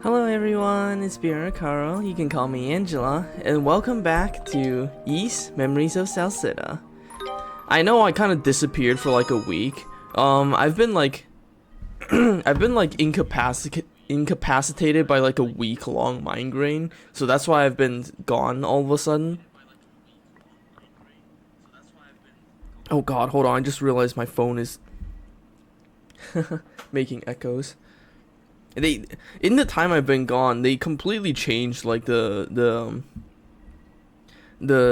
Hello everyone, it's Carl. You can call me Angela, and welcome back to Ys Memories of Celceta. I know I kind of disappeared for like a week. I've been like, incapacitated by like a week-long migraine, so that's why I've been gone all of a sudden. Oh God, hold on! I just realized my phone is making echoes. In the time I've been gone, they completely changed like the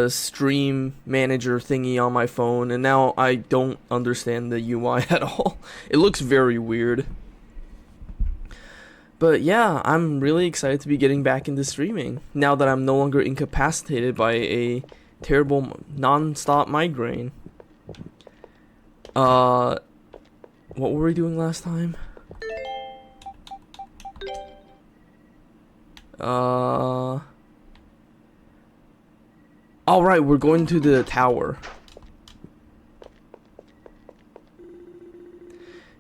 stream manager thingy on my phone, and now I don't understand the UI at all. It looks very weird. But yeah, I'm really excited to be getting back into streaming now that I'm no longer incapacitated by a terrible non-stop migraine. What were we doing last time? Alright, we're going to the tower.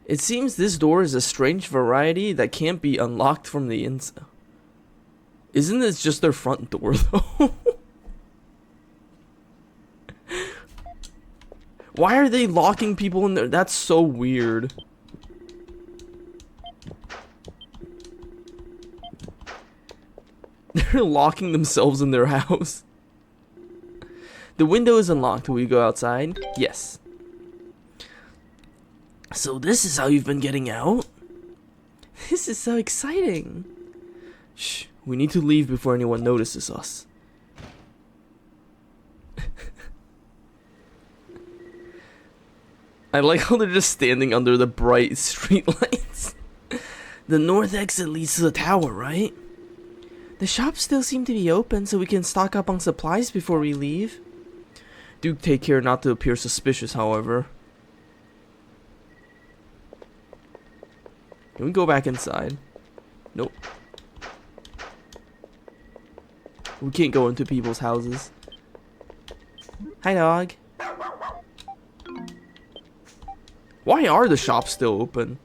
It seems this door is a strange variety that can't be unlocked from the inside. Isn't this just their front door, though? Why are they locking people in there? That's so weird. They're locking themselves in their house. The window is unlocked. Will we go outside? Yes. So this is how you've been getting out? This is so exciting. Shh, we need to leave before anyone notices us. I like how they're just standing under the bright street lights. The north exit leads to the tower, right? The shops still seem to be open, so we can stock up on supplies before we leave. Do take care not to appear suspicious, however. Can we go back inside? Nope. We can't go into people's houses. Hi, dog. Why are the shops still open?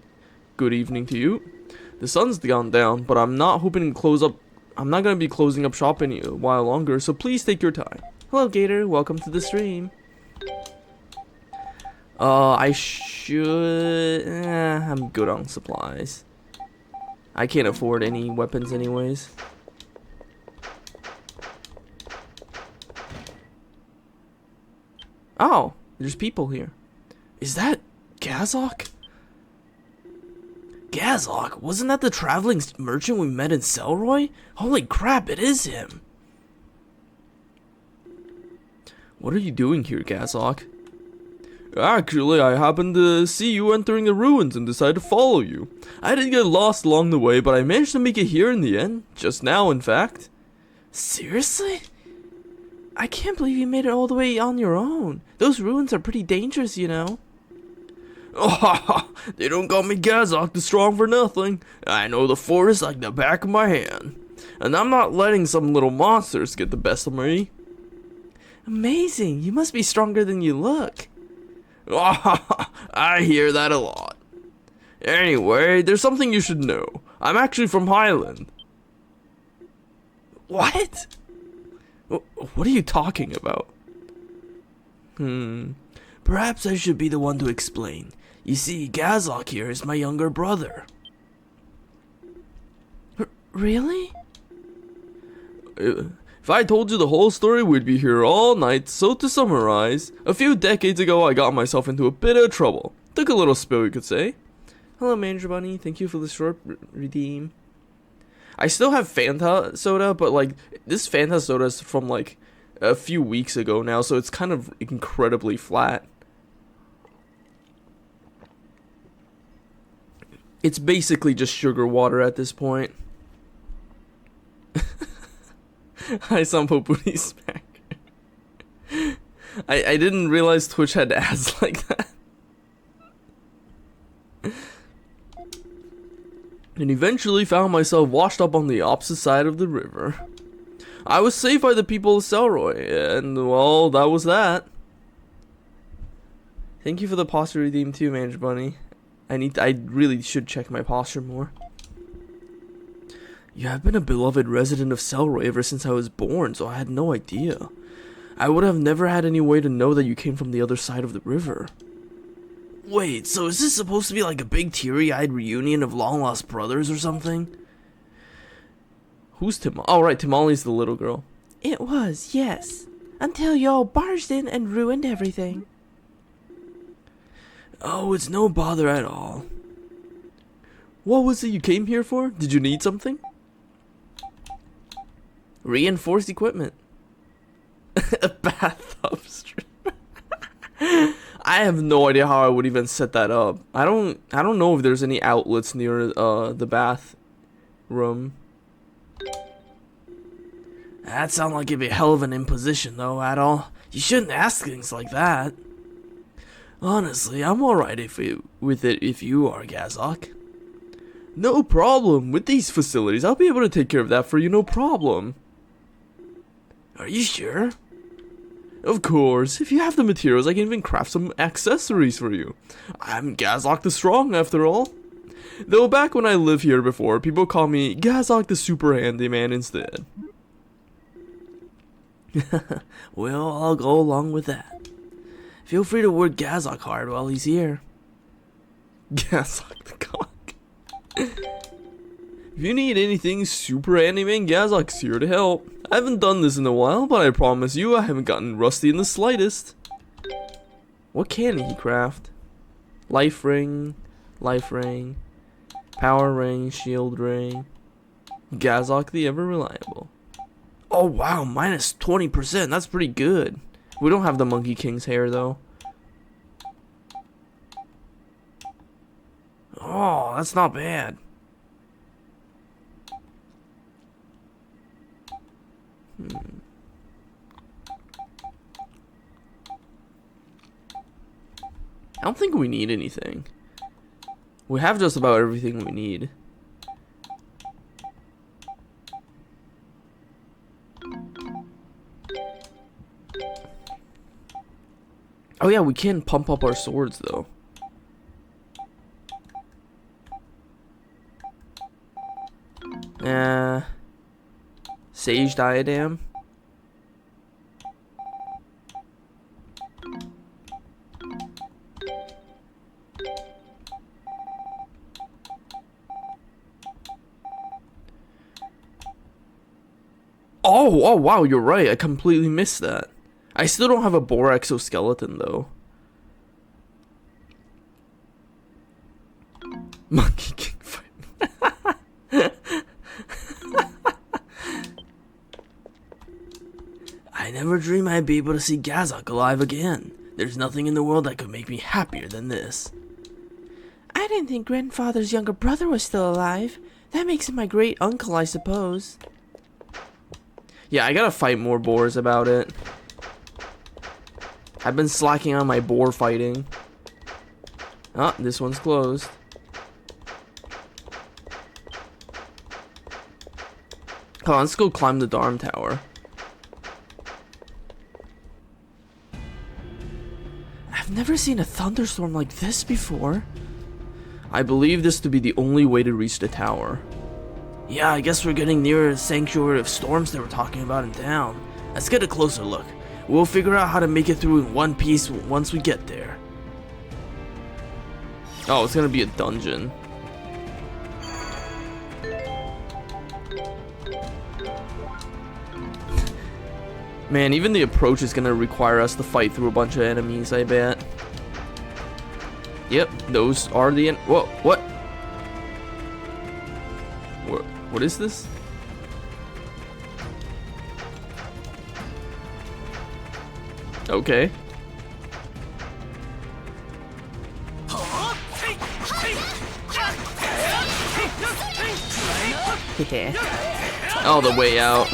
Good evening to you. The sun's gone down, but I'm not hoping to close up. I'm not going to be closing up shop any while longer, so please take your time. Hello, Gator. Welcome to the stream. I should... I'm good on supplies. I can't afford any weapons anyways. Oh, there's people here. Is that Gazok? Gazok? Wasn't that the traveling merchant we met in Selroy? Holy crap, it is him. What are you doing here, Gazok? Actually, I happened to see you entering the ruins and decided to follow you. I did get lost along the way, but I managed to make it here in the end. Just now, in fact. Seriously? I can't believe you made it all the way on your own. Those ruins are pretty dangerous, you know. Oh, they don't call me Gazok the Strong for nothing. I know the forest like the back of my hand. And I'm not letting some little monsters get the best of me. Amazing, you must be stronger than you look. Oh, I hear that a lot. Anyway, there's something you should know. I'm actually from Highland. What? What are you talking about? Perhaps I should be the one to explain. You see, Gazok here is my younger brother. Really? If I told you the whole story, we'd be here all night. So to summarize, a few decades ago I got myself into a bit of trouble. Took a little spill, you could say. Hello, Manager Bunny. Thank you for the short redeem. I still have Fanta soda, but like this Fanta soda is from like a few weeks ago now, so it's kind of incredibly flat. It's basically just sugar water at this point. Hi, Sampo Booty Smack. I didn't realize Twitch had ads like that. And eventually found myself washed up on the opposite side of the river. I was saved by the people of Selroy, and well, that was that. Thank you for the posture redeem too, Manager Bunny. I really should check my posture more. You have been a beloved resident of Selroy ever since I was born, so I had no idea. I would have never had any way to know that you came from the other side of the river. Wait, so is this supposed to be like a big teary-eyed reunion of long-lost brothers or something? Who's Tim? Oh, right, Timali's the little girl. It was, yes. Until y'all barged in and ruined everything. Oh, it's no bother at all. What was it you came here for? Did you need something? Reinforced equipment. A bathtub strip. I have no idea how I would even set that up. I don't know if there's any outlets near the bathroom. That sounds like it'd be a hell of an imposition though, Adol. You shouldn't ask things like that. Honestly, I'm alright with it if you are, Gazok. No problem. With these facilities, I'll be able to take care of that for you, no problem. Are you sure? Of course. If you have the materials, I can even craft some accessories for you. I'm Gazok the Strong, after all. Though back when I lived here before, people call me Gazok the Super Handyman instead. Well, I'll go along with that. Feel free to work Gazok hard while he's here. Gazok the Cock. If you need anything Super Handyman, Gazok's here to help. I haven't done this in a while, but I promise you I haven't gotten rusty in the slightest. What can he craft? Life ring, power ring, shield ring. Gazok the ever reliable. Oh wow, minus 20%, that's pretty good. We don't have the Monkey King's hair though. Oh, that's not bad. I don't think we need anything. We have just about everything we need. Oh yeah, we can pump up our swords though. Sage diadem. Oh wow, you're right. I completely missed that. I still don't have a boar exoskeleton though. Monkey King fight. I never dreamed I'd be able to see Gazok alive again. There's nothing in the world that could make me happier than this. I didn't think grandfather's younger brother was still alive. That makes him my great uncle, I suppose. Yeah, I gotta fight more boars about it. I've been slacking on my boar fighting. Oh, this one's closed. Come on, let's go climb the Darm Tower. I've never seen a thunderstorm like this before. I believe this to be the only way to reach the tower. Yeah, I guess we're getting near the sanctuary of storms they were talking about in town. Let's get a closer look. We'll figure out how to make it through in one piece once we get there. Oh, it's gonna be a dungeon. Man, even the approach is gonna require us to fight through a bunch of enemies, I bet. Yep, those are the whoa, what? What is this? Okay. Oh, the way out.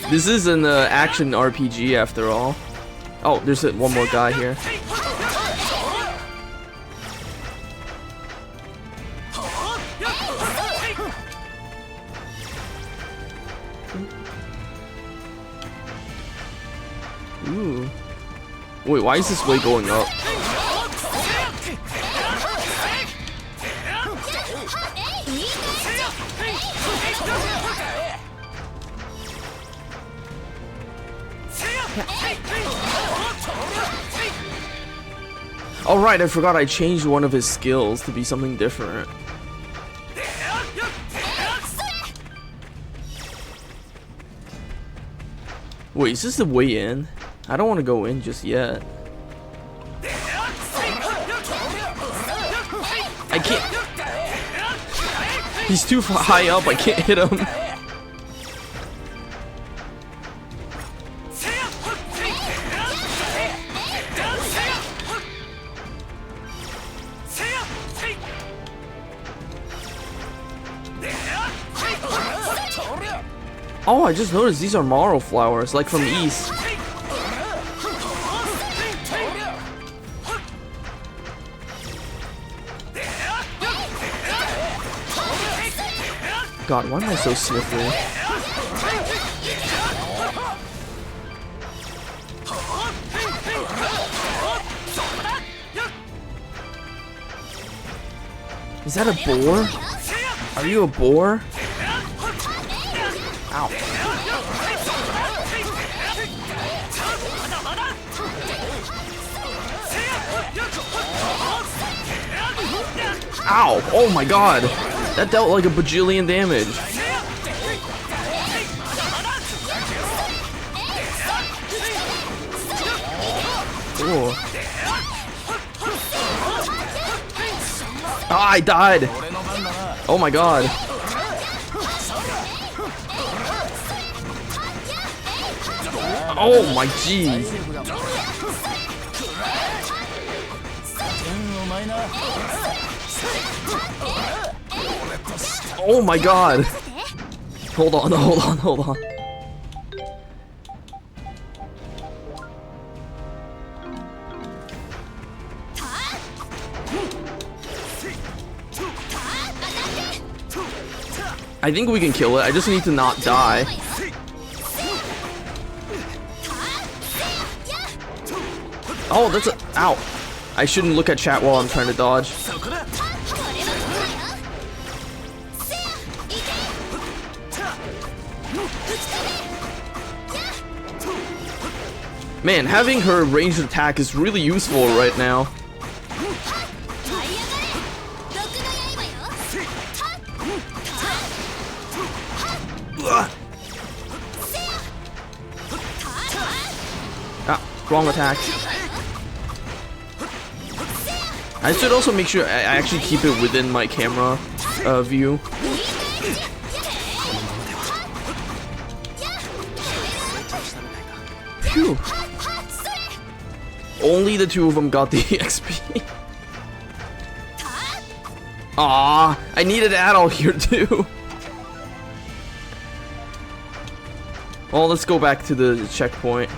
This is an action RPG after all. Oh, there's one more guy here. Ooh. Wait, why is this way going up? Oh right, I forgot I changed one of his skills to be something different. Wait, is this the way in? I don't want to go in just yet. I can't. He's too high up, I can't hit him. Oh, I just noticed these are marrow flowers, like from the east. God, why am I so sniffly? Is that a boar? Are you a boar? Ow. Ow! Oh my god! That dealt like a bajillion damage. Cool. Ah, I died! Oh my god. Oh my jeez. Oh my god. Hold on, hold on, hold on. I think we can kill it. I just need to not die. Oh, that's a... Ow. I shouldn't look at chat while I'm trying to dodge. Man, having her ranged attack is really useful right now. Ah, wrong attack. I should also make sure I actually keep it within my camera view. Phew. Only the two of them got the XP. Ah, I needed Adol here too. Well, let's go back to the checkpoint.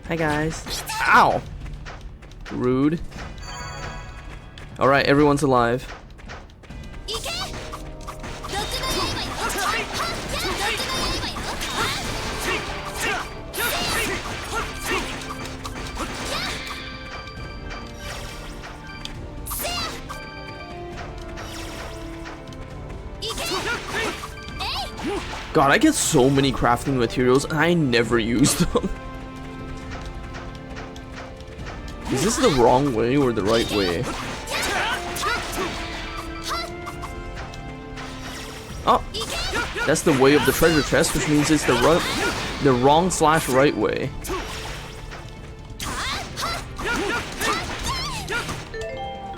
Hi guys. Ow! Rude. Alright, everyone's alive. God, I get so many crafting materials and I never use them. Is this the wrong way or the right way? Oh, that's the way of the treasure chest, which means it's the wrong/right way.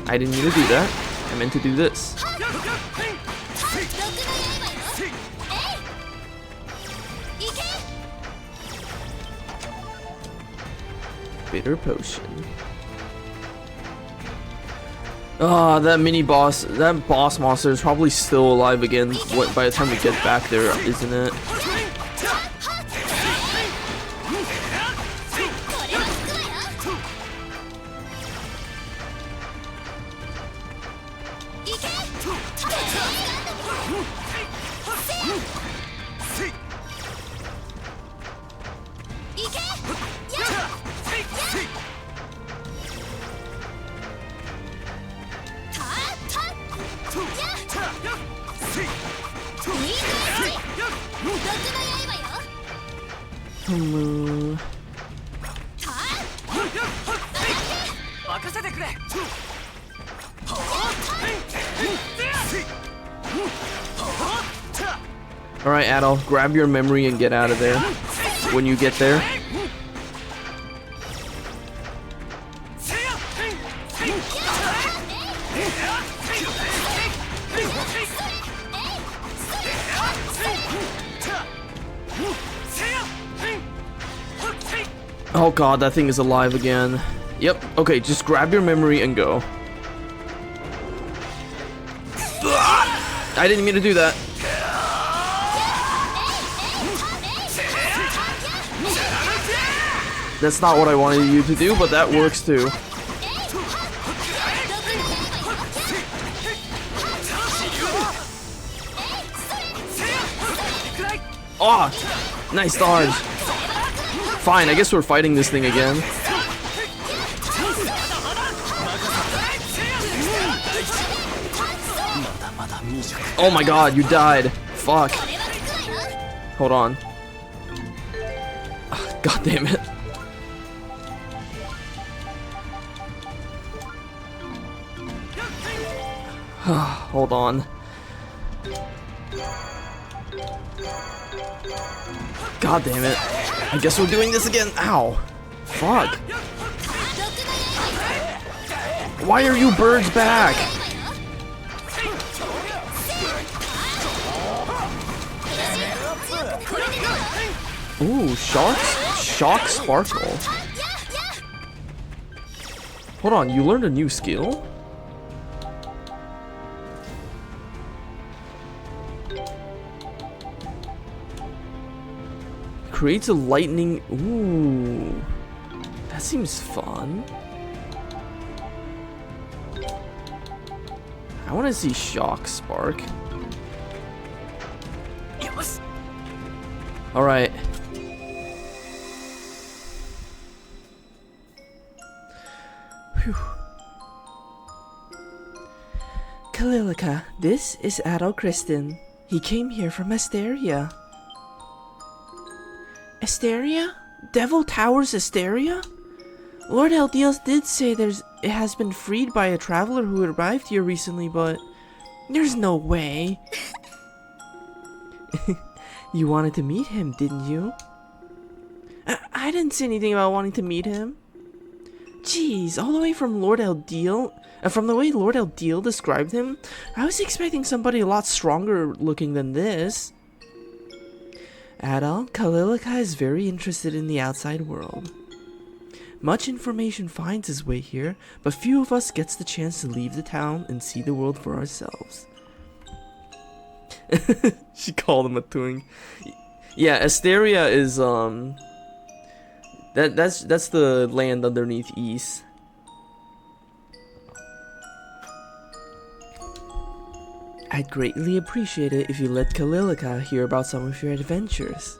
I didn't mean to do that. I meant to do this. Bitter potion. Ah, that mini boss, that boss monster is probably still alive again by the time we get back there, isn't it? Alright, Adol, grab your memory and get out of there when you get there. Oh god, that thing is alive again. Yep, okay, just grab your memory and go. I didn't mean to do that. That's not what I wanted you to do, but that works too. Oh, nice dodge. Fine, I guess we're fighting this thing again. Oh my god, you died. Fuck. Hold on. God damn it. Hold on. God damn it. I guess we're doing this again. Ow. Fuck. Why are you birds back? Ooh, shock sparkle. Hold on, you learned a new skill? Creates a lightning. Ooh, that seems fun. I want to see shock spark. All right. Whew. Kalilica, this is Adol Kristen. He came here from Asteria. Asteria? Devil Towers Asteria? Lord Eldeel did say it has been freed by a traveler who arrived here recently, but there's no way. You wanted to meet him, didn't you? I didn't say anything about wanting to meet him. Jeez, all the way from Lord Eldeel, from the way Lord Eldeel described him, I was expecting somebody a lot stronger looking than this. Adol, Kalilica is very interested in the outside world. Much information finds its way here, but few of us gets the chance to leave the town and see the world for ourselves. She called him a twink. Yeah, Asteria is that's the land underneath East. I'd greatly appreciate it if you let Kalilica hear about some of your adventures.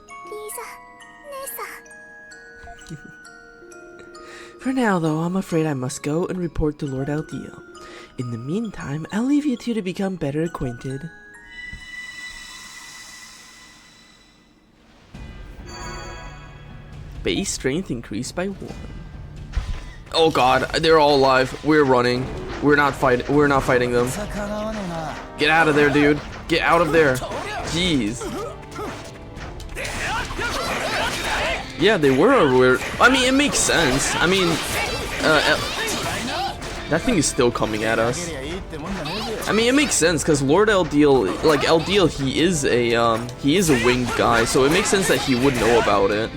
For now though, I'm afraid I must go and report to Lord Eldeel. In the meantime, I'll leave you two to become better acquainted. Base strength increased by 1. Oh god, they're all alive. We're running. We're not fighting them. Get out of there, dude. Get out of there. Jeez. Yeah, they were weird. I mean, it makes sense. I mean, that thing is still coming at us. I mean, it makes sense because Lord Eldeel, like Eldeel, he is a winged guy, so it makes sense that he would know about it.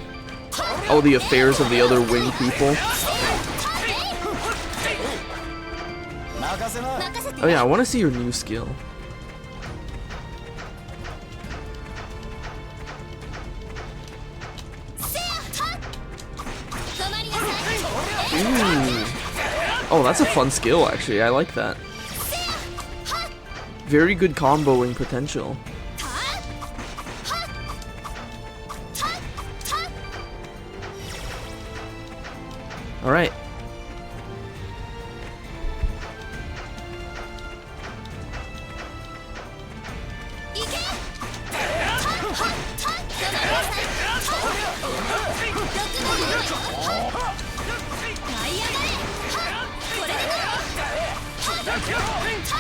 All the affairs of the other winged people. Oh yeah, I want to see your new skill. Ooh. Oh, that's a fun skill actually. I like that. Very good comboing potential. Alright.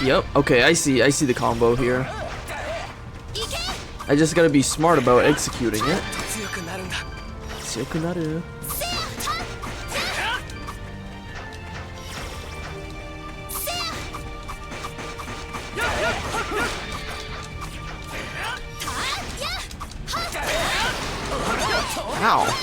Yep, okay, I see the combo here. I just gotta be smart about executing it. Tsukunaru. Ow.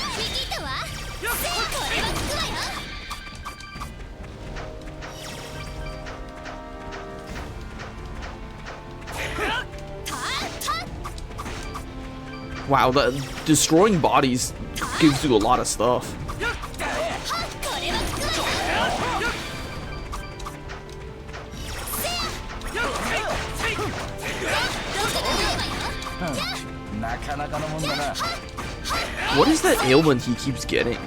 Wow, that destroying bodies gives you a lot of stuff. What is that ailment he keeps getting?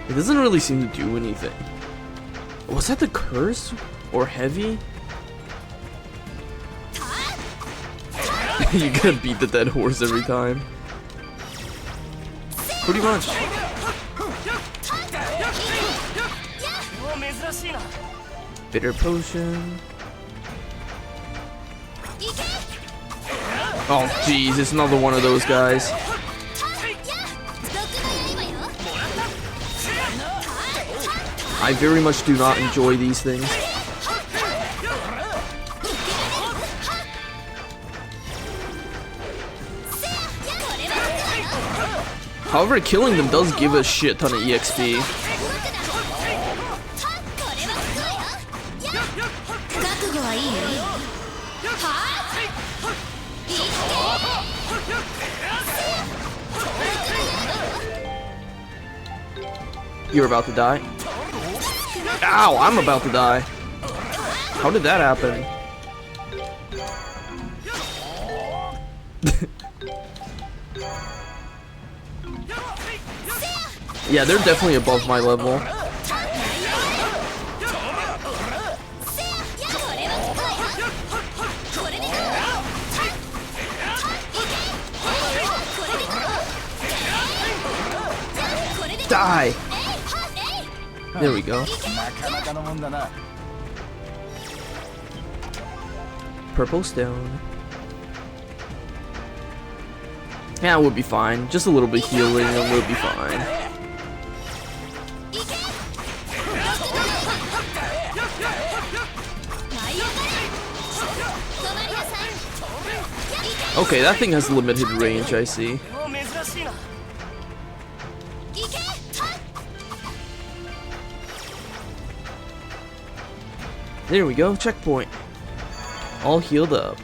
It doesn't really seem to do anything. Was that the curse? Or heavy? You gotta beat the dead horse every time. Pretty much. Bitter potion. Oh jeez, it's another one of those guys. I very much do not enjoy these things. However, killing them does give a shit ton of EXP. You're about to die. Ow, I'm about to die. How did that happen? Yeah, they're definitely above my level. Die! There we go. Purple stone. Yeah, we'll be fine. Just a little bit healing and we'll be fine. Okay, that thing has limited range, I see. There we go, checkpoint. All healed up.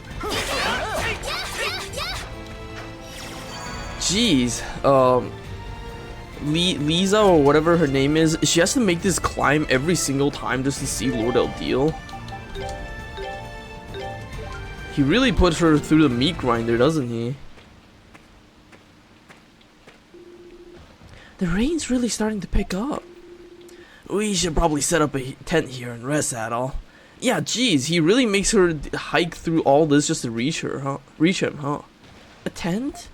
Jeez, Lisa or whatever her name is, she has to make this climb every single time just to see Lord Eldeel. He really puts her through the meat grinder, doesn't he? The rain's really starting to pick up. We should probably set up a tent here and rest, Adol. Yeah, geez, he really makes her hike through all this just to reach her, huh? Reach him, huh? A tent?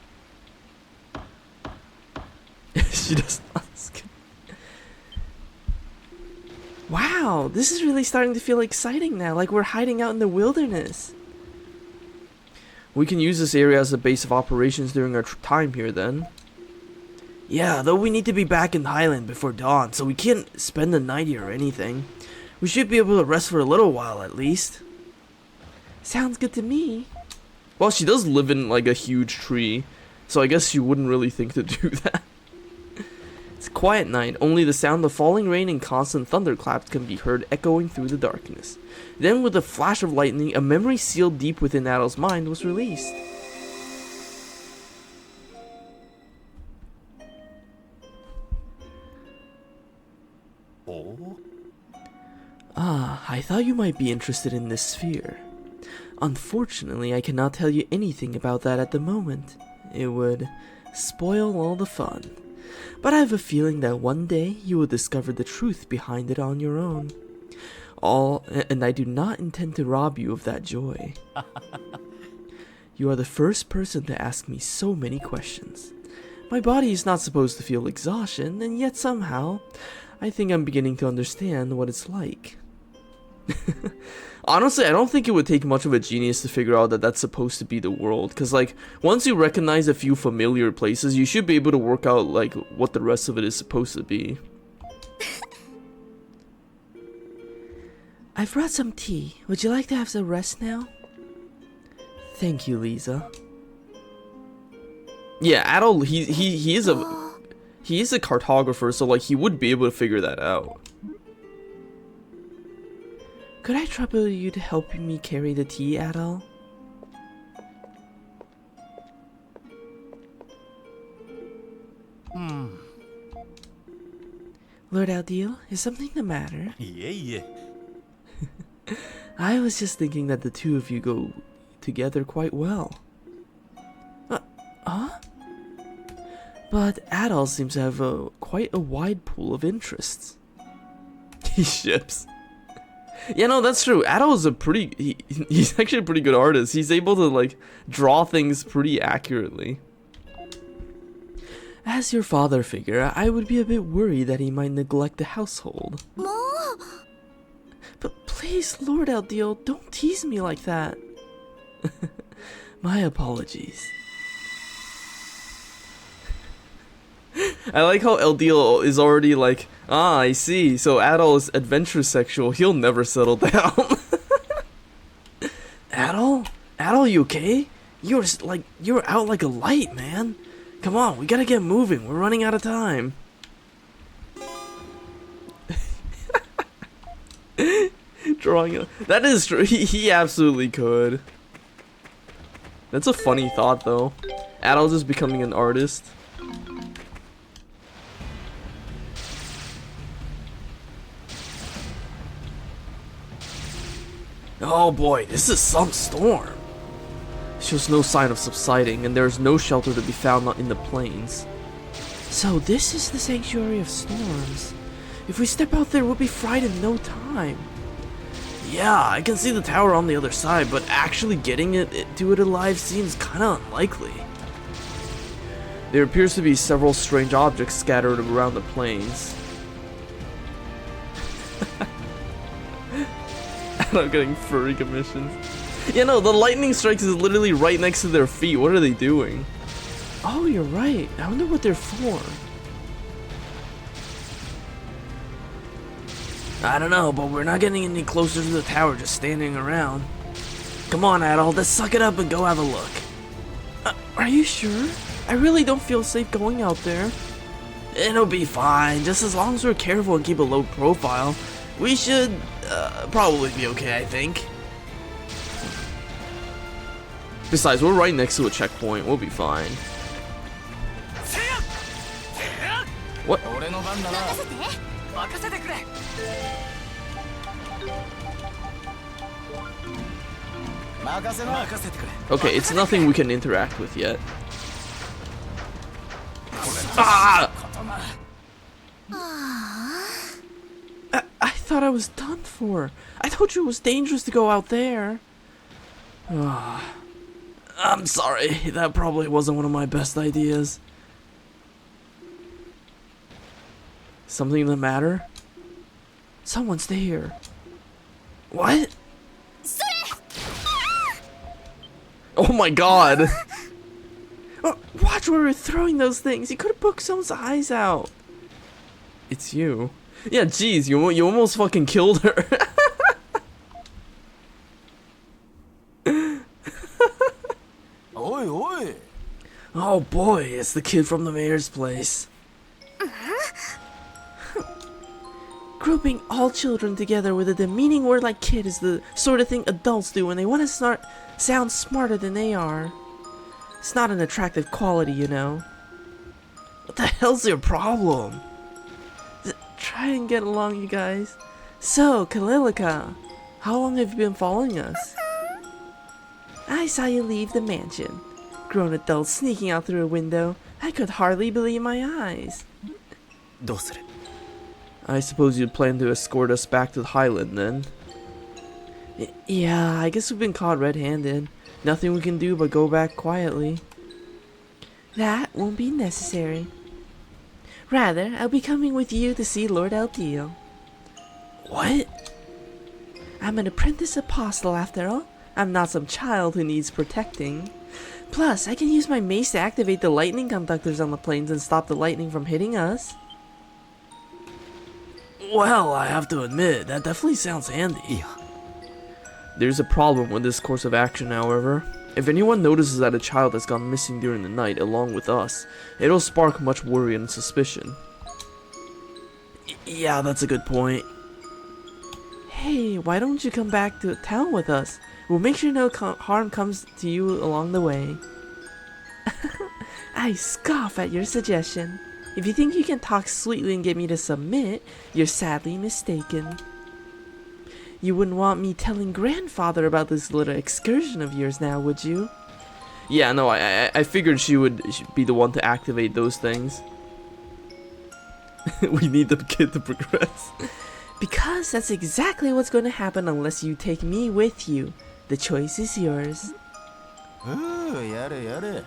She does not skip. Wow, this is really starting to feel exciting now, like we're hiding out in the wilderness. We can use this area as a base of operations during our time here then. Yeah, though we need to be back in Highland before dawn, so we can't spend the night here or anything. We should be able to rest for a little while at least. Sounds good to me. Well, she does live in like a huge tree, so I guess she wouldn't really think to do that. It's a quiet night, only the sound of falling rain and constant thunderclaps can be heard echoing through the darkness. Then with a flash of lightning, a memory sealed deep within Adol's mind was released. Oh? Ah, I thought you might be interested in this sphere. Unfortunately, I cannot tell you anything about that at the moment. It would spoil all the fun. But I have a feeling that one day you will discover the truth behind it on your own. And I do not intend to rob you of that joy. You are the first person to ask me so many questions. My body is not supposed to feel exhaustion, and yet somehow, I think I'm beginning to understand what it's like. Honestly, I don't think it would take much of a genius to figure out that that's supposed to be the world, because like, once you recognize a few familiar places, you should be able to work out like what the rest of it is supposed to be. I've brought some tea. Would you like to have some rest now? Thank you, Lisa. Yeah, Adol, he is a cartographer, so like he would be able to figure that out. Could I trouble you to help me carry the tea, Adol? Lord Eldeel, is something the matter? Yeah. I was just thinking that the two of you go together quite well. But Adol seems to have quite a wide pool of interests. He ships. Yeah, no, that's true. Adol is he's actually a pretty good artist. He's able to like draw things pretty accurately. As your father figure, I would be a bit worried that he might neglect the household. But please, Lord Eldeel, don't tease me like that. My apologies. I like how Eldeel is already like, I see. So Adol is adventure sexual. He'll never settle down. Adol? Adol, you okay? You're out like a light, man. Come on, we gotta get moving. We're running out of time. Drawing that is true. He absolutely could. That's a funny thought though. Adol just becoming an artist. Oh boy, this is some storm. Shows no sign of subsiding, and there is no shelter to be found in the plains. So this is the sanctuary of storms. If we step out there, we'll be fried in no time. Yeah, I can see the tower on the other side, but actually getting to it alive seems kinda unlikely. There appears to be several strange objects scattered around the plains. I'm getting furry commissions. Yeah, no, the lightning strikes is literally right next to their feet. What are they doing? Oh, you're right. I wonder what they're for. I don't know, but we're not getting any closer to the tower just standing around. Come on, Adol, let's suck it up and go have a look. Are you sure? I really don't feel safe going out there. It'll be fine, just as long as we're careful and keep a low profile. We should probably be okay, I think. Besides, we're right next to a checkpoint. We'll be fine. What? Okay, it's nothing we can interact with yet. Ah! I thought I was done for. I told you it was dangerous to go out there. I'm sorry, that probably wasn't one of my best ideas. Something the matter? Someone's there. What? Oh my god! Oh, watch where we're throwing those things. You could have poked someone's eyes out. It's you. Yeah, jeez, you almost fucking killed her. Oh boy, it's the kid from the mayor's place. Grouping all children together with a demeaning word like kid is the sort of thing adults do when they want to sound smarter than they are. It's not an attractive quality, you know. What the hell's your problem? Try and get along, you guys. So, Kalilika, how long have you been following us? I saw you leave the mansion. grown adult sneaking out through a window. I could hardly believe my eyes. どうする? I suppose you'd plan to escort us back to the Highland then. Yeah, I guess we've been caught red-handed. Nothing we can do but go back quietly. That won't be necessary. Rather, I'll be coming with you to see Lord Eldeel. What? I'm an apprentice apostle after all. I'm not some child who needs protecting. Plus, I can use my mace to activate the lightning conductors on the planes and stop the lightning from hitting us. Well, I have to admit, that definitely sounds handy. いや There's a problem with this course of action, however. If anyone notices that a child has gone missing during the night along with us, it'll spark much worry and suspicion. Yeah, that's a good point. Hey, why don't you come back to town with us? We'll make sure no harm comes to you along the way. I scoff at your suggestion. If you think you can talk sweetly and get me to submit, you're sadly mistaken. You wouldn't want me telling grandfather about this little excursion of yours now, would you? Yeah, no, I figured she would be the one to activate those things. We need the kid to progress. Because that's exactly what's going to happen unless you take me with you. The choice is yours. やれやれ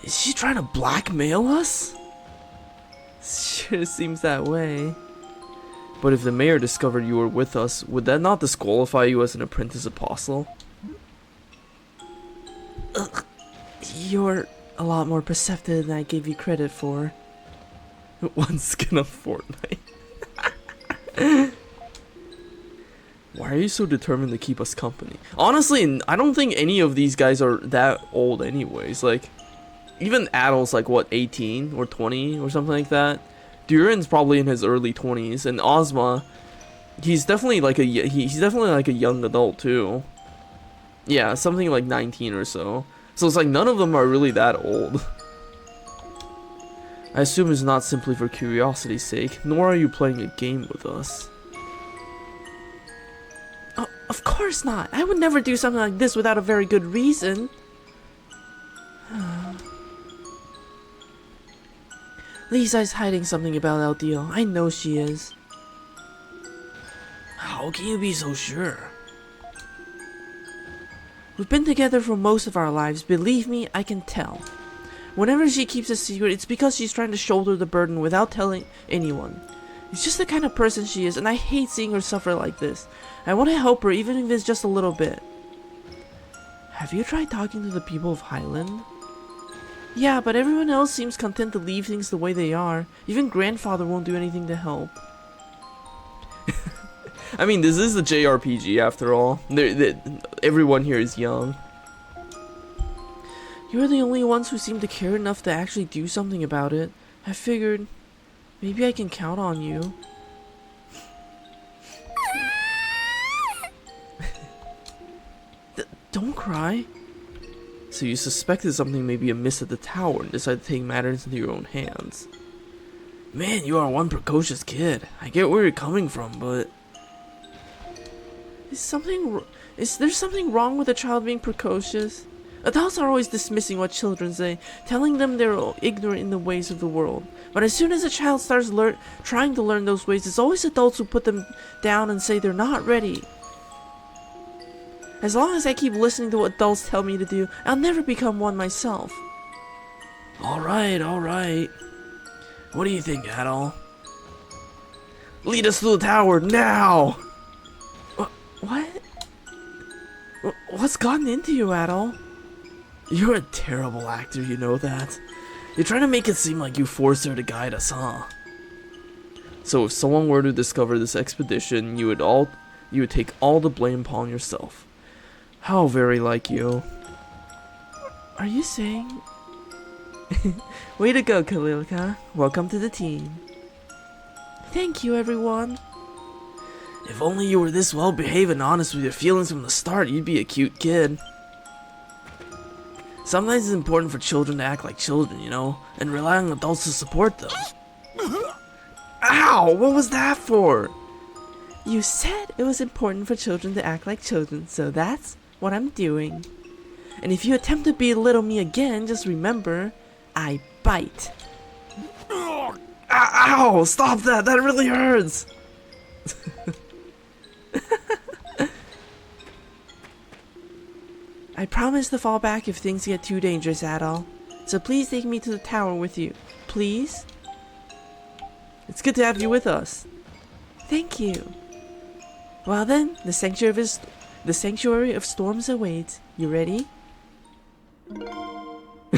Is she trying to blackmail us? Sure seems that way. But if the mayor discovered you were with us, would that not disqualify you as an apprentice apostle? Ugh. You're a lot more perceptive than I gave you credit for. One skin of Fortnite. Why are you so determined to keep us company? Honestly, I don't think any of these guys are that old anyways. Like, even Adol's like, what, 18 or 20 or something like that? Duran's probably in his early 20s, and Ozma, he's definitely like he's definitely like a young adult too. Yeah, something like 19 or so. So it's like none of them are really that old. I assume it's not simply for curiosity's sake, nor are you playing a game with us. Oh, of course not. I would never do something like this without a very good reason. Lisa's hiding something about Eldeel. I know she is. How can you be so sure? We've been together for most of our lives. Believe me, I can tell. Whenever she keeps a secret, it's because she's trying to shoulder the burden without telling anyone. It's just the kind of person she is, and I hate seeing her suffer like this. I want to help her, even if it's just a little bit. Have you tried talking to the people of Highland? Yeah, but everyone else seems content to leave things the way they are. Even grandfather won't do anything to help. I mean, this is a JRPG after all. Everyone here is young. You're the only ones who seem to care enough to actually do something about it. I figured maybe I can count on you. Don't cry. So you suspected something may be amiss at the tower and decided to take matters into your own hands. Man, you are one precocious kid. I get where you're coming from, but... Is there something wrong with a child being precocious? Adults are always dismissing what children say, telling them they're ignorant in the ways of the world. But as soon as a child starts trying to learn those ways, it's always adults who put them down and say they're not ready. As long as I keep listening to what adults tell me to do, I'll never become one myself. Alright, alright. What do you think, Adol? Lead us to the tower, now! What? What's gotten into you, Adol? You're a terrible actor, you know that. You're trying to make it seem like you forced her to guide us, huh? So if someone were to discover this expedition, you would take all the blame upon yourself. How very like you. Are you saying... Way to go, Kalilka. Welcome to the team. Thank you, everyone. If only you were this well behaved and honest with your feelings from the start, you'd be a cute kid. Sometimes it's important for children to act like children, you know, and rely on adults to support them. Ow! What was that for? You said it was important for children to act like children, so that's what I'm doing. And if you attempt to belittle me again, just remember, I bite. Ow! Stop that! That really hurts! I promise to fall back if things get too dangerous at all. So please take me to the tower with you. Please? It's good to have you with us. Thank you. Well then, the sanctuary of storms awaits. You ready?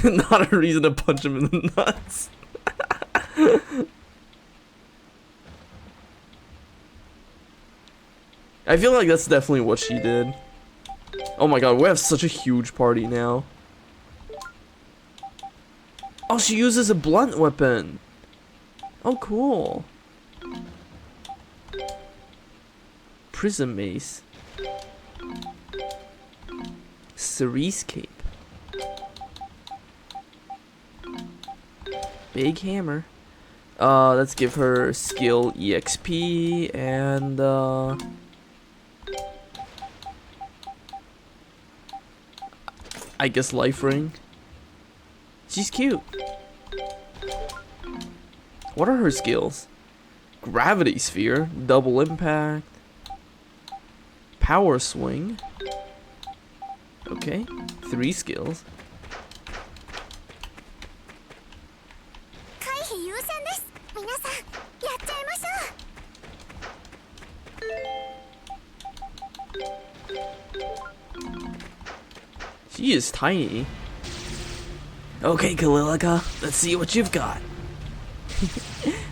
Not a reason to punch him in the nuts. I feel like that's definitely what she did. Oh my god, we have such a huge party now. Oh, she uses a blunt weapon. Oh, cool. Prism mace. Cerise cape. Big hammer. Let's give her skill EXP and I guess life ring. She's cute. What are her skills? Gravity sphere, double impact, power swing. Okay, 3 skills. She is tiny. Okay, Kalilica, let's see what you've got.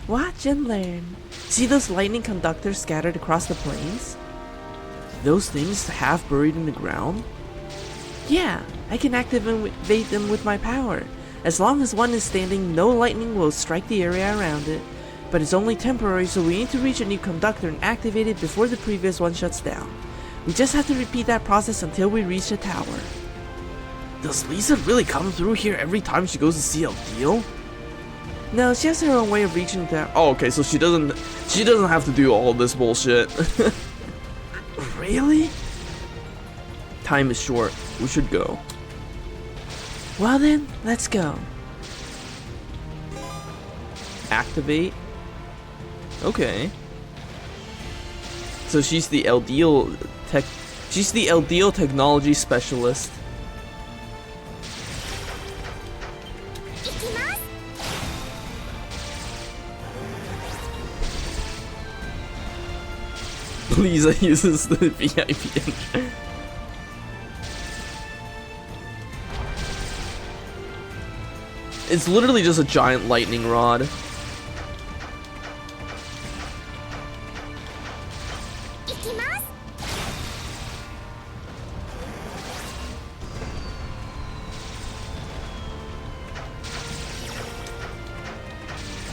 Watch and learn. See those lightning conductors scattered across the plains? Those things half buried in the ground? Yeah, I can activate them with my power. As long as one is standing, no lightning will strike the area around it. But it's only temporary, so we need to reach a new conductor and activate it before the previous one shuts down. We just have to repeat that process until we reach the tower. Does Lisa really come through here every time she goes to see Eldeel? No, she has her own way of reaching the tower. Oh, okay, so she doesn't have to do all this bullshit. Really? Time is short. We should go. Well then, let's go. Activate. Okay. So she's the Eldeel technology specialist. Lisa uses the VIP engine. It's literally just a giant lightning rod.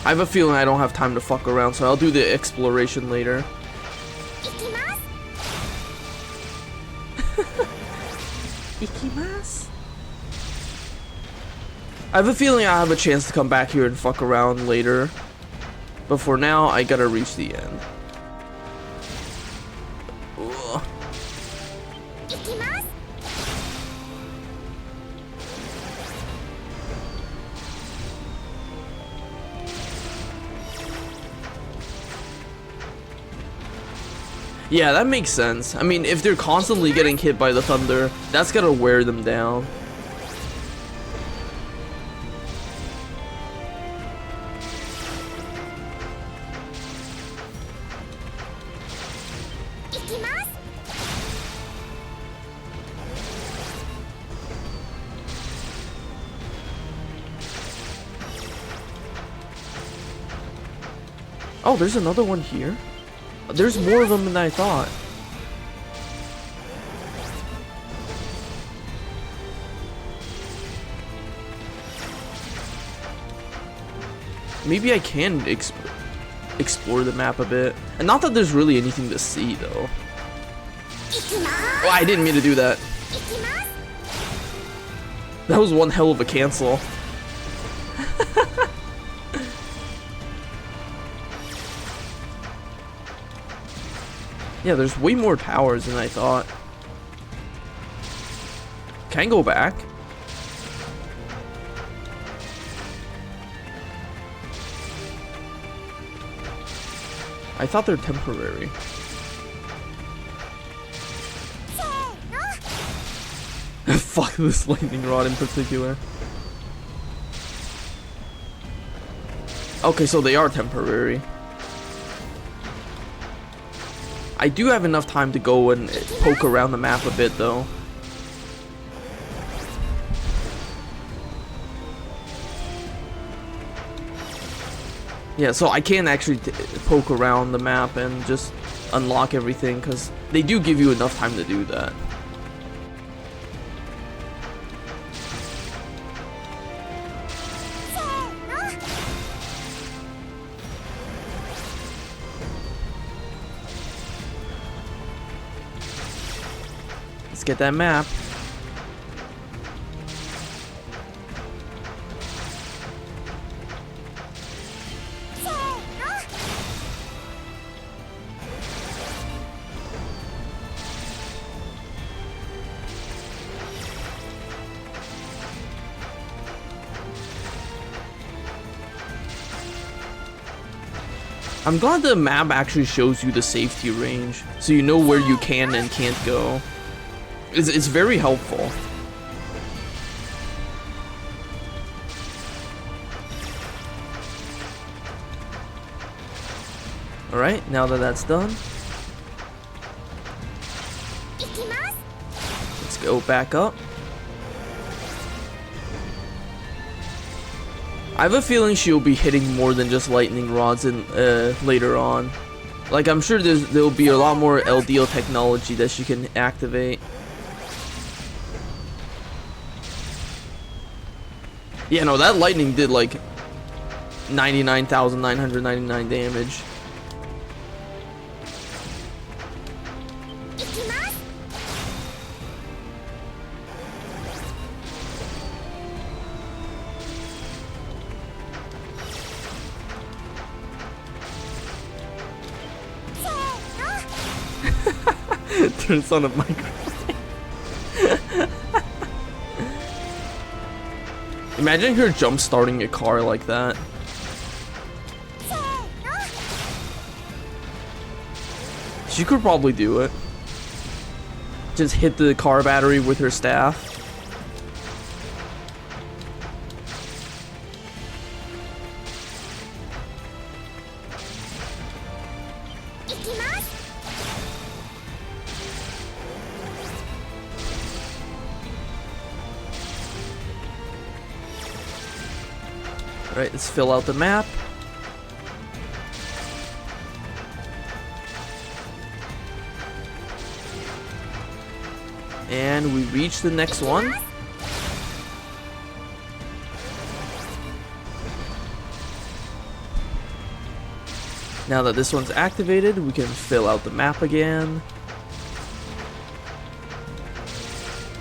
I have a feeling I don't have time to fuck around, so I'll do the exploration later. Ikimasu? I have a feeling I'll have a chance to come back here and fuck around later. But for now, I gotta reach the end. Ugh. Yeah, that makes sense. I mean, if they're constantly getting hit by the thunder, that's gotta wear them down. Oh, there's another one here. There's more of them than I thought. Maybe I can explore the map a bit. And not that there's really anything to see, though. Oh, I didn't mean to do that. That was one hell of a cancel. Yeah, there's way more towers than I thought. Can I go back? I thought they're temporary. Fuck this lightning rod in particular. Okay, so they are temporary. I do have enough time to go and poke around the map a bit though. Yeah, so I can actually poke around the map and just unlock everything because they do give you enough time to do that. Let's get that map. I'm glad the map actually shows you the safety range, so you know where you can and can't go. It's very helpful. Alright, now that that's done, let's go back up. I have a feeling she'll be hitting more than just lightning rods in later on. Like, I'm sure there'll be a lot more Eldeel technology that she can activate. Yeah, no, that lightning did like 99,999 damage. Turns on a microphone. Imagine her jump starting a car like that. She could probably do it. Just hit the car battery with her staff. Alright, let's fill out the map. And we reach the next one. Now that this one's activated, we can fill out the map again.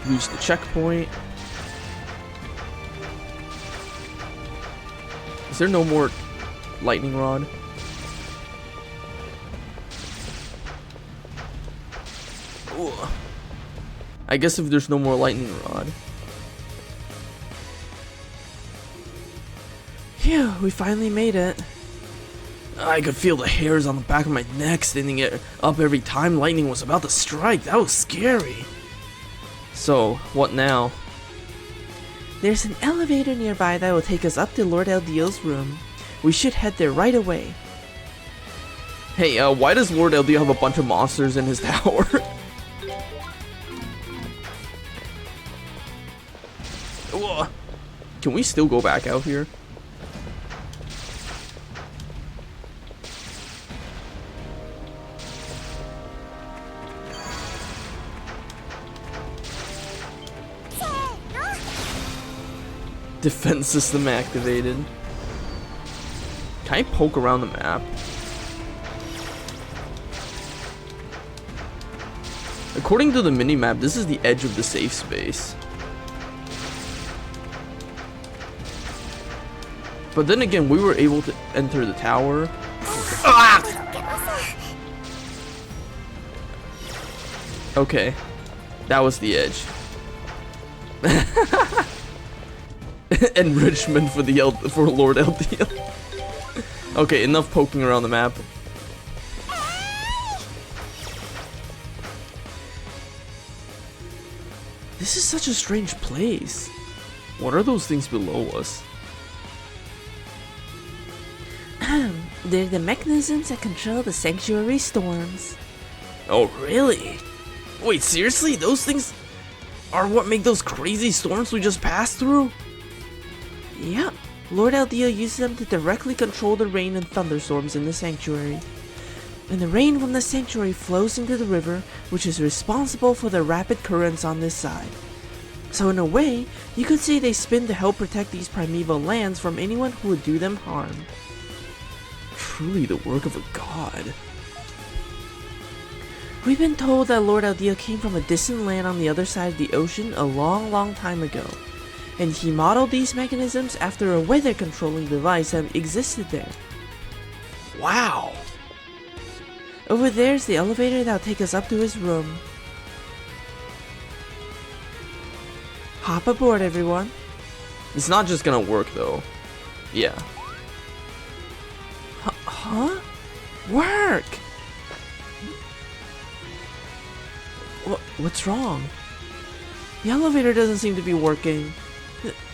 Reach the checkpoint. Is there no more lightning rod? Ooh. I guess if there's no more lightning rod. Phew, we finally made it. I could feel the hairs on the back of my neck standing up every time lightning was about to strike. That was scary. So, what now? There's an elevator nearby that will take us up to Lord Eldeel's room. We should head there right away. Hey, why does Lord Eldeel have a bunch of monsters in his tower? Can we still go back out here? Defense system activated. Can I poke around the map? According to the minimap, this is the edge of the safe space. But then again, we were able to enter the tower. Okay, that was the edge. Enrichment for for Lord Eldeel. Okay, enough poking around the map. This is such a strange place. What are those things below us? They're the mechanisms that control the sanctuary storms. Oh, really? Wait, seriously? Those things are what make those crazy storms we just passed through? Yep, Lord Eldeel uses them to directly control the rain and thunderstorms in the sanctuary. And the rain from the sanctuary flows into the river, which is responsible for the rapid currents on this side. So in a way, you could say they spin to help protect these primeval lands from anyone who would do them harm. Truly the work of a god. We've been told that Lord Eldeel came from a distant land on the other side of the ocean a long time ago, and he modeled these mechanisms after a weather controlling device that existed there. Wow. Over there's the elevator that'll take us up to his room. Hop aboard, everyone. It's not just gonna work though. Yeah. Huh? Work! What's wrong? The elevator doesn't seem to be working.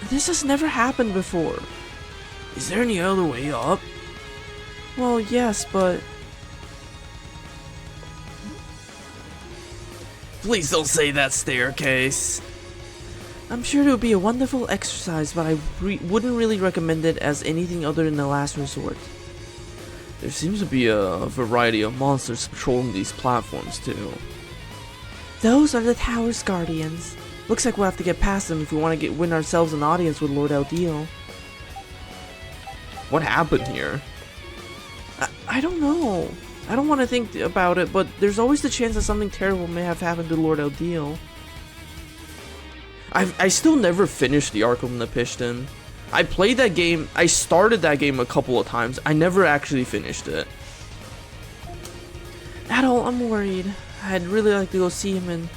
This has never happened before. Is there any other way up? Well, yes, but... Please don't say that staircase. I'm sure it would be a wonderful exercise, but I wouldn't really recommend it as anything other than a last resort. There seems to be a variety of monsters patrolling these platforms too. Those are the tower's guardians. Looks like we'll have to get past them if we want to win ourselves an audience with Lord Eldeel. What happened here? I don't know. I don't want to think about it, but there's always the chance that something terrible may have happened to Lord Eldeel. I still never finished the Ark of the Piston. I played that game, I started that game a couple of times. I never actually finished it. Adol, I'm worried. I'd really like to go see him and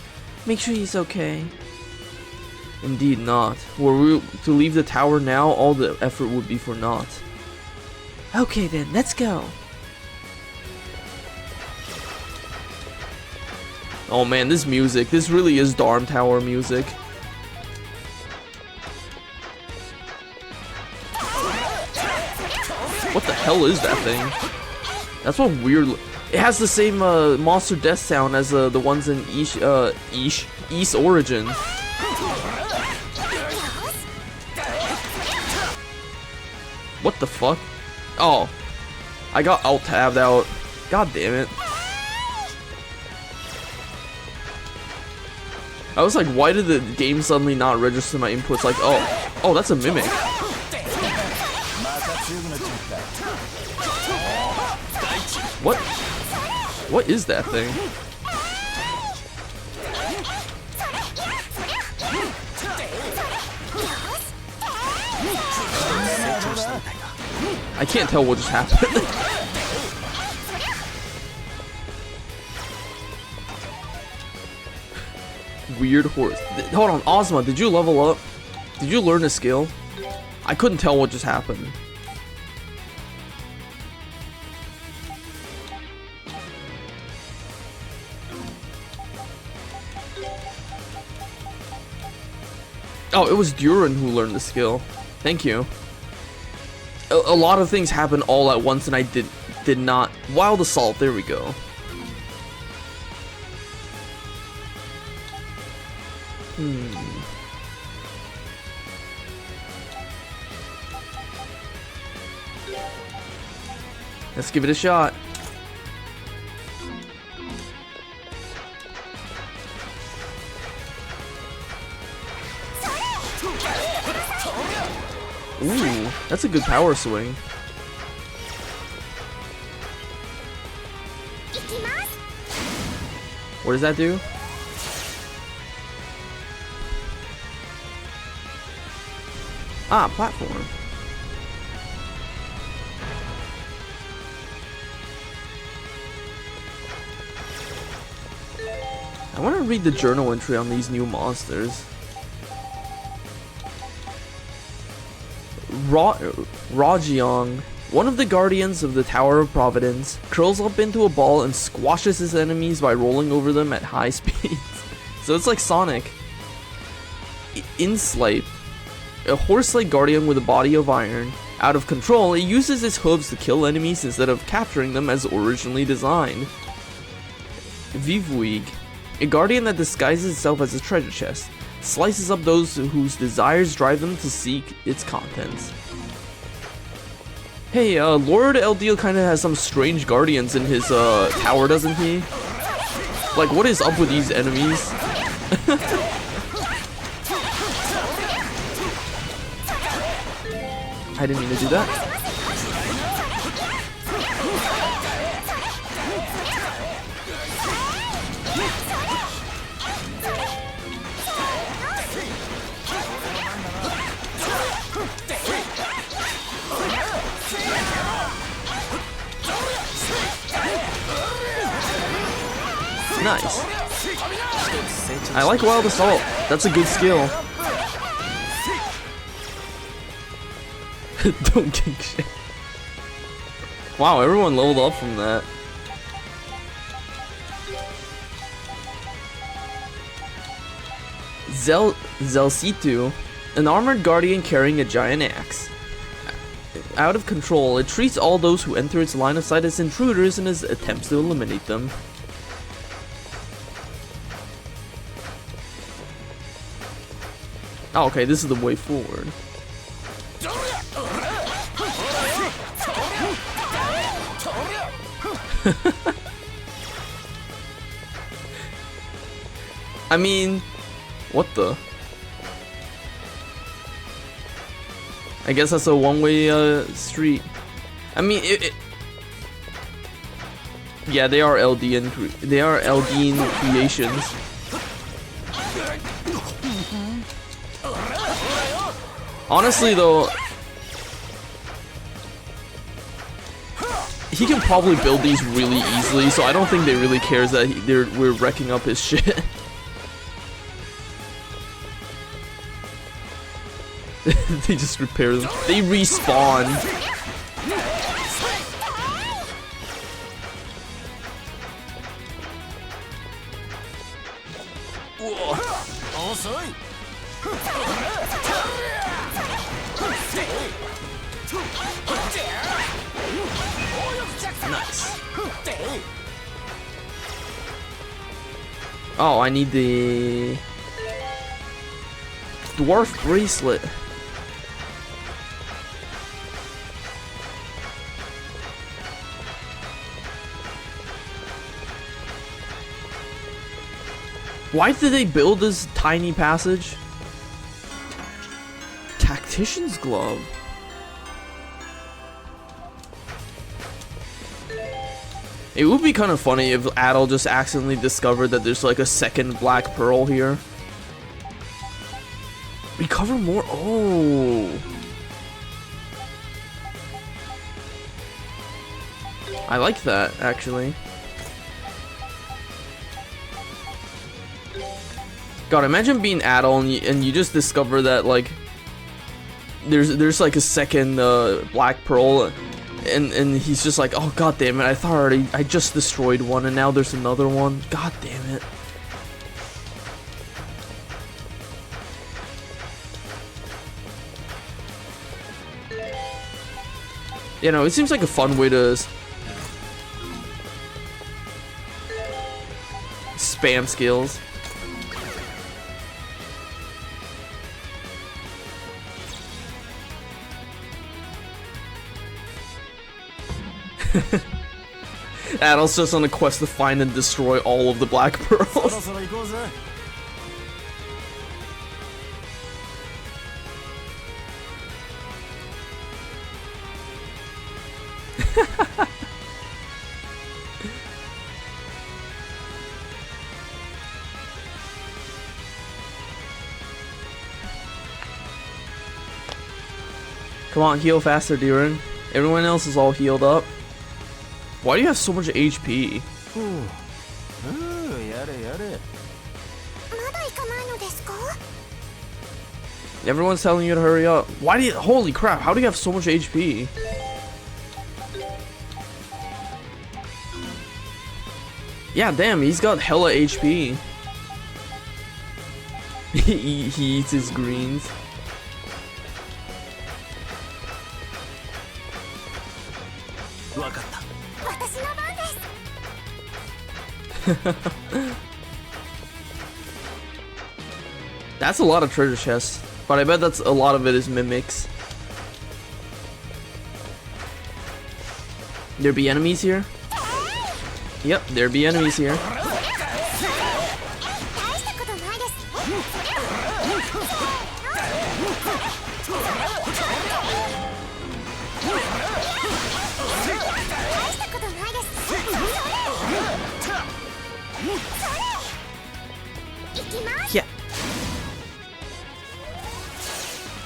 make sure he's okay. Indeed not. Were we to leave the tower now, all the effort would be for naught. Okay then, let's go. Oh man, this music, this really is Darm Tower music. What the hell is that thing? That's what weird... It has the same monster death sound as the ones in East Origin. What the fuck? Oh. I got alt-tabbed out. God damn it. I was like, why did the game suddenly not register my inputs? Like, oh, that's a mimic. What? What is that thing? I can't tell what just happened. Weird horse. Hold on, Ozma, did you level up? Did you learn a skill? I couldn't tell what just happened. Oh, it was Durin who learned the skill. Thank you. A lot of things happened all at once and I did not. Wild Assault, there we go. Let's give it a shot. Ooh, that's a good power swing. What does that do? Ah, platform. I want to read the journal entry on these new monsters. Rajiang, one of the guardians of the Tower of Providence, curls up into a ball and squashes his enemies by rolling over them at high speeds. So it's like Sonic. Inslape, a horse-like guardian with a body of iron. Out of control, it uses its hooves to kill enemies instead of capturing them as originally designed. Vivuig, a guardian that disguises itself as a treasure chest, slices up those whose desires drive them to seek its contents. Hey, Lord Eldeel kinda has some strange guardians in his, tower, doesn't he? Like, what is up with these enemies? I didn't mean to do that. Nice. I like Wild Assault. That's a good skill. Don't kick shit. Wow, everyone leveled up from that. Celceta, an armored guardian carrying a giant axe. Out of control, it treats all those who enter its line of sight as intruders in its attempts to eliminate them. Oh, okay, this is the way forward. I mean, what the? I guess that's a one-way street. I mean, yeah, they are Eldeen creations. Honestly, though, he can probably build these really easily, so I don't think they really cares that we're wrecking up his shit. They just repair them. They respawn. Nice. Oh, I need the dwarf bracelet. Why did they build this tiny passage? Tactician's glove. It would be kind of funny if Adel just accidentally discovered that there's like a second black pearl here. Recover more. Oh. I like that, actually. God, imagine being Adel and you just discover that like there's like a second black pearl, and he's just like, oh god damn it, I just destroyed one and now there's another one. God damn it. You know, it seems like a fun way to spam skills. Adel's just on a quest to find and destroy all of the black pearls. Come on, heal faster, Duran. Everyone else is all healed up. Why do you have so much HP? Everyone's telling you to hurry up. Why do you? Holy crap! How do you have so much HP? Yeah, damn, he's got hella HP. he eats his greens. That's a lot of treasure chests, but I bet that's a lot of it is mimics. There be enemies here? Yep, there be enemies here. Yeah.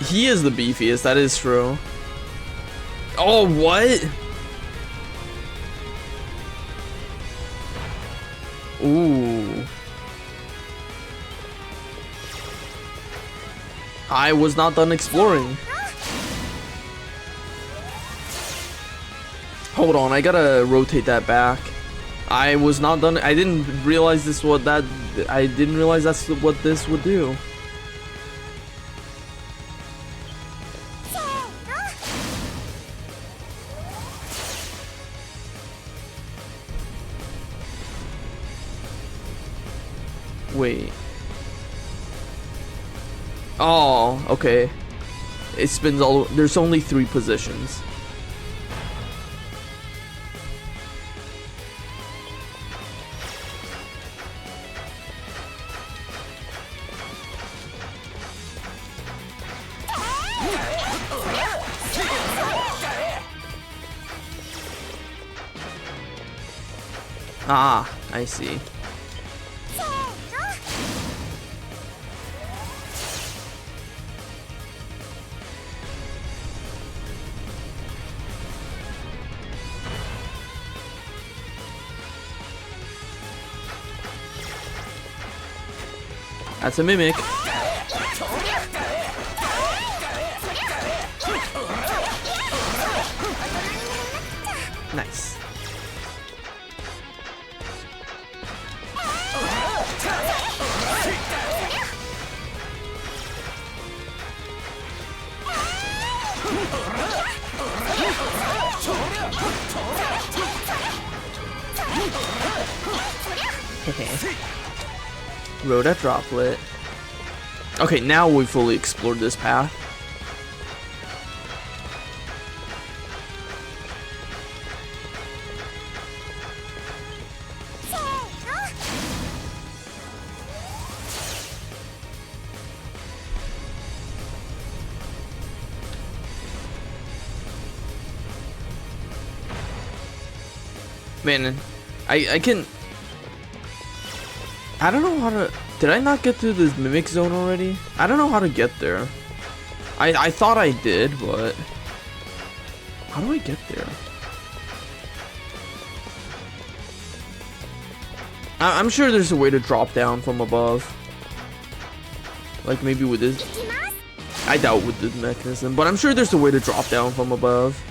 He is the beefiest, that is true. Oh, what? Ooh. I was not done exploring. Hold on, I gotta rotate that back. I was not done. I didn't realize this what that. I didn't realize that's what this would do. Wait. Oh, okay. It spins all. There's only 3 positions. Ah, I see. That's a mimic. Nice. Rhoda droplet. Okay, now we fully explored this path. Man, I can. I don't know how to. Did I not get to this mimic zone already? I don't know how to get there. I thought I did, but how do I get there? I'm sure there's a way to drop down from above. Like maybe with this. I doubt with this mechanism, but I'm sure there's a way to drop down from above.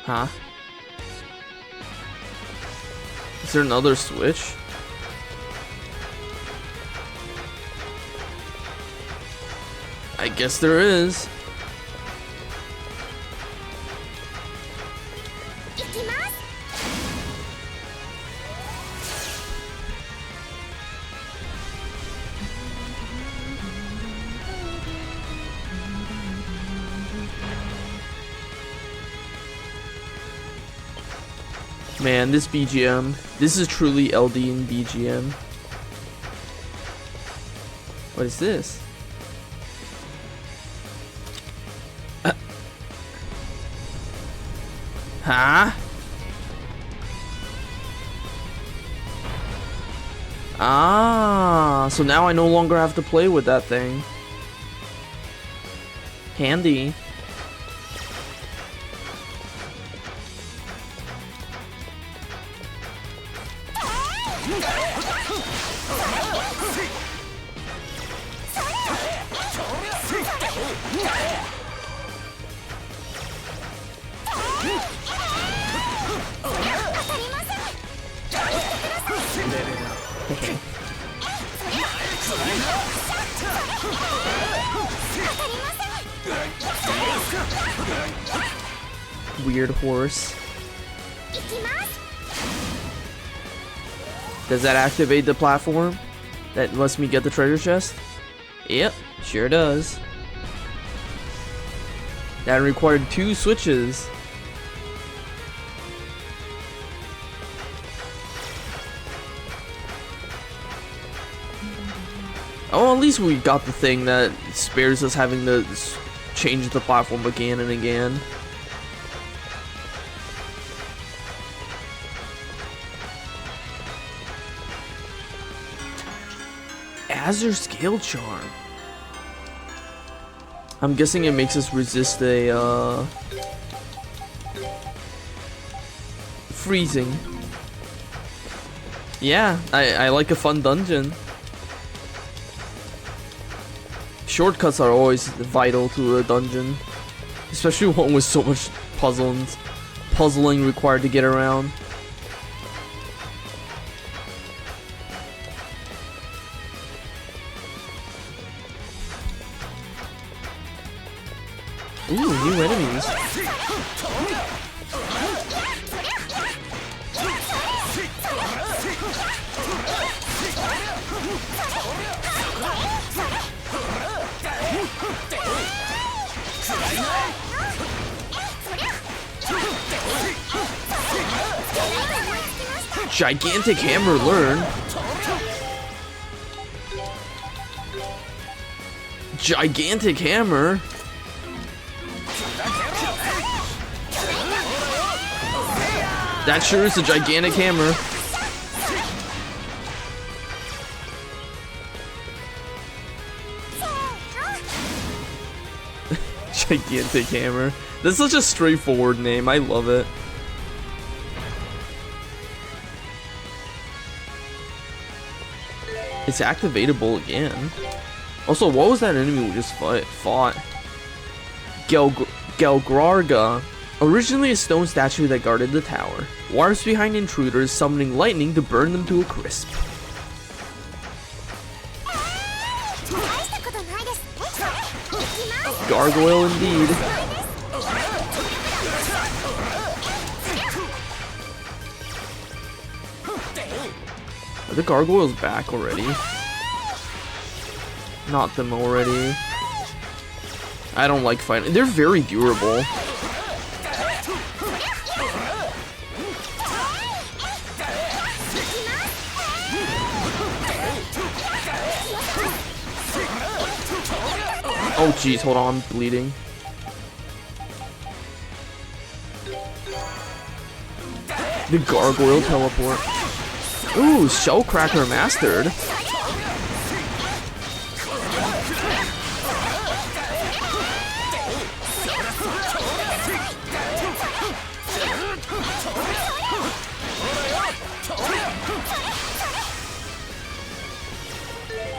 Huh? Is there another switch? I guess there is. Man, this BGM. This is truly Eldeen BGM. What is this? Huh? Ah, so now I no longer have to play with that thing. Handy. Weird horse. Does that activate the platform that lets me get the treasure chest? Yep, sure does. That required 2 switches. Oh, at least we got the thing that spares us having to change the platform again and again. Azure Scale Charm. I'm guessing it makes us resist a freezing. Yeah, I like a fun dungeon. Shortcuts are always vital to a dungeon, especially one with so much puzzling required to get around. Ooh, new enemies. Gigantic hammer learn. Gigantic hammer. That sure is a gigantic hammer. Gigantic hammer. That's such a straightforward name. I love it. It's activatable again. Also, what was that enemy we just fought? Gelgrarga. Originally a stone statue that guarded the tower. Warps behind intruders, summoning lightning to burn them to a crisp. Gargoyle indeed. Are the gargoyles back already? Not them already. I don't like fighting. They're very durable. Oh jeez, hold on, I'm bleeding. The gargoyle teleport. Ooh, Shellcracker mastered.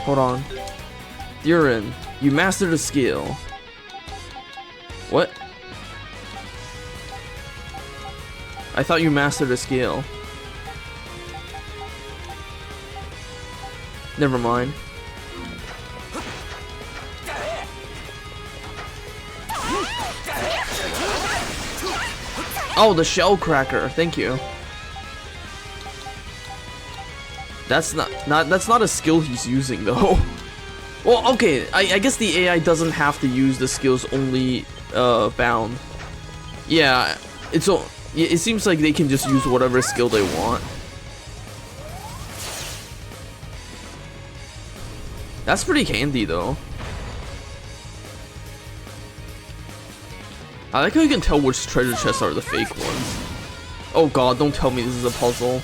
Hold on. Durin, you mastered a skill. What? I thought you mastered a skill. Never mind. Oh, the Shellcracker. Thank you. That's not a skill he's using though. Well, okay, I guess the AI doesn't have to use the skills only bound. Yeah, it seems like they can just use whatever skill they want. That's pretty handy though. I like how you can tell which treasure chests are the fake ones. Oh god, don't tell me this is a puzzle.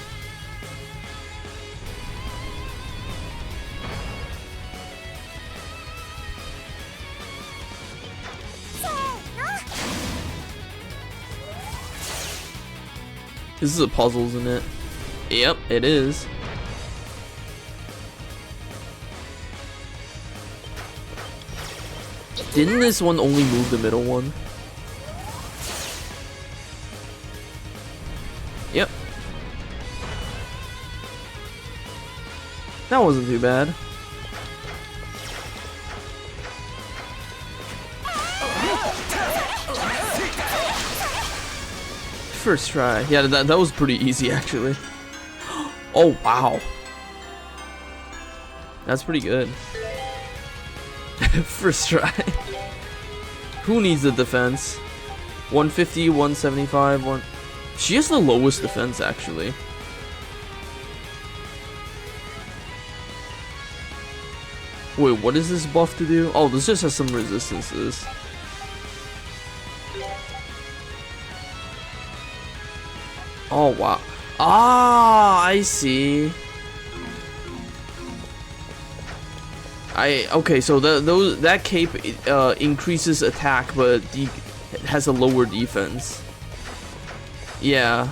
This is a puzzle, isn't it? Yep, it is. Didn't this one only move the middle one? Yep. That wasn't too bad. First try. Yeah, that was pretty easy actually. Oh wow. That's pretty good. First try. Who needs the defense? 150, 175, 1. She has the lowest defense actually. Wait, what is this buff to do? Oh, this just has some resistances. Oh wow. Ah, I see. Okay, so that cape increases attack, but has a lower defense. Yeah.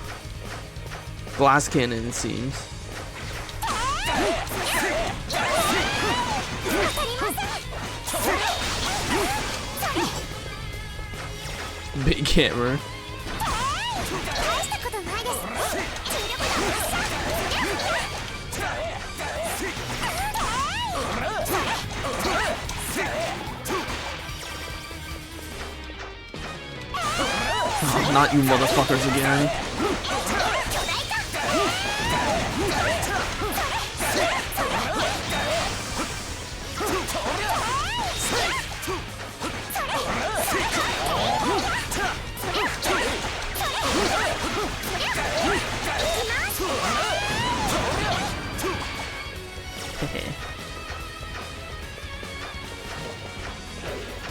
Glass cannon, it seems. Big hammer. Oh, not you motherfuckers again.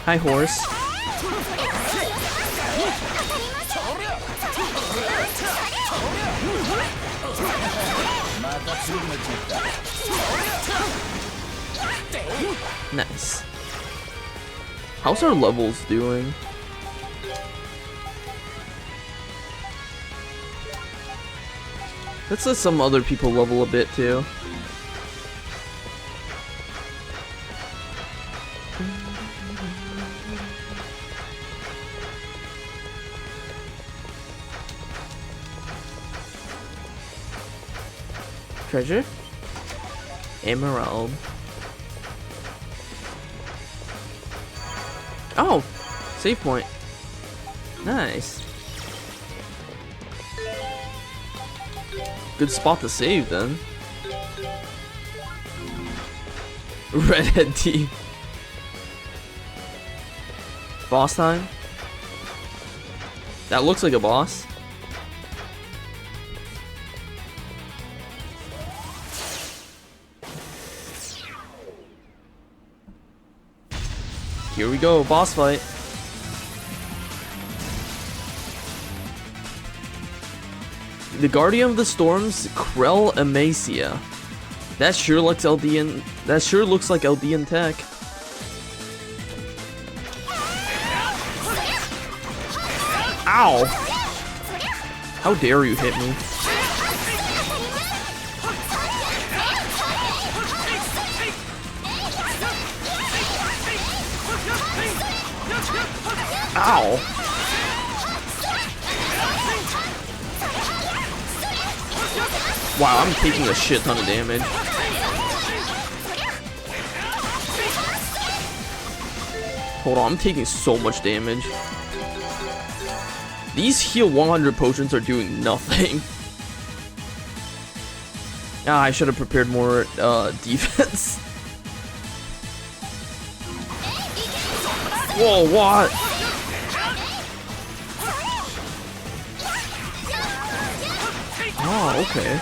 Hi, horse. Nice. How's our levels doing? Let's let some other people level a bit too. Treasure? Emerald. Oh! Save point. Nice. Good spot to save then. Redhead team. Boss time? That looks like a boss. Here we go, boss fight. The Guardian of the Storms, Krell Amacia. That sure looks Eldeen. That sure looks like Eldeen tech. Ow! How dare you hit me? Ow! Wow, I'm taking a shit ton of damage. Hold on, I'm taking so much damage. These heal 100 potions are doing nothing. Ah, I should have prepared more defense. Whoa, what? Oh, okay.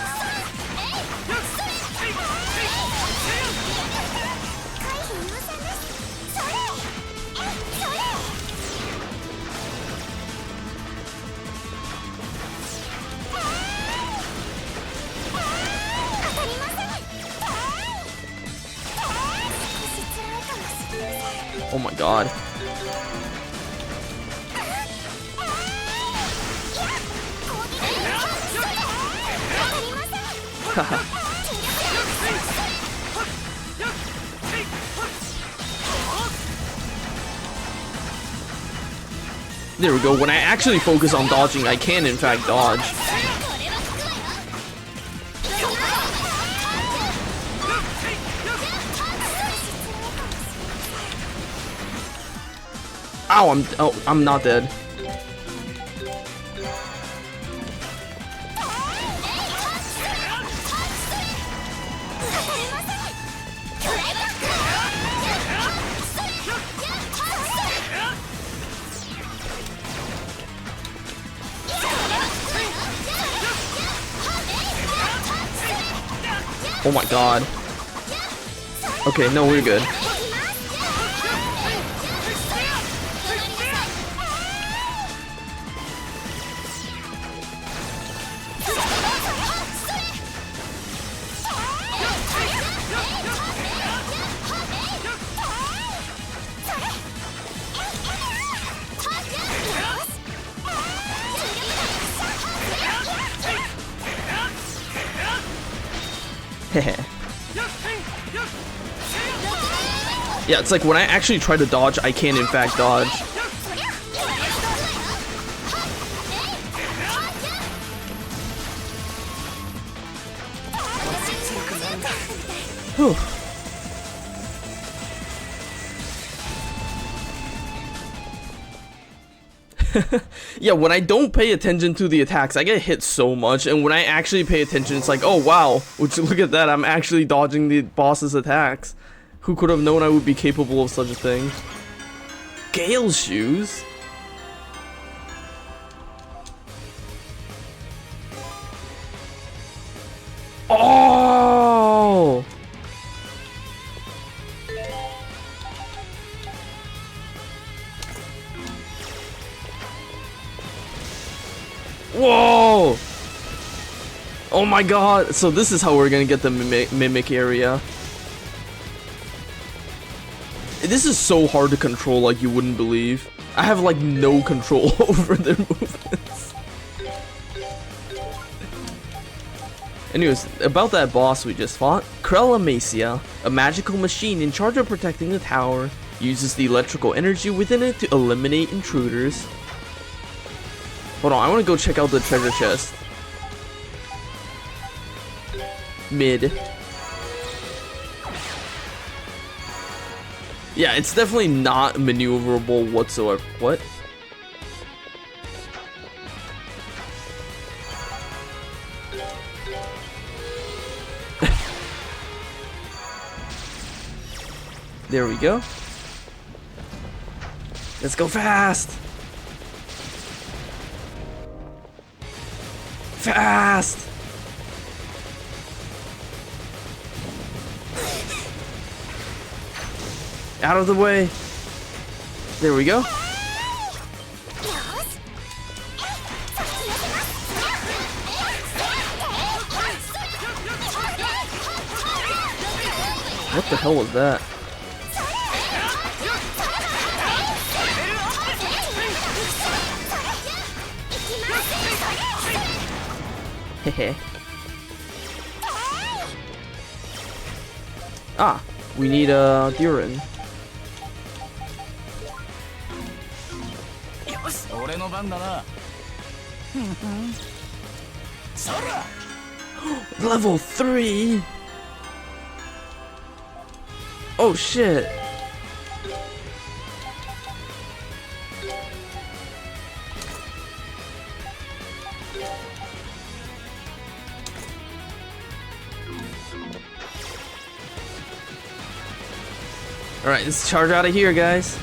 Oh my god. There we go. When I actually focus on dodging, I can in fact dodge. Ow, I'm not dead. Oh my god. Okay, no, we're good. Yeah, it's like when I actually try to dodge, I can in fact dodge. Whew. Yeah, when I don't pay attention to the attacks, I get hit so much, and when I actually pay attention, it's like, oh wow, which look at that, I'm actually dodging the boss's attacks. Who could have known I would be capable of such a thing? Gale shoes? Oh! Whoa! Oh my god! So this is how we're gonna get the mimic area. This is so hard to control like you wouldn't believe. I have like no control over their movements. Anyways, about that boss we just fought, Krellamacia, a magical machine in charge of protecting the tower, uses the electrical energy within it to eliminate intruders. Hold on, I want to go check out the treasure chest. Mid. Yeah, it's definitely not maneuverable whatsoever. What? There we go. Let's go fast! Fast! Out of the way. There we go. What the hell was that? Hehe. Ah, we need Durin. 俺の番だな。そら。Level 3. Oh shit. Alright, let's charge out of here, guys.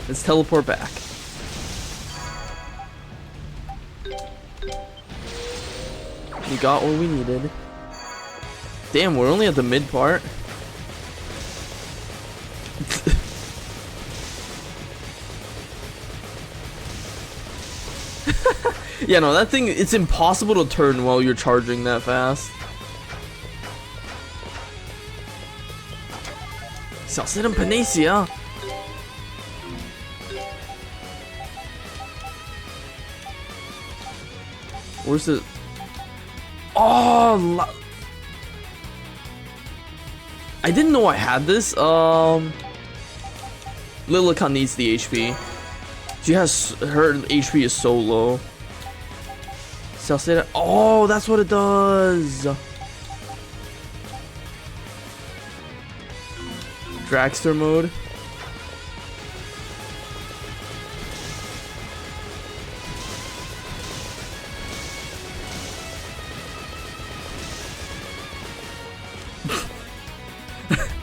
Let's teleport back. We got what we needed. Damn, we're only at the mid part. Yeah, no, that thing, it's impossible to turn while you're charging that fast. Celceta and Panacea. Where's the... Oh, I didn't know I had this. Lilica needs the HP. She has... Her HP is so low. Celceta. Oh, that's what it does. Dragster mode.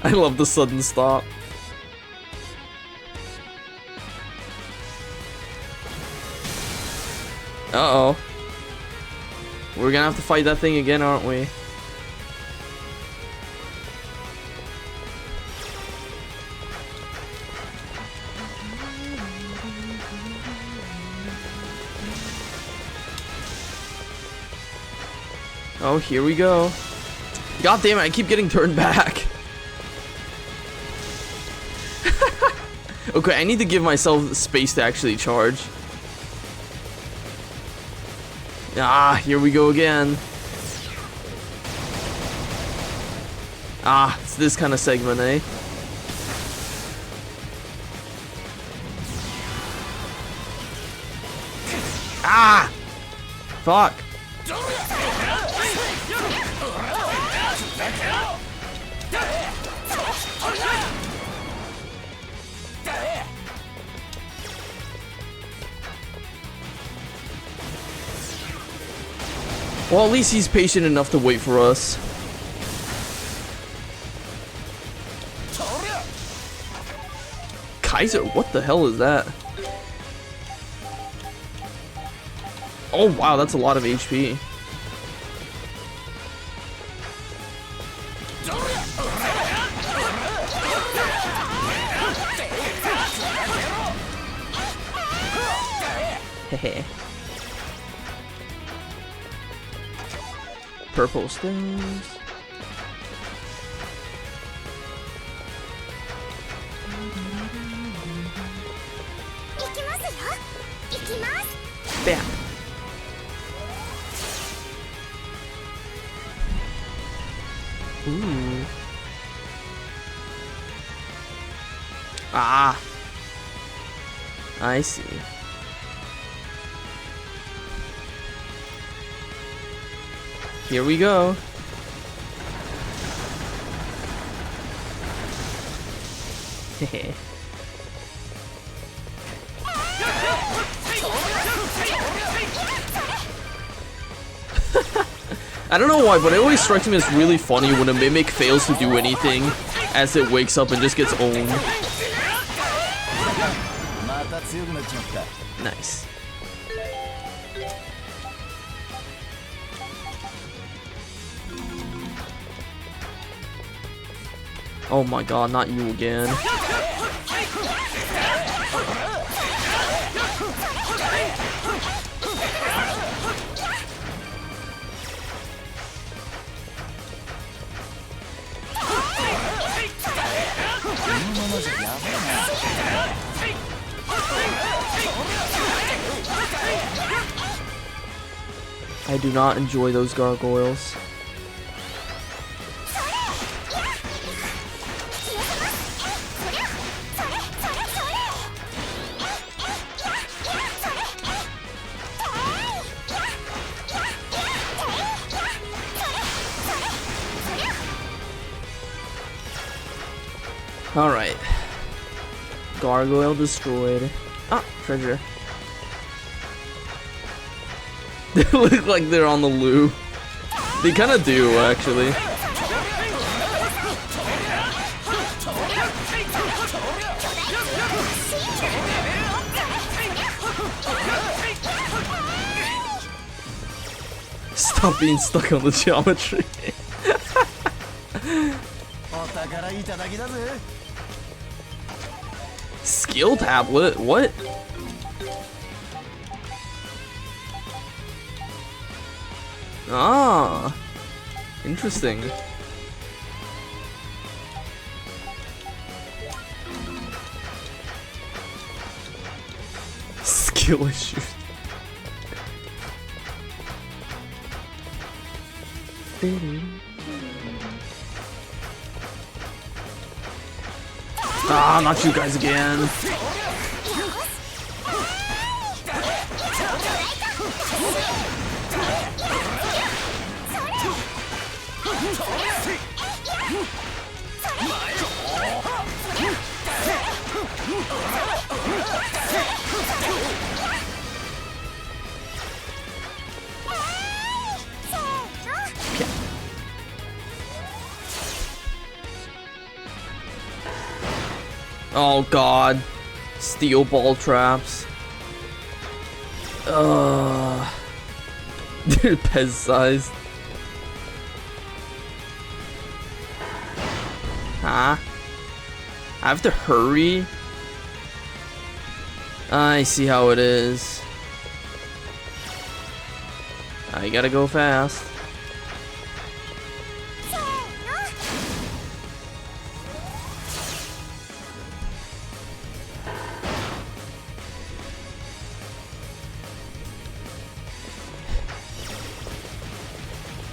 I love the sudden stop. Uh-oh. We're gonna have to fight that thing again, aren't we? Oh, here we go. God damn it, I keep getting turned back. Okay, I need to give myself space to actually charge. Ah, here we go again. Ah, it's this kind of segment, eh? Ah! Fuck. Well, at least he's patient enough to wait for us. Kaiser, what the hell is that? Oh wow, that's a lot of HP. Hehe. Purple stones. Bam. Ooh. Ah. I see. Here we go. Hehe. I don't know why, but it always strikes me as really funny when a mimic fails to do anything as it wakes up and just gets owned. Nice. Oh my god, not you again. I do not enjoy those gargoyles. Alright. Gargoyle destroyed. Ah, treasure. They look like they're on the loo. They kind of do, actually. Stop being stuck on the geometry. Skill tablet? What? Ah, interesting. Skill issues. Ah, not you guys again. Oh god. Steel ball traps. They're Pez size. Huh? I have to hurry? I see how it is. I gotta go fast.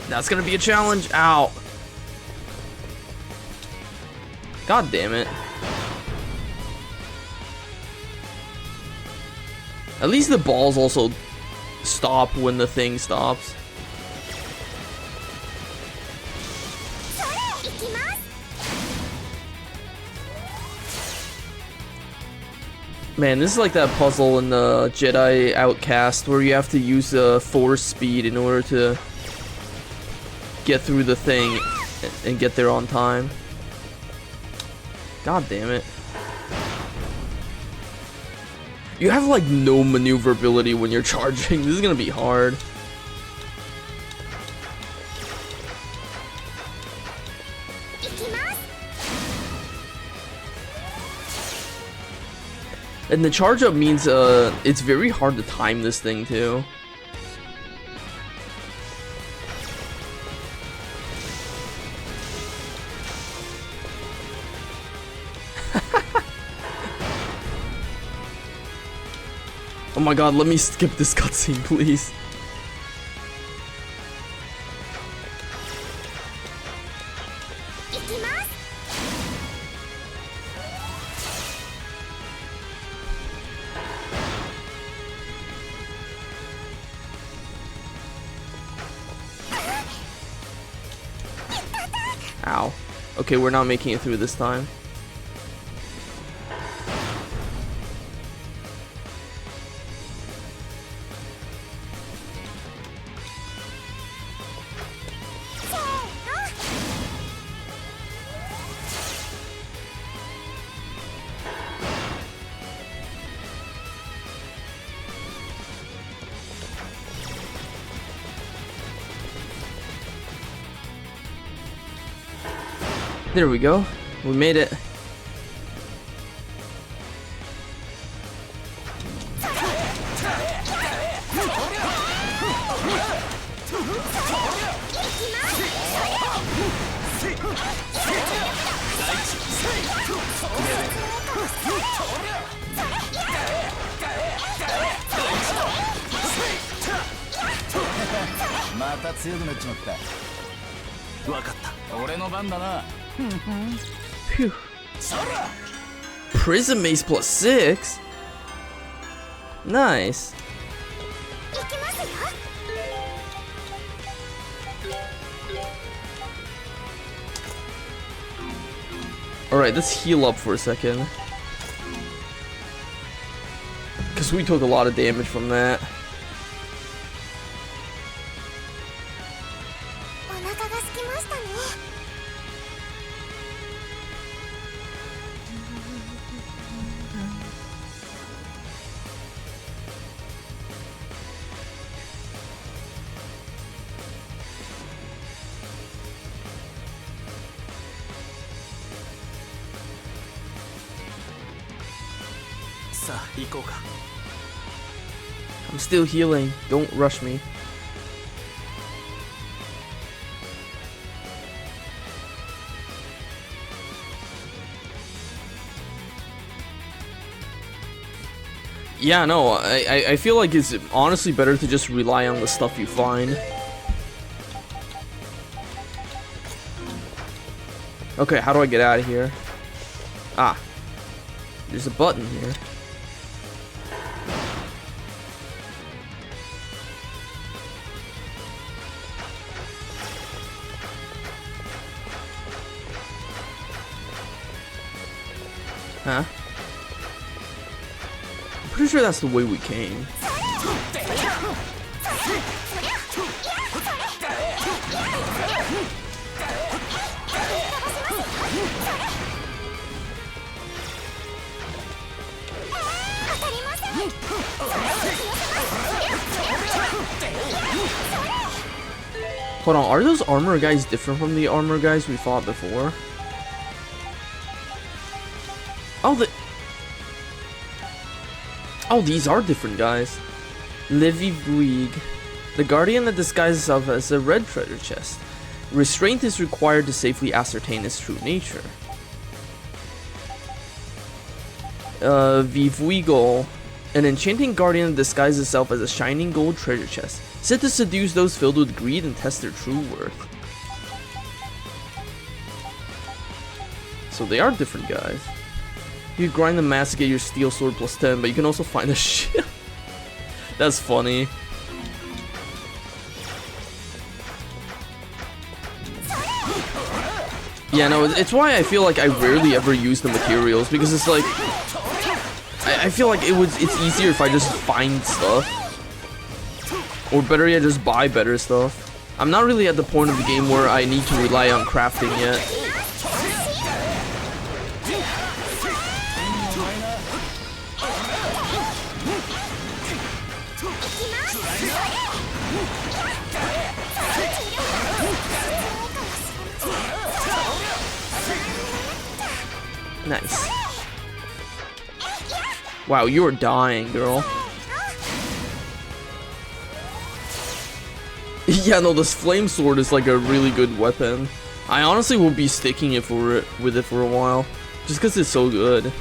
That's gonna be a challenge. Ow. God damn it. At least the balls also stop when the thing stops. Man, this is like that puzzle in the Jedi Outcast where you have to use force speed in order to get through the thing and get there on time. God damn it. You have like no maneuverability when you're charging. This is gonna be hard. And the charge up means it's very hard to time this thing too. Oh my god, let me skip this cutscene, please. Ow. Okay, we're not making it through this time. There we go. We made it. Phew. Prism Mace plus 6? Nice. Alright, let's heal up for a second. Because we took a lot of damage from that. I'm still healing. Don't rush me. Yeah, no, I feel like it's honestly better to just rely on the stuff you find. Okay, how do I get out of here? Ah, there's a button here. Huh? I'm pretty sure that's the way we came. Hold on, are those armor guys different from the armor guys we fought before? Oh, these are different guys. Livy Vuig. The guardian that disguises itself as a red treasure chest. Restraint is required to safely ascertain its true nature. Vivuigol. An enchanting guardian that disguises itself as a shining gold treasure chest. Said to seduce those filled with greed and test their true worth. So they are different guys. You grind the mass to get your steel sword plus 10, but you can also find a shield. That's funny. Yeah, no, it's why I feel like I rarely ever use the materials, because it's like I feel like it's easier if I just find stuff. Or better yet, just buy better stuff. I'm not really at the point of the game where I need to rely on crafting yet. Nice. Wow, you are dying, girl. Yeah, no, this flame sword is like a really good weapon. I honestly will be sticking it with it for a while, just because it's so good.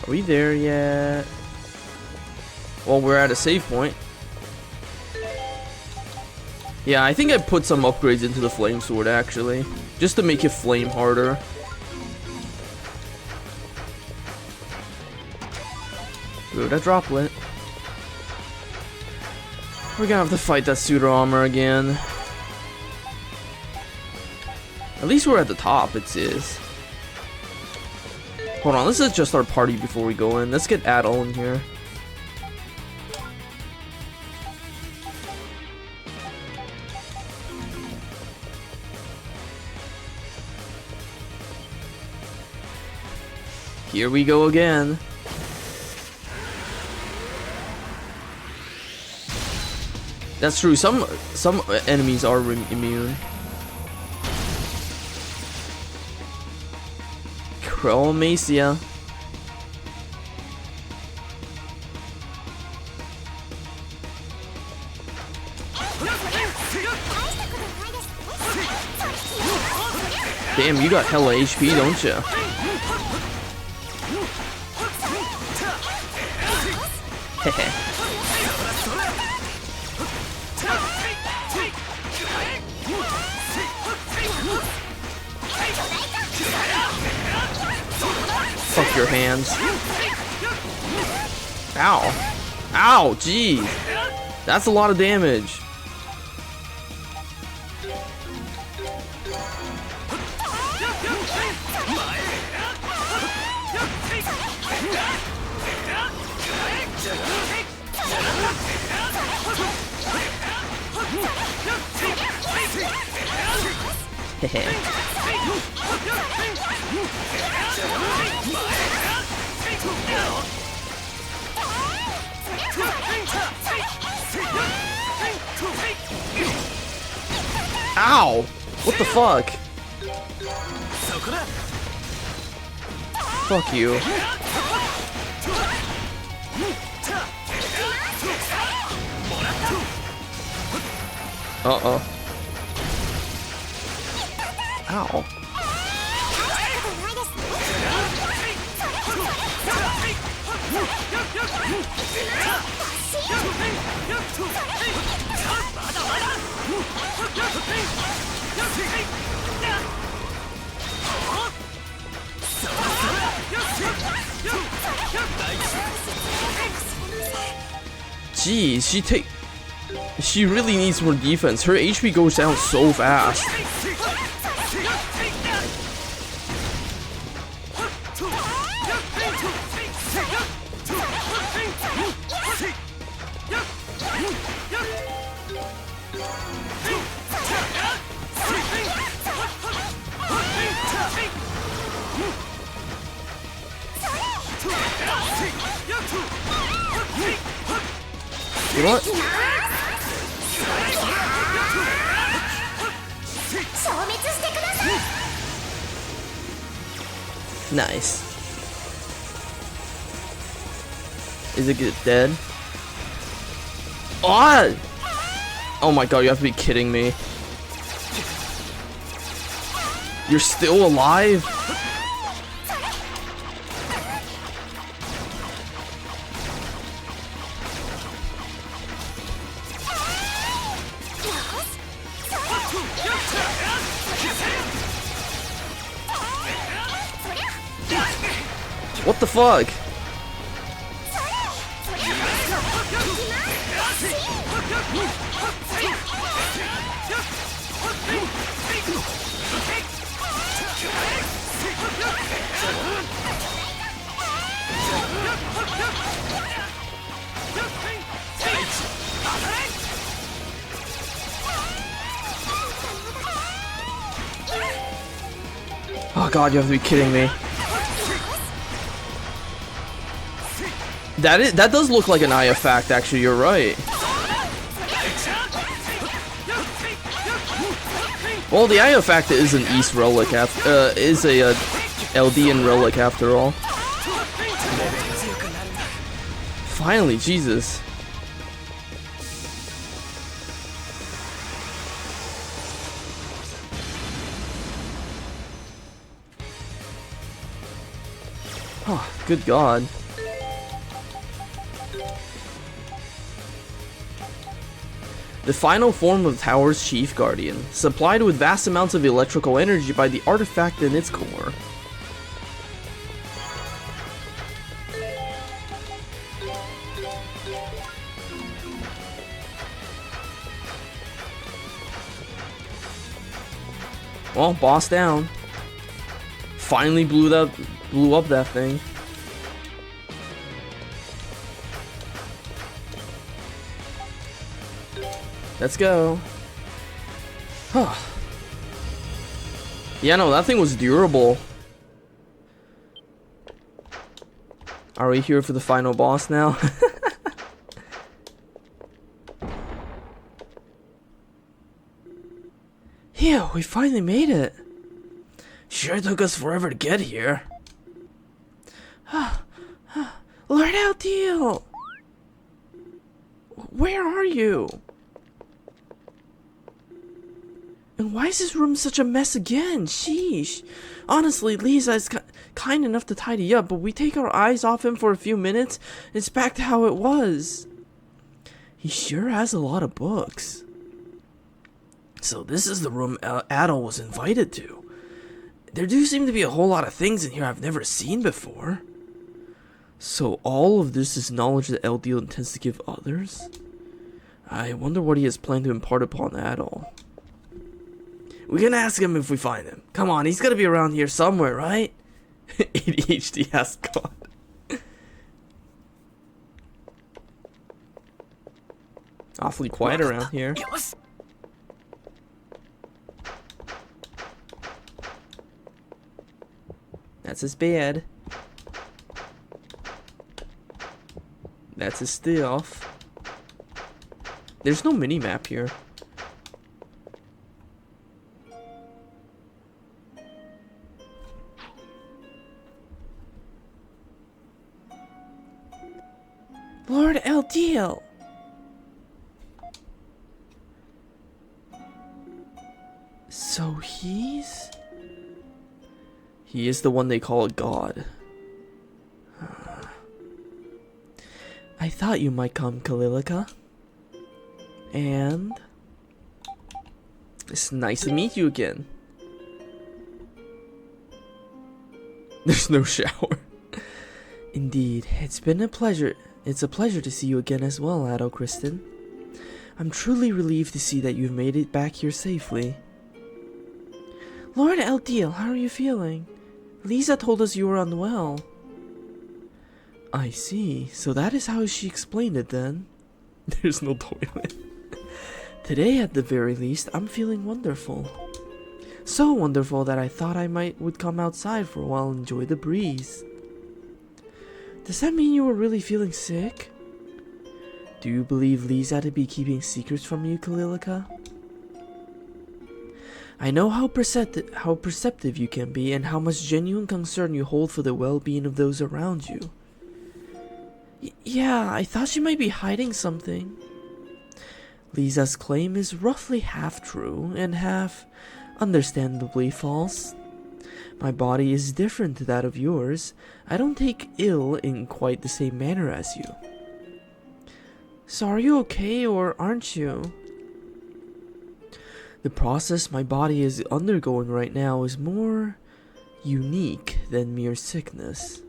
Are we there yet? Well, we're at a save point. Yeah, I think I put some upgrades into the flame sword actually, just to make it flame harder. Ooh, that droplet. We're gonna have to fight that pseudo armor again. At least we're at the top, it is. Hold on, let's adjust our party before we go in. Let's get Adol in here. Here we go again. That's true. Some enemies are immune. Chromacia. Damn, you got hella HP, don't you? Fuck your hands. Ow. Ow, geez. That's a lot of damage. Ow! What the fuck? Fuck you. Uh-oh. Ow. Jeez, she really needs more defense. Her HP goes down so fast. What? Nice. Is it dead? Oh! Oh my god, you have to be kidding me. You're still alive? What the fuck? Oh god, you have to be kidding me. That does look like an eye effect, actually, you're right. Well, the eye effect is an East relic is a Eldeen relic after all. Finally, Jesus. Oh, good God. The final form of the tower's chief guardian, supplied with vast amounts of electrical energy by the artifact in its core. Well, boss down. Finally blew up that thing. Let's go. Huh. Yeah, no, that thing was durable. Are we here for the final boss now? Phew, we finally made it. Sure took us forever to get here. Lord Eldeel! Where are you? And why is this room such a mess again? Sheesh. Honestly, Lisa is kind enough to tidy up, but we take our eyes off him for a few minutes, it's back to how it was. He sure has a lot of books. So this is the room Adol was invited to. There do seem to be a whole lot of things in here I've never seen before. So all of this is knowledge that Eldeel intends to give others? I wonder what he has planned to impart upon Adol. We can ask him if we find him. Come on, he's gotta be around here somewhere, right? ADHD has gone. Awfully quiet around here. That's his bed. That's his stuff. There's no mini-map here. Lord Eldeel! So he's... He is the one they call a god. I thought you might come, Kalilika. And... It's nice to meet you again. There's no shower. Indeed, it's been a pleasure. It's a pleasure to see you again as well, Addo Kristen. I'm truly relieved to see that you've made it back here safely. Lord Eldeel, how are you feeling? Lisa told us you were unwell. I see. So that is how she explained it then. There's no toilet. Today, at the very least, I'm feeling wonderful. So wonderful that I thought I would come outside for a while and enjoy the breeze. Does that mean you were really feeling sick? Do you believe Lisa to be keeping secrets from you, Kalilika? I know how perceptive you can be and how much genuine concern you hold for the well-being of those around you. Yeah, I thought she might be hiding something. Lisa's claim is roughly half true and half, understandably, false. My body is different to that of yours. I don't take ill in quite the same manner as you. So are you okay, or aren't you? The process my body is undergoing right now is more unique than mere sickness.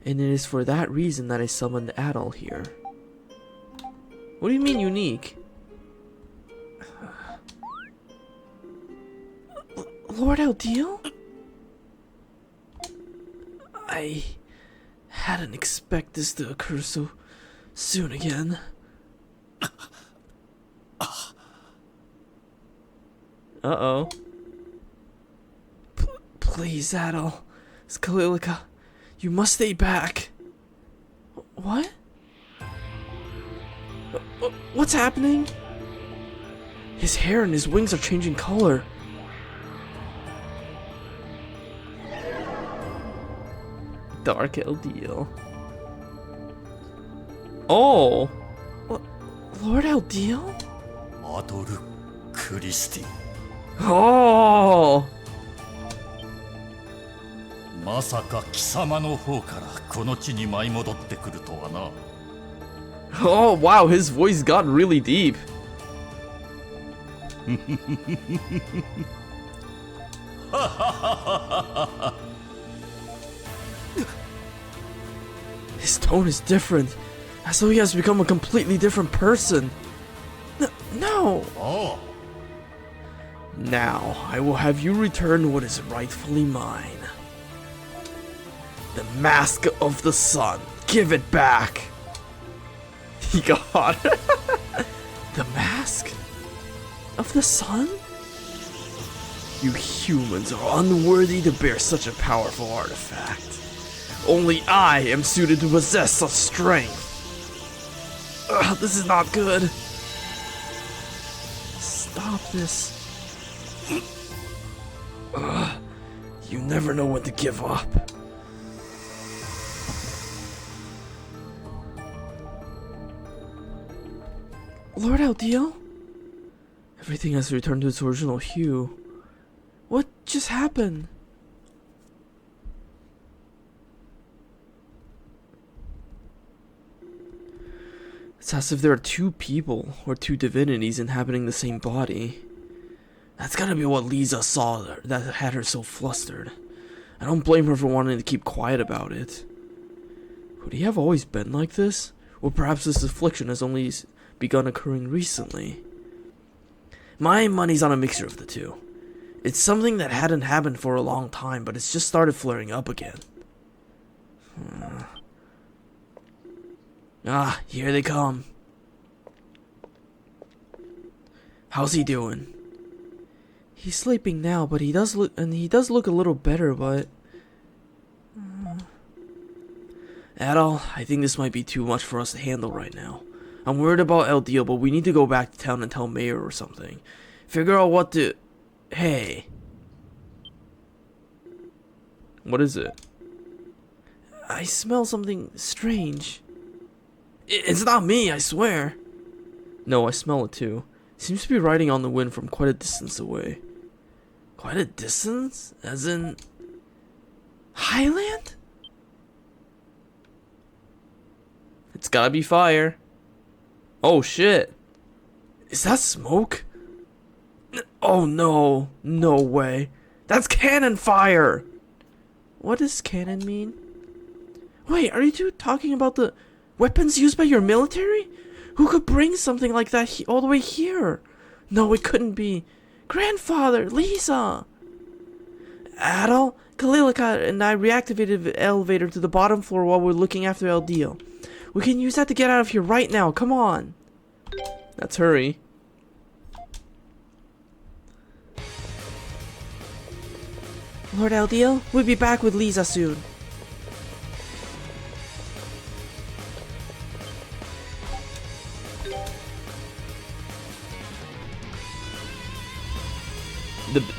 And it is for that reason that I summoned Adol here. What do you mean unique? Lord Eldeel? I hadn't expected this to occur so soon again. Uh-oh. Please, Adol. Kalilika, you must stay back. What? What's happening? His hair and his wings are changing color. Dark Eldeel. Oh! Lord Eldeel? アドル・クリスティ Oh! まさか貴様の方からこの地に舞い戻ってくるとはな Oh, wow, his voice got really deep. His tone is different, as though he has become a completely different person. No! ああ Now, I will have you return what is rightfully mine. The Mask of the Sun. Give it back. He got The mask? Of the sun? You humans are unworthy to bear such a powerful artifact. Only I am suited to possess such strength. This is not good. Stop this. You never know when to give up. Lord Eldeel? Everything has returned to its original hue. What just happened? It's as if there are two people, or two divinities inhabiting the same body. That's gotta be what Lisa saw that had her so flustered. I don't blame her for wanting to keep quiet about it. Could he have always been like this? Or perhaps this affliction has only begun occurring recently? My money's on a mixture of the two. It's something that hadn't happened for a long time, but it's just started flaring up again. Ah, here they come. How's he doing? He's sleeping now, but he does look a little better, but... Adol, I think this might be too much for us to handle right now. I'm worried about Eldeel, but we need to go back to town and tell Mayor or something. Figure out what to... Hey. What is it? I smell something strange. It's not me, I swear. No, I smell it too. It seems to be riding on the wind from quite a distance away. Quite a distance? As in... Highland? It's gotta be fire. Oh shit. Is that smoke? Oh no. No way. That's cannon fire! What does cannon mean? Wait, are you two talking about the weapons used by your military? Who could bring something like that all the way here? No, it couldn't be. Grandfather, Lisa! Adel, Kalilika and I reactivated the elevator to the bottom floor while we're looking after Eldeel. We can use that to get out of here right now, come on! Let's hurry. Lord Eldeel, we'll be back with Lisa soon.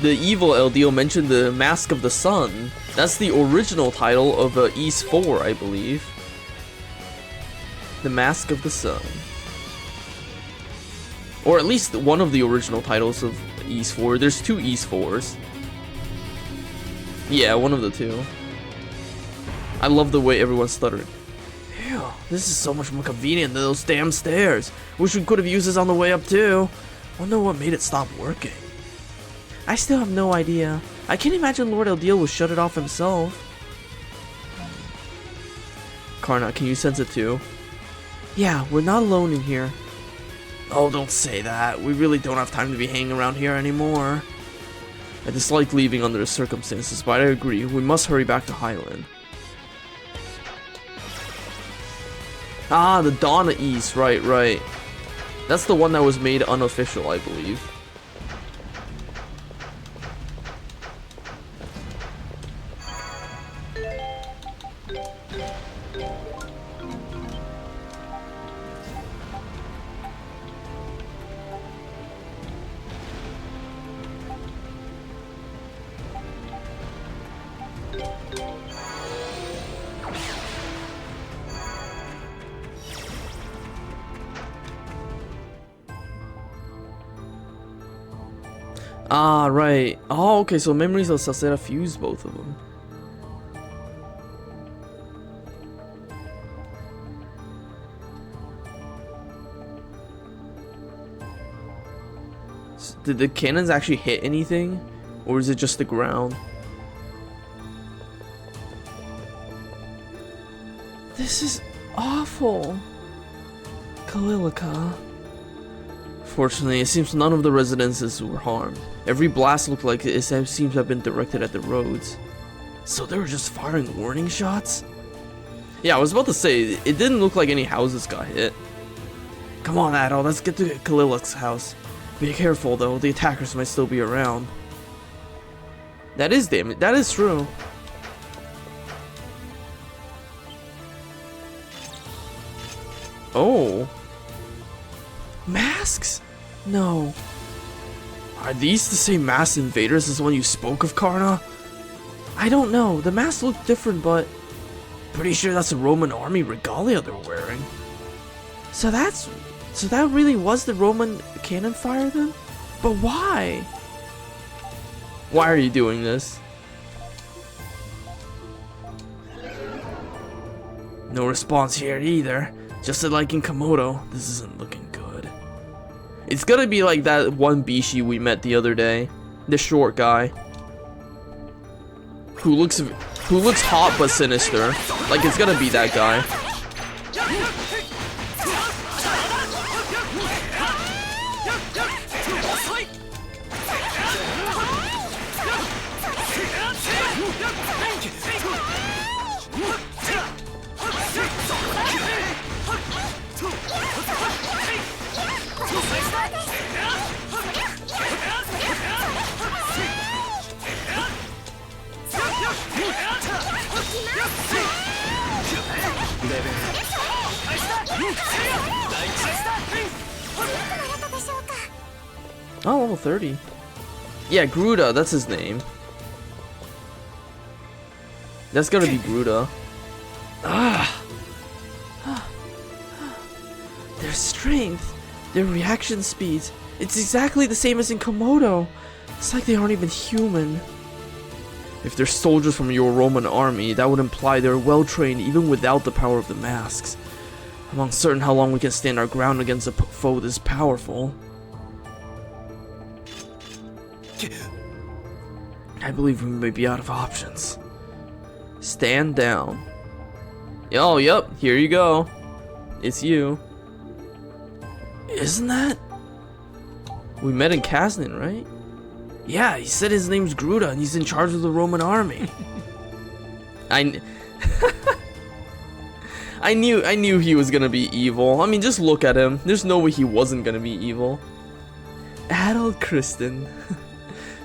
The evil Eldeel mentioned the Mask of the Sun. That's the original title of East 4, I believe. The Mask of the Sun. Or at least one of the original titles of East 4. There's 2 East 4s. Yeah, one of the 2. I love the way everyone stuttered. Ew, this is so much more convenient than those damn stairs. Wish we could have used this on the way up too. Wonder what made it stop working. I still have no idea. I can't imagine Lord Eldeel will shut it off himself. Karna, can you sense it too? Yeah, we're not alone in here. Oh, don't say that. We really don't have time to be hanging around here anymore. I dislike leaving under the circumstances, but I agree, we must hurry back to Highland. Ah, the Dawn of East, right. That's the one that was made unofficial, I believe. Ah, right. Oh, okay, so memories of Celceta fuse both of them. Did the cannons actually hit anything? Or is it just the ground? This is awful. Kalilika. Fortunately, it seems none of the residences were harmed. Every blast looked like it seems to have been directed at the roads. So they were just firing warning shots? Yeah, I was about to say, it didn't look like any houses got hit. Come on, Adel, let's get to Kalilik's house. Be careful though, the attackers might still be around. That is true. Oh. Masks? No. Are these the same masked invaders as the one you spoke of, Karna? I don't know. The masks look different, but pretty sure that's a Roman army regalia they're wearing. So that really was the Roman cannon fire then? But why? Why are you doing this? No response here either. Just like in Komodo, this isn't looking good. It's gonna be like that one Bishi we met the other day. The short guy. Who looks hot but sinister. Like it's gonna be that guy. Oh, level 30. Yeah, Gruda, that's his name. That's gonna be Gruda. Their strength, their reaction speeds, it's exactly the same as in Komodo. It's like they aren't even human. If they're soldiers from your Roman army, that would imply they're well trained even without the power of the masks. I'm uncertain how long we can stand our ground against a foe this powerful. I believe we may be out of options. Stand down. Oh, yep, here you go. It's you. Isn't that? We met in Kaznin, right? Yeah, he said his name's Gruda and he's in charge of the Roman army. I knew he was gonna be evil. I mean, just look at him. There's no way he wasn't gonna be evil. Adult Kristen.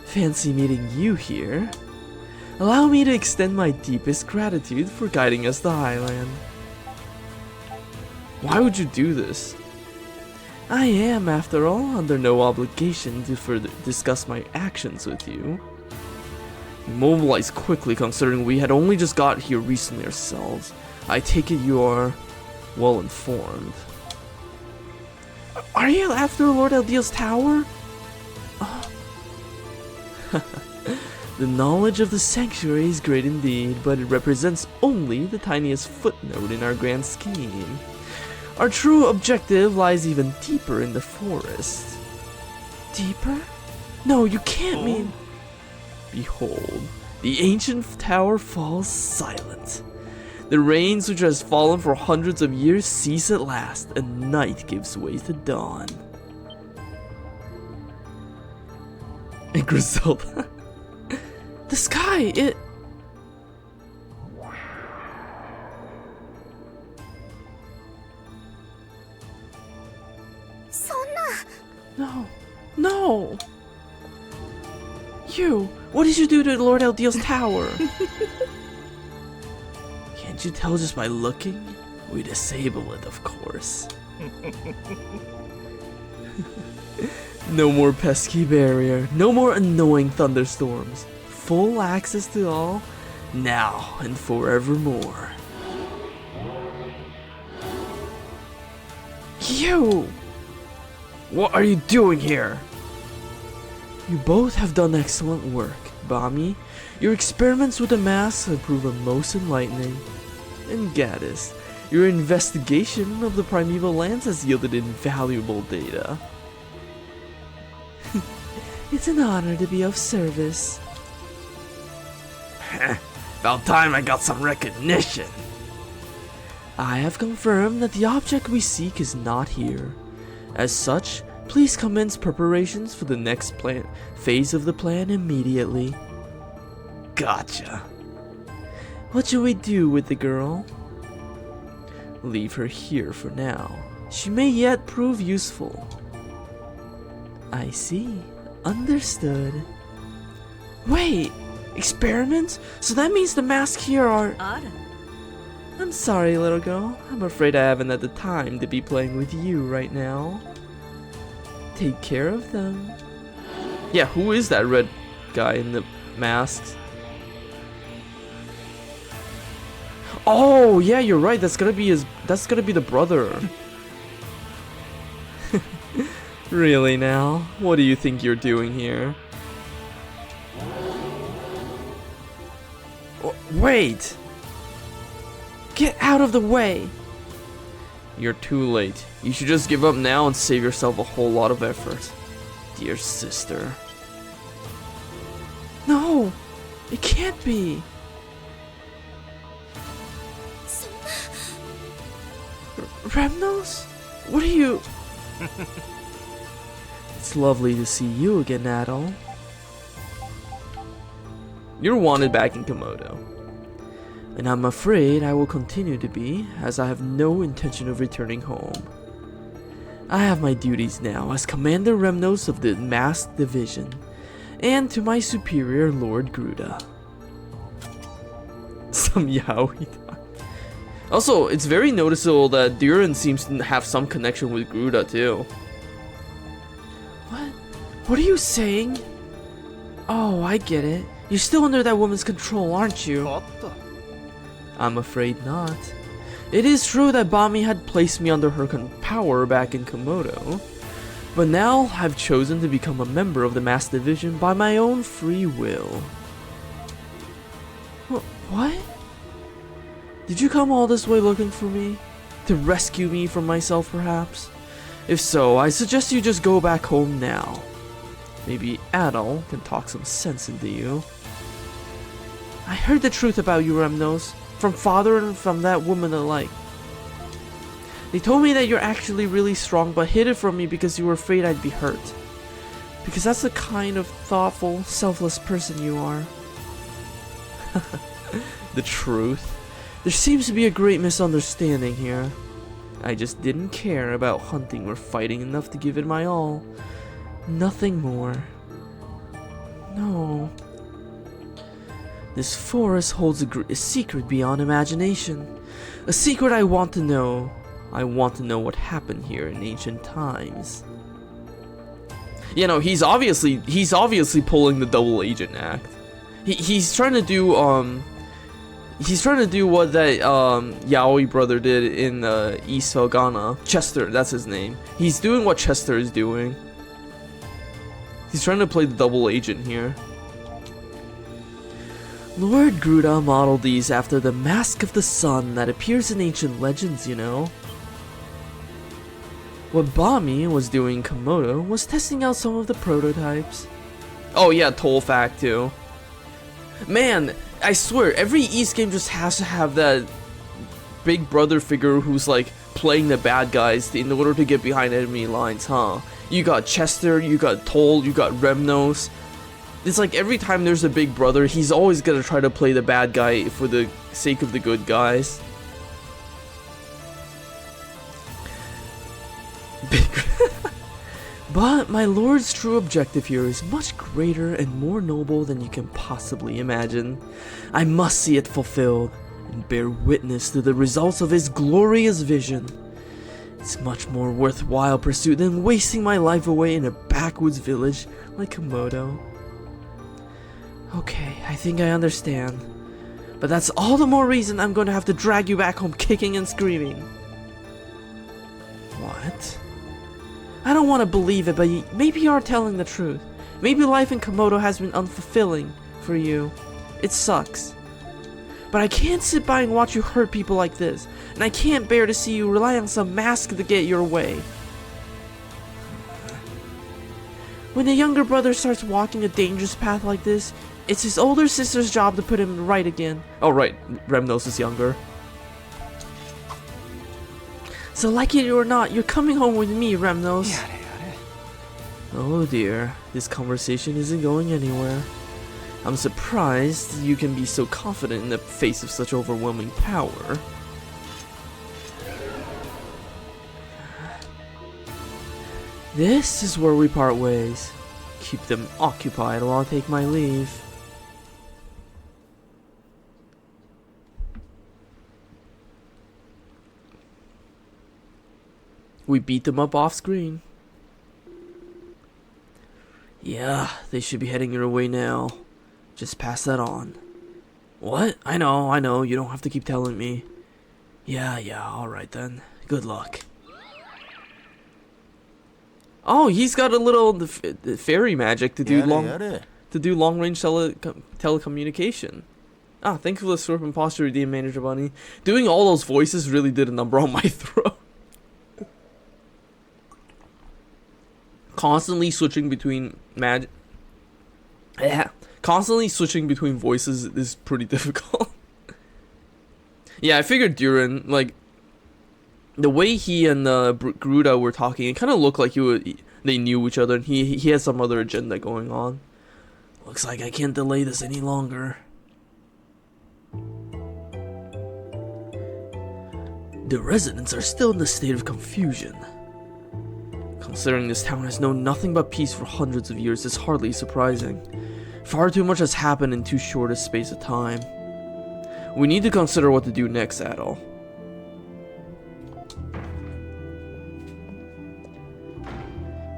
Fancy meeting you here. Allow me to extend my deepest gratitude for guiding us to Highland. Why would you do this? I am, after all, under no obligation to further discuss my actions with you. You mobilized quickly considering we had only just got here recently ourselves. I take it you are well informed. Are you after Lord Eldeel's tower? The knowledge of the sanctuary is great indeed, but it represents only the tiniest footnote in our grand scheme. Our true objective lies even deeper in the forest. Deeper? No, you can't mean... Behold, the ancient tower falls silent. The rains which has fallen for hundreds of years cease at last, and night gives way to dawn. And Griselda. The sky, it... No. No! You! What did you do to Lord Eldeel's tower? Can't you tell just by looking? We disable it, of course. No more pesky barrier. No more annoying thunderstorms. Full access to all, now and forevermore. You! What are you doing here? You both have done excellent work, Bami. Your experiments with the masks have proven most enlightening. And Gaddis, your investigation of the Primeval Lands has yielded invaluable data. It's an honor to be of service. About time I got some recognition. I have confirmed that the object we seek is not here. As such, please commence preparations for the next phase of the plan immediately. Gotcha. What should we do with the girl? Leave her here for now. She may yet prove useful. I see. Understood. Wait! Experiments? So that means the masks here are... I'm sorry, little girl. I'm afraid I haven't had the time to be playing with you right now. Take care of them. Yeah, who is that red guy in the masks? Oh, yeah, you're right. That's gonna be the brother. Really now? What do you think you're doing here? Wait! Get out of the way! You're too late. You should just give up now and save yourself a whole lot of effort. Dear sister. No! It can't be! Remnos? What are you... It's lovely to see you again, Adol. You're wanted back in Komodo. And I'm afraid I will continue to be, as I have no intention of returning home. I have my duties now as Commander Remnos of the Masked Division, and to my superior, Lord Gruda. Some yaoi. Also, it's very noticeable that Durin seems to have some connection with Gruda too. What? What are you saying? Oh, I get it. You're still under that woman's control, aren't you? I'm afraid not. It is true that Bami had placed me under her power back in Komodo, But now I've chosen to become a member of the Mass Division by my own free will. What? Did you come all this way looking for me? To rescue me from myself, perhaps? If so, I suggest you just go back home now. Maybe Adol can talk some sense into you. I heard the truth about you, Remnos, from father and from that woman alike. They told me that you're actually really strong, but hid it from me because you were afraid I'd be hurt. Because that's the kind of thoughtful, selfless person you are. The truth? There seems to be a great misunderstanding here. I just didn't care about hunting or fighting enough to give it my all. Nothing more. No. This forest holds a secret beyond imagination. A secret I want to know. I want to know what happened here in ancient times. You know, he's obviously pulling the double agent act. He's trying to do what that Yaoi brother did in East Felghana. Chester, that's his name. He's doing what Chester is doing. He's trying to play the double agent here. Lord Gruda modeled these after the Mask of the Sun that appears in ancient legends, you know. What Bami was doing in Komodo was testing out some of the prototypes. Oh yeah, Toll fact too. Man, I swear, every East game just has to have that big brother figure who's like playing the bad guys in order to get behind enemy lines, huh? You got Chester, you got Toll, you got Remnos. It's like every time there's a big brother, he's always gonna try to play the bad guy for the sake of the good guys. But my lord's true objective here is much greater and more noble than you can possibly imagine. I must see it fulfilled and bear witness to the results of his glorious vision. It's much more worthwhile pursuit than wasting my life away in a backwoods village like Komodo. Okay, I think I understand. But that's all the more reason I'm going to have to drag you back home kicking and screaming. What? I don't want to believe it, but maybe you are telling the truth. Maybe life in Komodo has been unfulfilling for you. It sucks. But I can't sit by and watch you hurt people like this. And I can't bear to see you rely on some mask to get your way. When the younger brother starts walking a dangerous path like this, it's his older sister's job to put him right again. Oh right, Remnos is younger. So like it or not, you're coming home with me, Remnos. Oh dear, this conversation isn't going anywhere. I'm surprised you can be so confident in the face of such overwhelming power. This is where we part ways. Keep them occupied while I take my leave. We beat them up off screen. Yeah, they should be heading your way now. Just pass that on. What? I know, you don't have to keep telling me. Yeah, alright then. Good luck. Oh, he's got a little fairy magic to do long range telecommunication. Ah, thank you for the slurp and posture, redeem manager bunny. Doing all those voices really did a number on my throat. Constantly switching between constantly switching between voices is pretty difficult. Yeah, I figured Durin, like, the way he and Gruda were talking, it kind of looked like they knew each other, and he had some other agenda going on. Looks like I can't delay this any longer. The residents are still in a state of confusion. Considering this town has known nothing but peace for hundreds of years, it's hardly surprising. Far too much has happened in too short a space of time. We need to consider what to do next, Adol.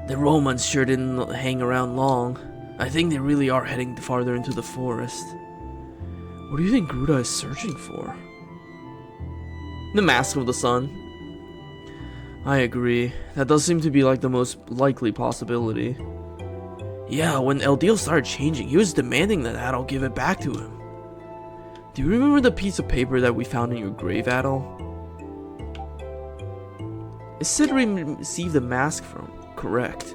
The Romans sure didn't hang around long. I think they really are heading farther into the forest. What do you think Gruda is searching for? The Mask of the Sun. I agree. That does seem to be like the most likely possibility. Yeah, when Eldeel started changing, he was demanding that Adol give it back to him. Do you remember the piece of paper that we found in your grave, Adol? It said received a mask from. Correct.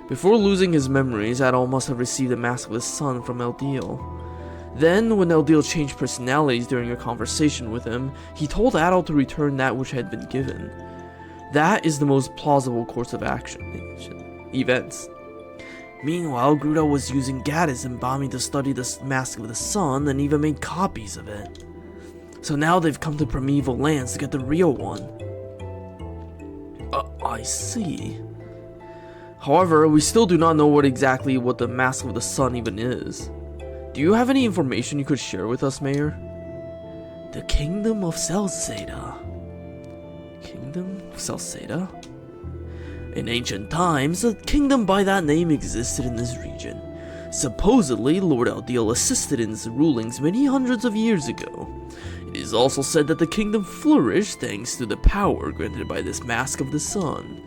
Before losing his memories, Adol must have received a mask of his son from Eldeel. Then, when Eldeel changed personalities during a conversation with him, he told Adol to return that which had been given. That is the most plausible course of events. Meanwhile, Gruda was using Gaddis and Bami to study the Mask of the Sun and even made copies of it. So now they've come to Primeval Lands to get the real one. I see. However, we still do not know exactly what the Mask of the Sun even is. Do you have any information you could share with us, Mayor? The Kingdom of Celceta. Kingdom of Celceta? In ancient times, a kingdom by that name existed in this region. Supposedly, Lord Eldeel assisted in its rulings many hundreds of years ago. It is also said that the kingdom flourished thanks to the power granted by this Mask of the Sun.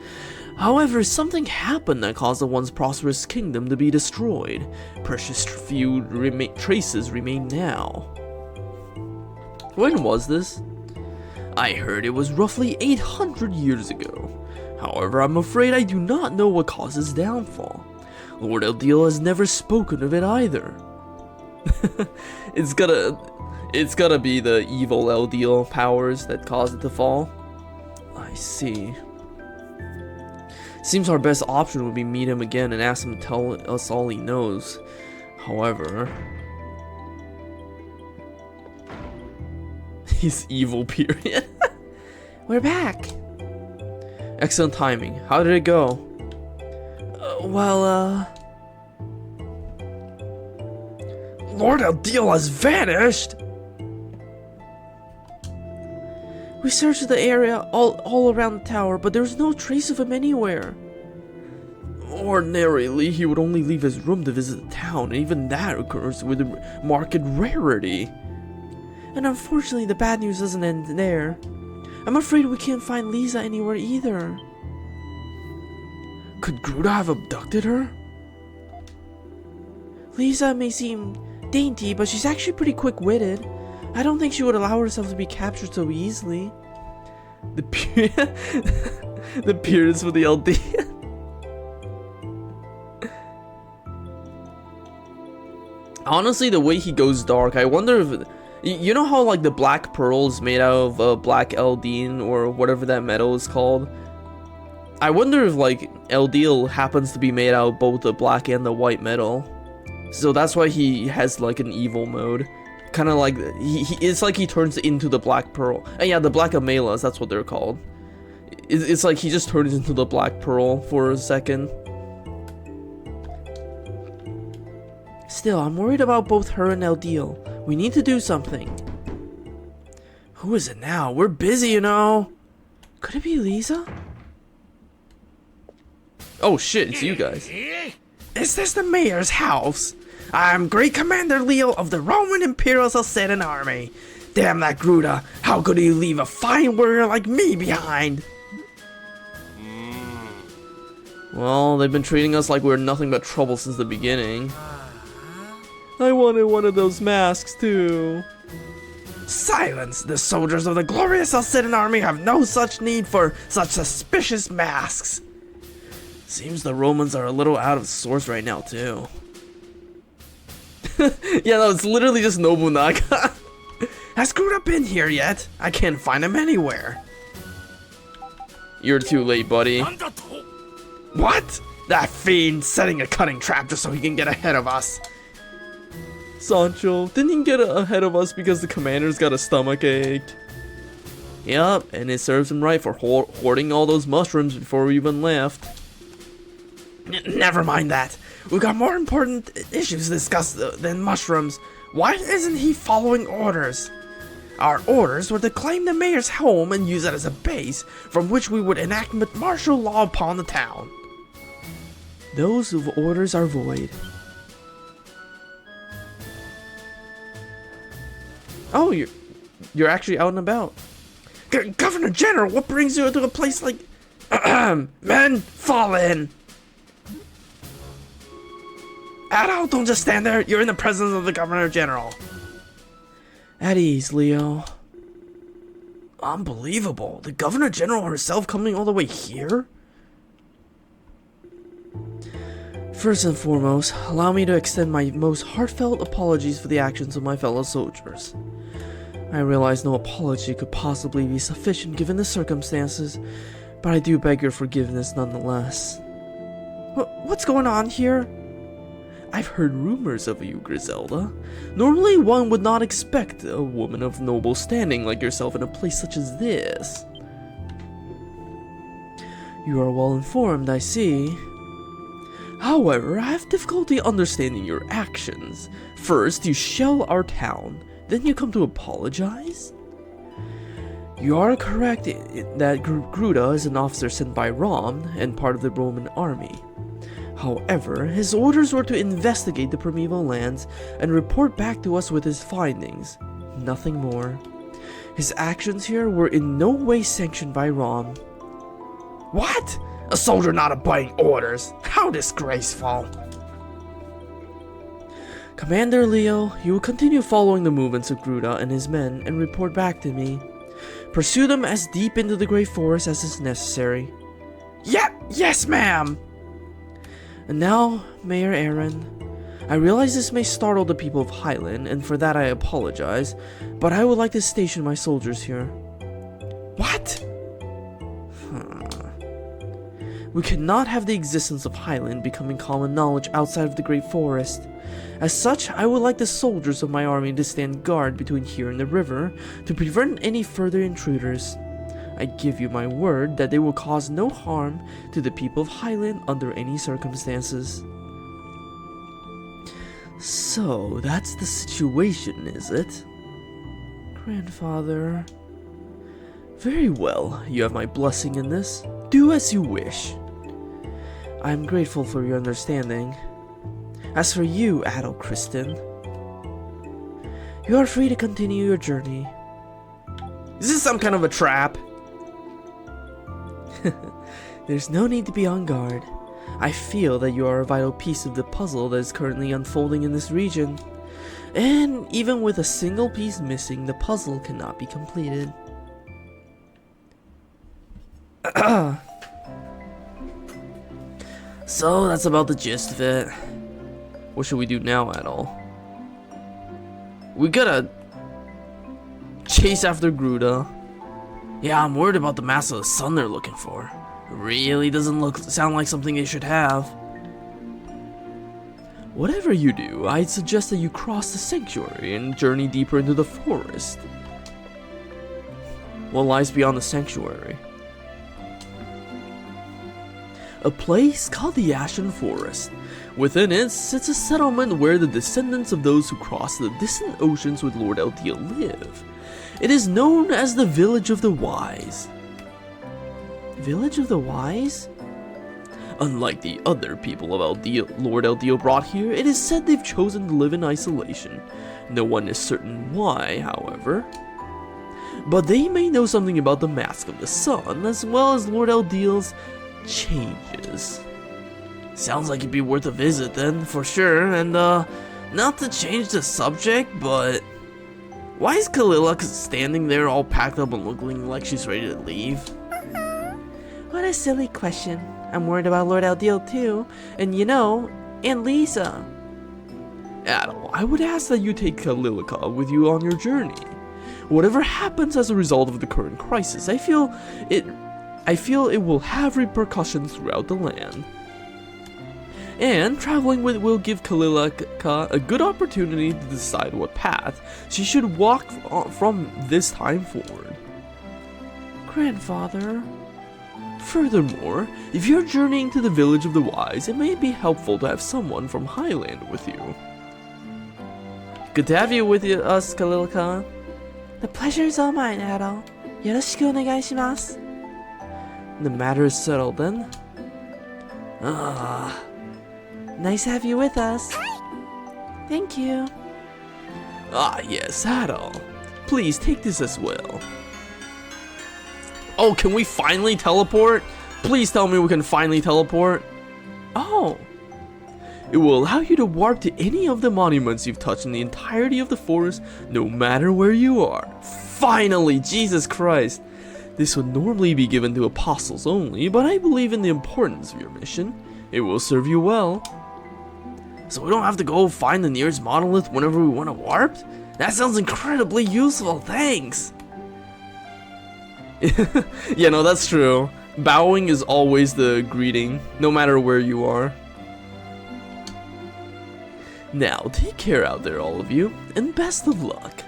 However, something happened that caused the once prosperous kingdom to be destroyed. Precious few traces remain now. When was this? I heard it was roughly 800 years ago. However, I'm afraid I do not know what caused its downfall. Lord Eldeel has never spoken of it either. It's gotta be the evil Eldeel powers that caused it to fall. I see. Seems our best option would be meet him again and ask him to tell us all he knows. However, he's evil, period. We're back. Excellent timing. How did it go? Lord Eldeel has vanished! We searched the area all around the tower, but there's no trace of him anywhere. Ordinarily, he would only leave his room to visit the town, and even that occurs with marked rarity. And unfortunately, the bad news doesn't end there. I'm afraid we can't find Lisa anywhere either. Could Gruda have abducted her? Lisa may seem dainty, but she's actually pretty quick-witted. I don't think she would allow herself to be captured so easily. The appearance for the Eldeen. Honestly, the way he goes dark, I wonder if... You know how like the black pearl is made out of black Eldeen or whatever that metal is called? I wonder if like Eldeel happens to be made out of both the black and the white metal. So that's why he has like an evil mode. Kind of like, it's like he turns into the black pearl. And yeah, the black amelas, that's what they're called. It's like he just turns into the black pearl for a second. Still, I'm worried about both her and Eldeel. We need to do something. Who is it now? We're busy, you know. Could it be Lisa? Oh shit, it's you guys. Is this the mayor's house? I'm Great Commander Leo of the Roman Imperial Celcetan Army. Damn that Gruda, how could he leave a fine warrior like me behind? Well, they've been treating us like we're nothing but trouble since the beginning. I wanted one of those masks too. Silence! The soldiers of the glorious Celcetan Army have no such need for such suspicious masks. Seems the Romans are a little out of sorts right now too. Yeah, no, it's literally just Nobunaga. Has Gruda been here yet? I can't find him anywhere. You're too late, buddy. What? That fiend setting a cunning trap just so he can get ahead of us. Sancho, didn't he get ahead of us because the commander's got a stomach ache? Yup, and it serves him right for hoarding all those mushrooms before we even left. Never mind that. We've got more important issues to discuss than mushrooms. Why isn't he following orders? Our orders were to claim the mayor's home and use it as a base from which we would enact martial law upon the town. Those orders are void. Oh, you're actually out and about. Governor General, what brings you to a place like Men, fall in! Adol, don't just stand there. You're in the presence of the Governor General. At ease, Leo. Unbelievable. The Governor General herself coming all the way here? First and foremost, allow me to extend my most heartfelt apologies for the actions of my fellow soldiers. I realize no apology could possibly be sufficient given the circumstances, but I do beg your forgiveness nonetheless. What's going on here? I've heard rumors of you, Griselda. Normally one would not expect a woman of noble standing like yourself in a place such as this. You are well informed, I see. However, I have difficulty understanding your actions. First, you shell our town, then you come to apologize? You are correct that Gruda is an officer sent by Rom and part of the Roman army. However, his orders were to investigate the Primeval Lands and report back to us with his findings. Nothing more. His actions here were in no way sanctioned by Rom. What? A soldier not obeying orders? How disgraceful! Commander Leo, you will continue following the movements of Gruda and his men and report back to me. Pursue them as deep into the Great Forest as is necessary. Yes, ma'am! And now, Mayor Aaron, I realize this may startle the people of Highland, and for that I apologize, but I would like to station my soldiers here. What? We cannot have the existence of Highland becoming common knowledge outside of the Great Forest. As such, I would like the soldiers of my army to stand guard between here and the river to prevent any further intruders. I give you my word that they will cause no harm to the people of Highland under any circumstances. So, that's the situation, is it? Grandfather... Very well, you have my blessing in this. Do as you wish. I am grateful for your understanding. As for you, Adol Kristen, you are free to continue your journey. Is this some kind of a trap? There's no need to be on guard. I feel that you are a vital piece of the puzzle that is currently unfolding in this region. And even with a single piece missing, the puzzle cannot be completed. So that's about the gist of it. What should we do now, Adol? We gotta chase after Gruda. Yeah, I'm worried about the mass of the sun they're looking for. It really doesn't sound like something they should have. Whatever you do, I'd suggest that you cross the sanctuary and journey deeper into the forest. What lies beyond the sanctuary? A place called the Ashen Forest. Within it sits a settlement where the descendants of those who crossed the distant oceans with Lord Eldeel live. It is known as the Village of the Wise. Village of the Wise? Unlike the other people of Lord Eldeel brought here, it is said they've chosen to live in isolation. No one is certain why, however. But they may know something about the Mask of the Sun, as well as Lord Eldeel's changes. Sounds like it'd be worth a visit then, for sure, and not to change the subject, but why is Kalila standing there all packed up and looking like she's ready to leave? What a silly question. I'm worried about Lord Eldeel too, and you know, and Lisa. Adol, I would ask that you take Kalilica with you on your journey. Whatever happens as a result of the current crisis, I feel it will have repercussions throughout the land. And traveling with will give Kalilica a good opportunity to decide what path she should walk from this time forward. Grandfather. Furthermore, if you're journeying to the Village of the Wise, it may be helpful to have someone from Highland with you. Good to have you with us, Kalilica. The pleasure is all mine, Adol. Yoroshiku onegaishimasu. The matter is settled then. Nice to have you with us. Thank you. Yes, Adol. Please take this as well. Oh, can we finally teleport? Please tell me we can finally teleport. Oh, It will allow you to warp to any of the monuments you've touched in the entirety of the forest, no matter where you are. Finally, Jesus Christ. This would normally be given to apostles only, but I believe in the importance of your mission. It will serve you well. so we don't have to go find the nearest monolith whenever we want to warp? That sounds incredibly useful, thanks! Yeah, no, that's true. Bowing is always the greeting, no matter where you are. Now, take care out there, all of you, and best of luck.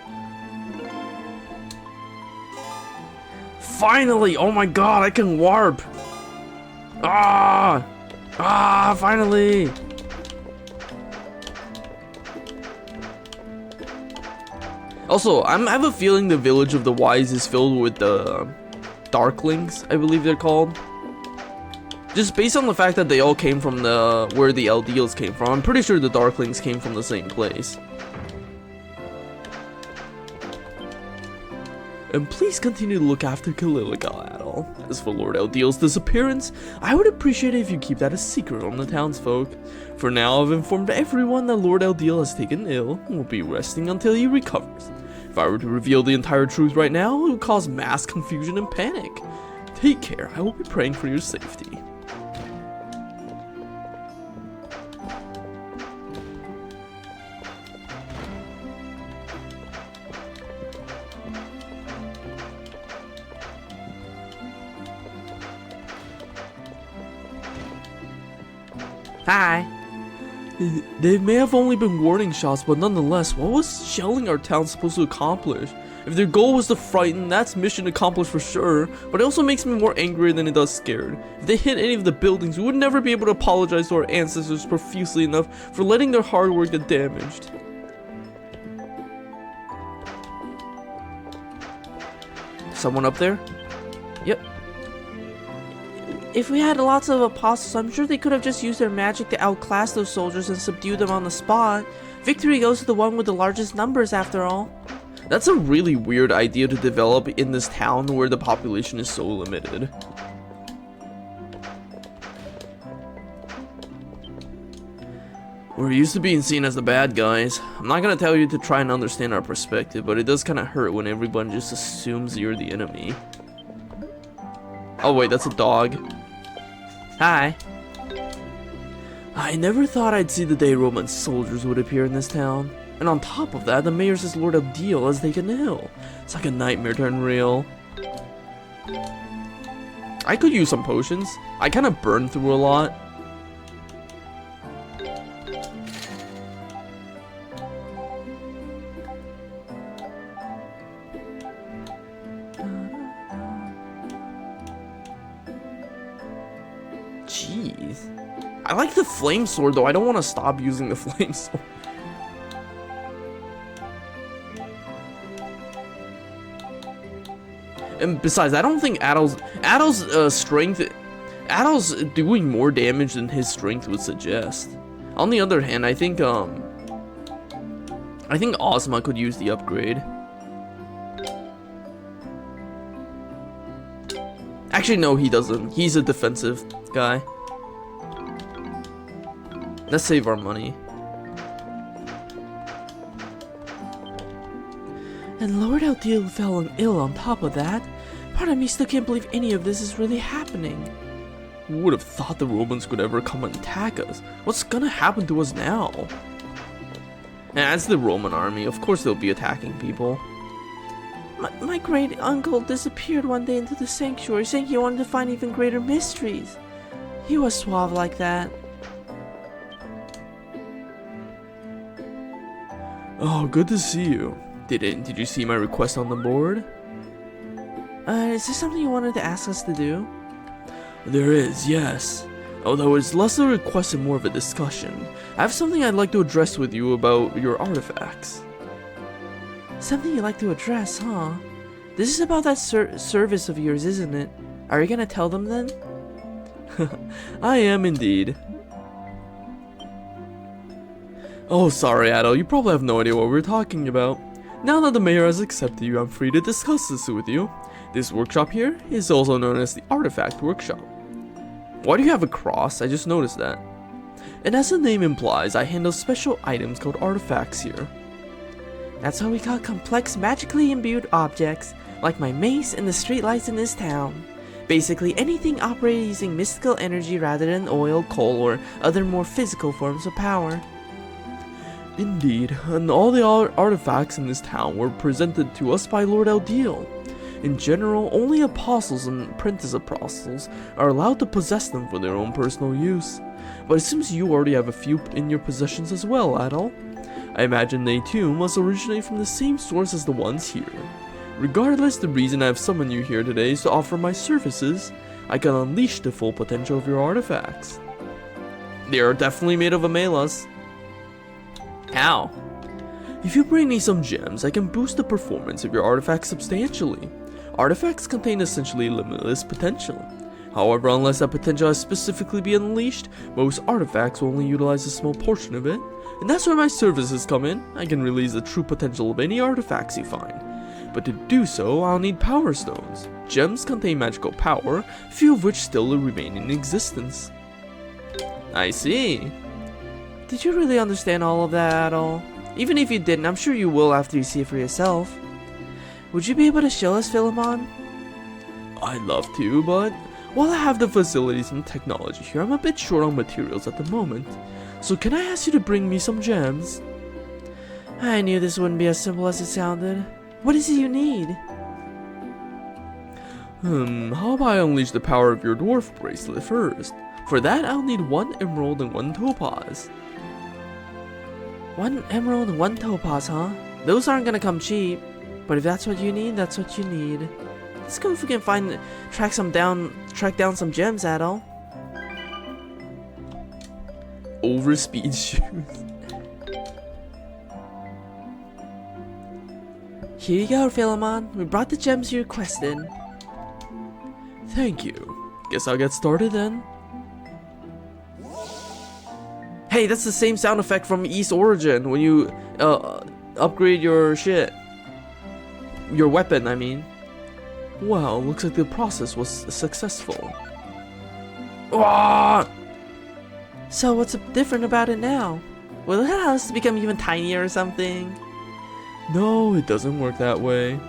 Finally! Oh my god, I can warp! Ah! Ah, finally! Also, I have a feeling the Village of the Wise is filled with the Darklings, I believe they're called. Just based on the fact that they all came from where the Eldeels came from, I'm pretty sure the Darklings came from the same place. And please continue to look after Kaliligal, Adol. As for Lord Eldeel's disappearance, I would appreciate it if you keep that a secret from the townsfolk. For now, I've informed everyone that Lord Eldeel has taken ill and will be resting until he recovers. If I were to reveal the entire truth right now, it would cause mass confusion and panic. Take care, I will be praying for your safety. Hi. They may have only been warning shots, but nonetheless, what was shelling our town supposed to accomplish? If their goal was to frighten, that's mission accomplished for sure, but it also makes me more angry than it does scared. If they hit any of the buildings, we would never be able to apologize to our ancestors profusely enough for letting their hard work get damaged. Someone up there? Yep. If we had lots of apostles, I'm sure they could have just used their magic to outclass those soldiers and subdue them on the spot. Victory goes to the one with the largest numbers, after all. That's a really weird idea to develop in this town where the population is so limited. We're used to being seen as the bad guys. I'm not gonna tell you to try and understand our perspective, but it does kinda hurt when everyone just assumes you're the enemy. Oh wait, that's a dog. Hi. I never thought I'd see the day Roman soldiers would appear in this town. And on top of that, the mayor says Lord Eldeel has taken ill. It's like a nightmare turned real. I could use some potions. I kind of burned through a lot. Jeez. I like the flame sword though. I don't want to stop using the flame sword. And besides, I don't think Adol's strength, Adol's doing more damage than his strength would suggest. On the other hand, I think Ozma could use the upgrade. Actually, no, he doesn't. He's a defensive guy. Let's save our money. And Lord Eldeel fell ill on top of that. Part of me still can't believe any of this is really happening. Who would have thought the Romans could ever come and attack us? What's gonna happen to us now? And as the Roman army, of course they'll be attacking people. My great uncle disappeared one day into the sanctuary, saying he wanted to find even greater mysteries. He was suave like that. Oh, good to see you. Did you see my request on the board? Is there something you wanted to ask us to do? There is, yes. Although it's less a request and more of a discussion. I have something I'd like to address with you about your artifacts. Something you'd like to address, huh? This is about that service of yours, isn't it? Are you gonna tell them then? I am indeed. Oh, sorry, Adol. You probably have no idea what we're talking about. Now that the mayor has accepted you, I'm free to discuss this with you. This workshop here is also known as the Artifact Workshop. Why do you have a cross? I just noticed that. And as the name implies, I handle special items called artifacts here. That's what we call complex magically imbued objects, like my mace and the streetlights in this town. Basically anything operated using mystical energy rather than oil, coal, or other more physical forms of power. Indeed, and all the artifacts in this town were presented to us by Lord Eldeel. In general, only apostles and apprentice apostles are allowed to possess them for their own personal use. But it seems you already have a few in your possessions as well, Adol. I imagine they too must originate from the same source as the ones here. Regardless, the reason I have summoned you here today is to offer my services. I can unleash the full potential of your artifacts. They are definitely made of amelas. How? If you bring me some gems, I can boost the performance of your artifacts substantially. Artifacts contain essentially limitless potential. However, unless that potential has specifically been unleashed, most artifacts will only utilize a small portion of it, and that's where my services come in. I can release the true potential of any artifacts you find. But to do so, I'll need power stones. Gems contain magical power, few of which still remain in existence. I see. Did you really understand all of that at all? Even if you didn't, I'm sure you will after you see it for yourself. Would you be able to show us, Philemon? I'd love to, but while I have the facilities and technology here, I'm a bit short on materials at the moment. So can I ask you to bring me some gems? I knew this wouldn't be as simple as it sounded. What is it you need? How about I unleash the power of your dwarf bracelet first? For that, I'll need 1 emerald and 1 topaz. 1 emerald and 1 topaz, huh? Those aren't gonna come cheap. But if that's what you need, that's what you need. Let's go if we can track down some gems, Adol. Overspeed shoes. Here you go, Philemon. We brought the gems you requested. Thank you. Guess I'll get started then. Hey, that's the same sound effect from East Origin when you upgrade your shit. Your weapon, I mean. Well, looks like the process was successful. Ah! So what's different about it now? Will it allow us to become even tinier or something? No, it doesn't work that way.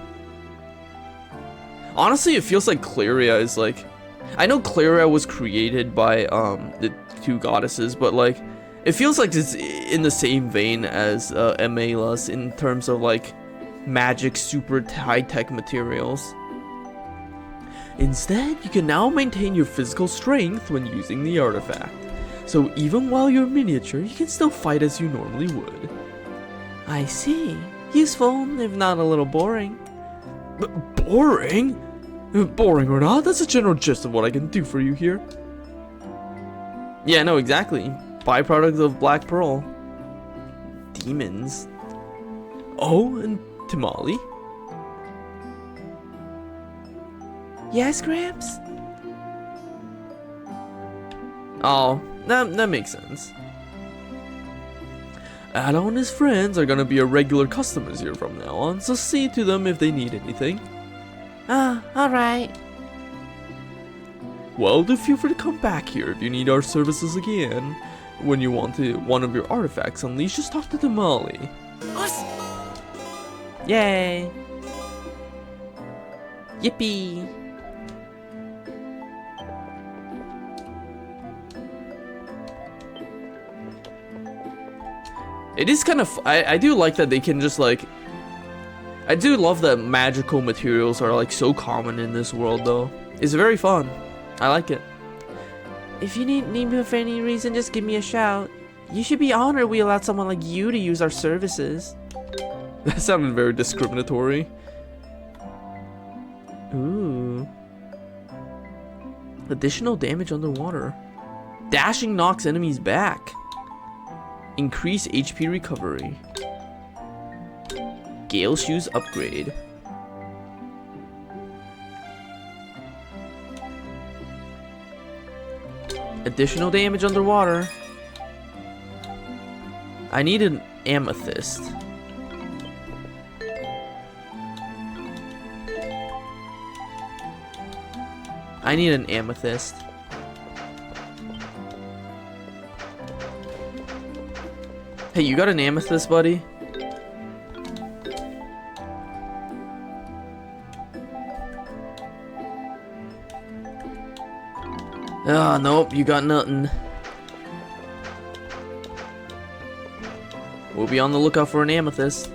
Honestly, it feels like Claria is like... I know Claria was created by the 2 goddesses, but like... It feels like it's in the same vein as Amelas in terms of like... magic super high-tech materials. Instead, you can now maintain your physical strength when using the artifact. So even while you're miniature, you can still fight as you normally would. I see. Useful, if not a little boring. Boring? Boring or not, that's a general gist of what I can do for you here. Yeah, no, exactly. Byproduct of Black Pearl. Demons. Oh, and Tamale? Yes, Gramps? Oh, that makes sense. Adol and his friends are gonna be a regular customers here from now on, so see to them if they need anything. Ah, alright. Well, do feel free to come back here if you need our services again. When you want one of your artifacts unleashed, just talk to Tamale. Yay! Yippee! It is kind of... I do like that they can just like... I do love that magical materials are like so common in this world though. It's very fun. I like it. If you need me for any reason, just give me a shout. You should be honored we allowed someone like you to use our services. That sounded very discriminatory. Ooh. Additional damage underwater. Dashing knocks enemies back. Increase HP recovery. Gale Shoes upgrade. Additional damage underwater. I need an amethyst. I need an amethyst. Hey, you got an amethyst, buddy? Ah, nope, you got nothing. We'll be on the lookout for an amethyst.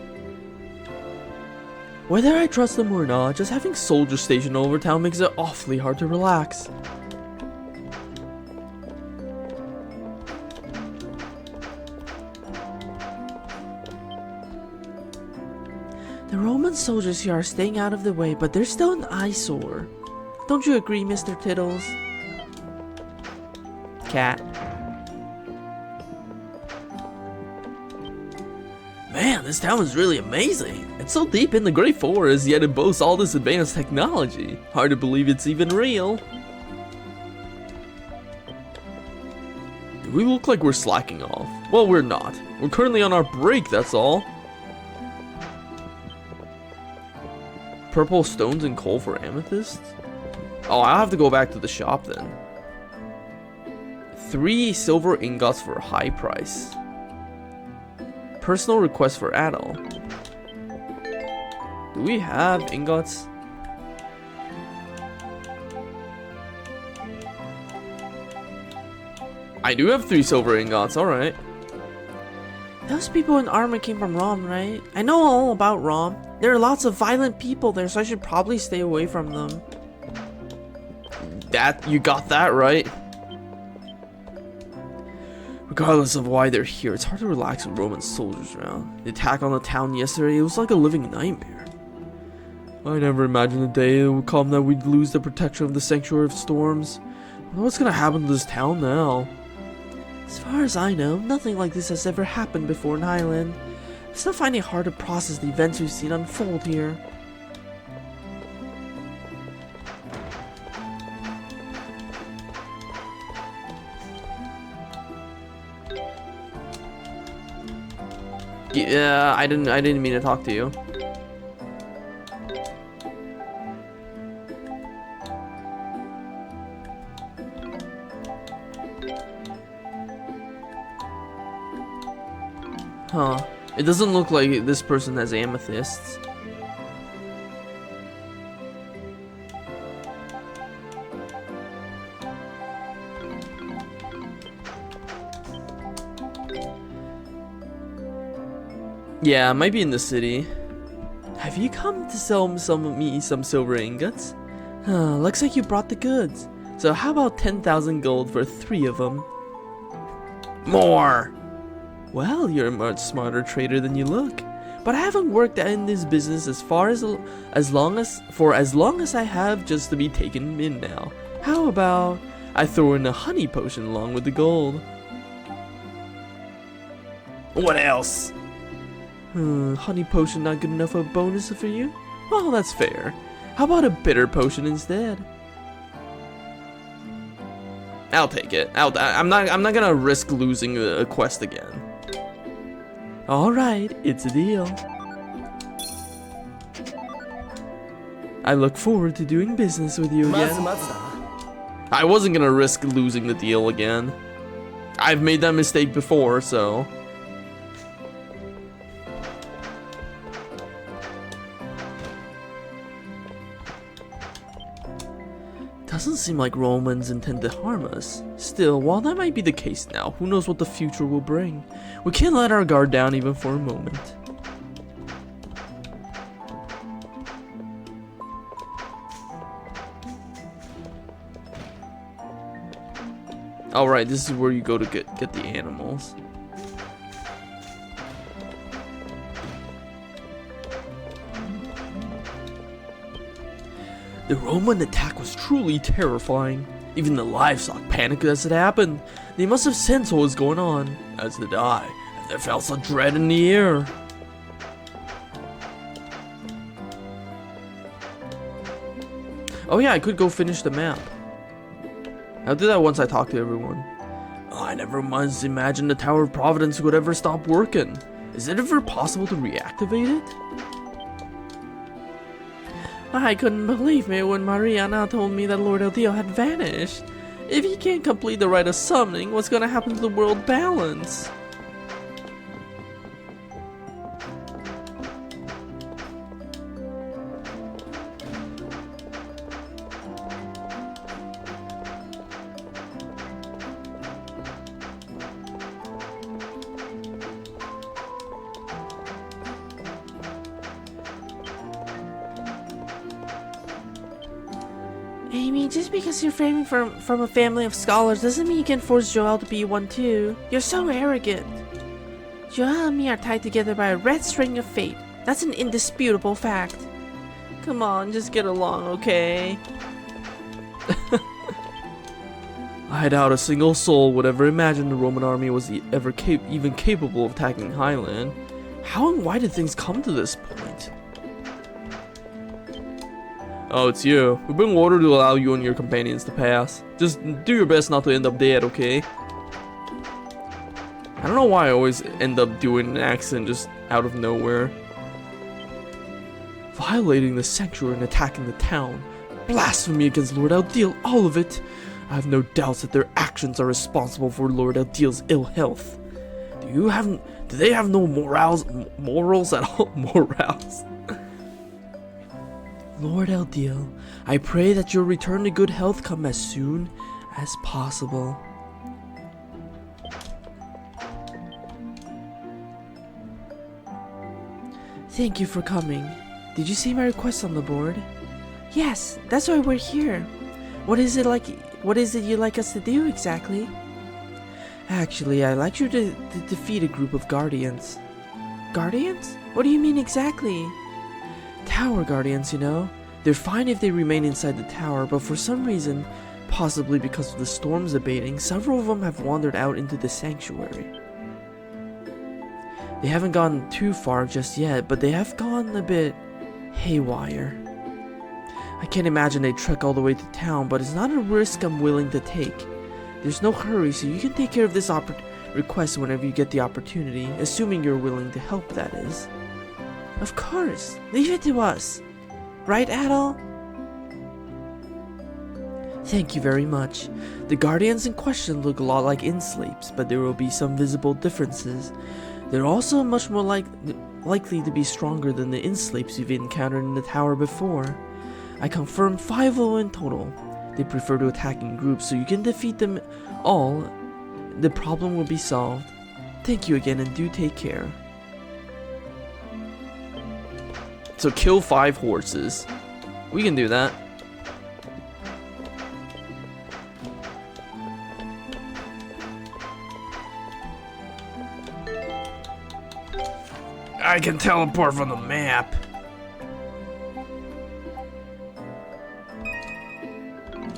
Whether I trust them or not, just having soldiers stationed over town makes it awfully hard to relax. The Roman soldiers here are staying out of the way, but they're still an eyesore. Don't you agree, Mr. Tittles? Cat. Man, this town is really amazing. It's so deep in the Great Forest, yet it boasts all this advanced technology. Hard to believe it's even real. Do we look like we're slacking off? Well, we're not. We're currently on our break, that's all. Purple stones and coal for amethysts? Oh, I'll have to go back to the shop then. 3 silver ingots for a high price. Personal request for Adel. Do we have ingots? I do have 3 silver ingots, alright. Those people in armor came from Rom, right? I know all about Rom. There are lots of violent people there, so I should probably stay away from them. You got that right. Regardless of why they're here, it's hard to relax with Roman soldiers around. The attack on the town yesterday, it was like a living nightmare. I never imagined the day it would come that we'd lose the protection of the Sanctuary of Storms. What's gonna happen to this town now? As far as I know, nothing like this has ever happened before in Highland. I still find it hard to process the events we've seen unfold here. Yeah, I didn't mean to talk to you. Huh. It doesn't look like this person has amethysts. Yeah, it might be in the city. Have you come to sell me some silver ingots? Looks like you brought the goods. So how about 10,000 gold for 3 of them? More! Well, you're a much smarter trader than you look. But I haven't worked in this business as long as I have just to be taken in now. How about I throw in a honey potion along with the gold? What else? Honey potion not good enough of a bonus for you? Well, that's fair. How about a bitter potion instead? I'll take it. I'm not gonna risk losing a quest again. All right, it's a deal. I look forward to doing business with you again. I wasn't gonna risk losing the deal again. I've made that mistake before, so. Doesn't seem like Romans intend to harm us. Still, while that might be the case now, who knows what the future will bring. We can't let our guard down even for a moment. Alright, this is where you go to get the animals. The Roman attack was truly terrifying. Even the livestock panicked as it happened. They must have sensed what was going on, as did I, and there felt some dread in the air. Oh yeah, I could go finish the map. I'll do that once I talk to everyone. Oh, I never once imagined the Tower of Providence would ever stop working. Is it ever possible to reactivate it? I couldn't believe it when Mariana told me that Lord Eldeel had vanished. If he can't complete the rite of summoning, what's gonna happen to the world balance? Amy, just because you're framing from a family of scholars doesn't mean you can force Joel to be one too. You're so arrogant. Joel and me are tied together by a red string of fate. That's an indisputable fact. Come on, just get along, okay? I doubt a single soul would ever imagine the Roman army was even capable of attacking Highland. How and why did things come to this point? Oh, it's you. We've been ordered to allow you and your companions to pass. Just do your best not to end up dead, okay? I don't know why I always end up doing an accent just out of nowhere. Violating the sanctuary and attacking the town. Blasphemy against Lord Eldeel, all of it. I have no doubts that their actions are responsible for Lord Eldeel's ill health. Do they have no morals at all? Morals. Lord Eldeel, I pray that your return to good health come as soon as possible. Thank you for coming. Did you see my request on the board? Yes, that's why we're here. What is it you'd like us to do exactly? Actually, I'd like you to defeat a group of guardians. Guardians? What do you mean exactly? Tower guardians, you know. They're fine if they remain inside the tower, but for some reason, possibly because of the storms abating, several of them have wandered out into the sanctuary. They haven't gone too far just yet, but they have gone a bit haywire. I can't imagine they'd trek all the way to town, but it's not a risk I'm willing to take. There's no hurry, so you can take care of this request whenever you get the opportunity, assuming you're willing to help, that is. Of course, leave it to us. Right, Adol? Thank you very much. The guardians in question look a lot like Insleeps, but there will be some visible differences. They're also much more likely to be stronger than the Insleeps you've encountered in the tower before. I confirmed 5 in total. They prefer to attack in groups, so you can defeat them all. The problem will be solved. Thank you again, and do take care. So kill 5 horses. We can do that. I can teleport from the map.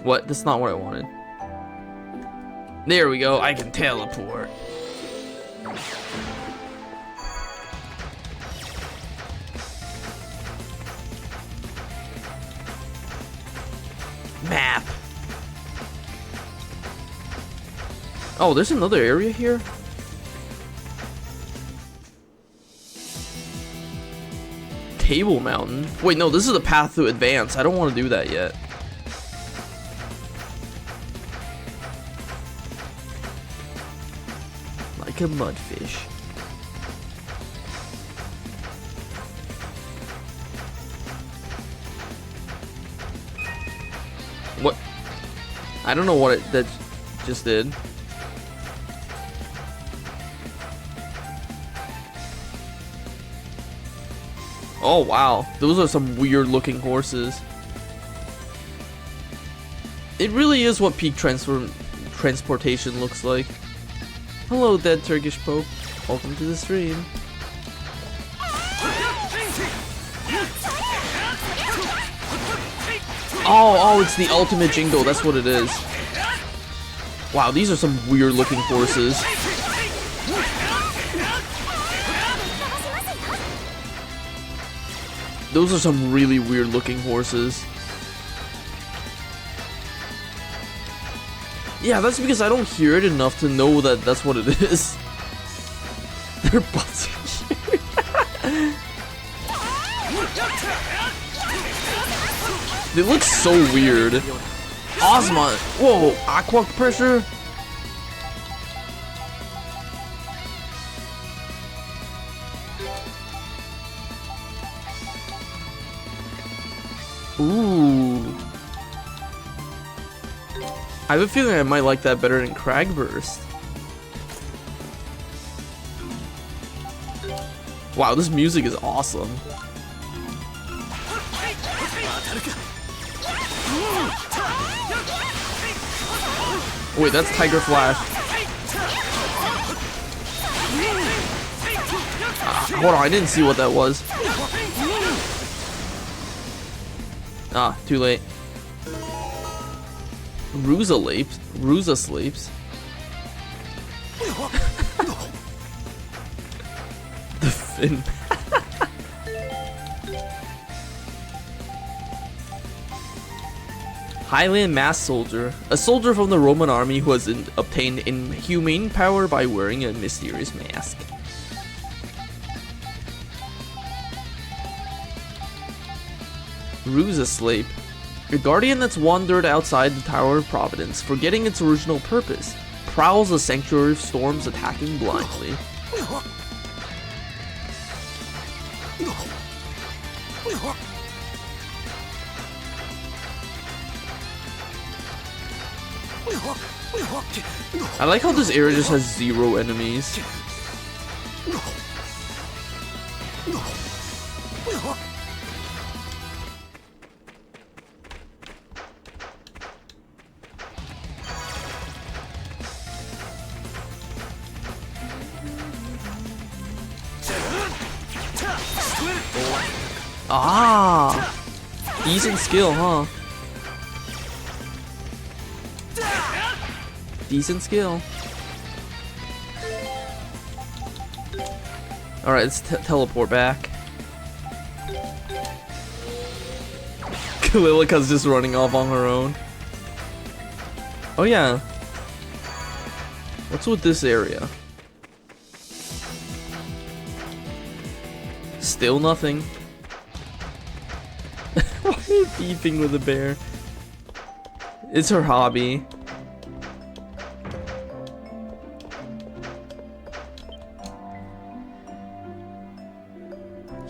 What? That's not what I wanted. There we go. I can teleport. Map. Oh, there's another area here? Table Mountain? Wait, no, this is the path to advance. I don't want to do that yet. Like a mudfish. What? I don't know what that just did. Oh wow, those are some weird looking horses. It really is what peak transportation looks like. Hello, dead Turkish Pope. Welcome to the stream. Oh, it's the ultimate jingle. That's what it is. Wow, these are some weird looking horses. Those are some really weird looking horses. Yeah, that's because I don't hear it enough to know that that's what it is. Their butts are huge. They look so weird. Ozma! Whoa, aqua pressure? Ooh. I have a feeling I might like that better than Cragburst. Wow, this music is awesome. Wait, that's Tiger Flash. Hold on, I didn't see what that was. Ah, too late. Ruza sleeps. The fin. Highland Masked Soldier. A soldier from the Roman army who has obtained inhumane power by wearing a mysterious mask. Ruza Sleep. A guardian that's wandered outside the Tower of Providence, forgetting its original purpose, prowls the Sanctuary of Storms, attacking blindly. I like how this area just has 0 enemies. Ah, decent skill, huh? Decent skill. Alright, let's teleport back. Kalilika's just running off on her own. Oh yeah. What's with this area? Still nothing. Why are you beefing with a bear? It's her hobby.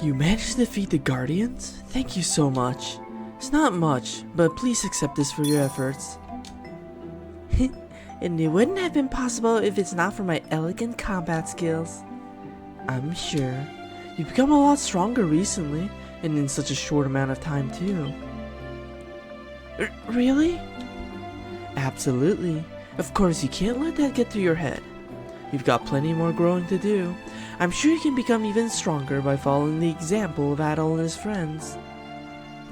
You managed to defeat the Guardians? Thank you so much. It's not much, but please accept this for your efforts. And it wouldn't have been possible if it's not for my elegant combat skills. I'm sure. You've become a lot stronger recently, and in such a short amount of time too. Really? Absolutely. Of course, you can't let that get to your head. You've got plenty more growing to do. I'm sure you can become even stronger by following the example of Adol and his friends.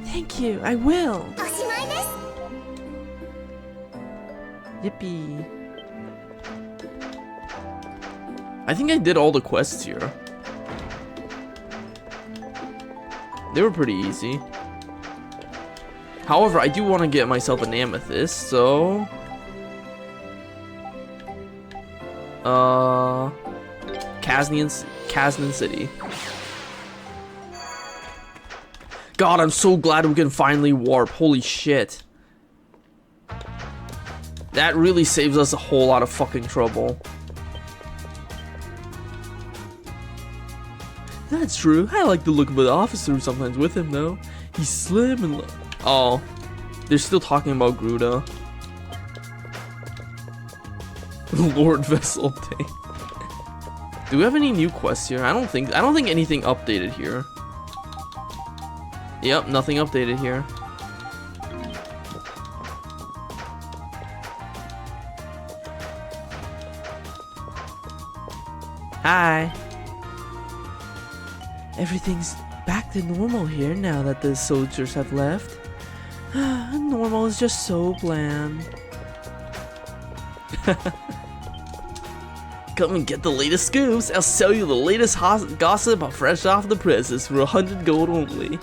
Thank you, I will! Yippee. I think I did all the quests here. They were pretty easy. However, I do want to get myself an amethyst, so... Kaznan City. God, I'm so glad we can finally warp. Holy shit. That really saves us a whole lot of fucking trouble. That's true. I like the look of the officer sometimes with him, though. He's slim and... Oh. They're still talking about Gruda. Lord Vessel Tank. Do we have any new quests here? I don't think anything updated here. Yep, nothing updated here. Hi. Everything's back to normal here now that the soldiers have left. Normal is just so bland. Come and get the latest scoops. I'll sell you the latest gossip fresh off the presses for 100 gold only.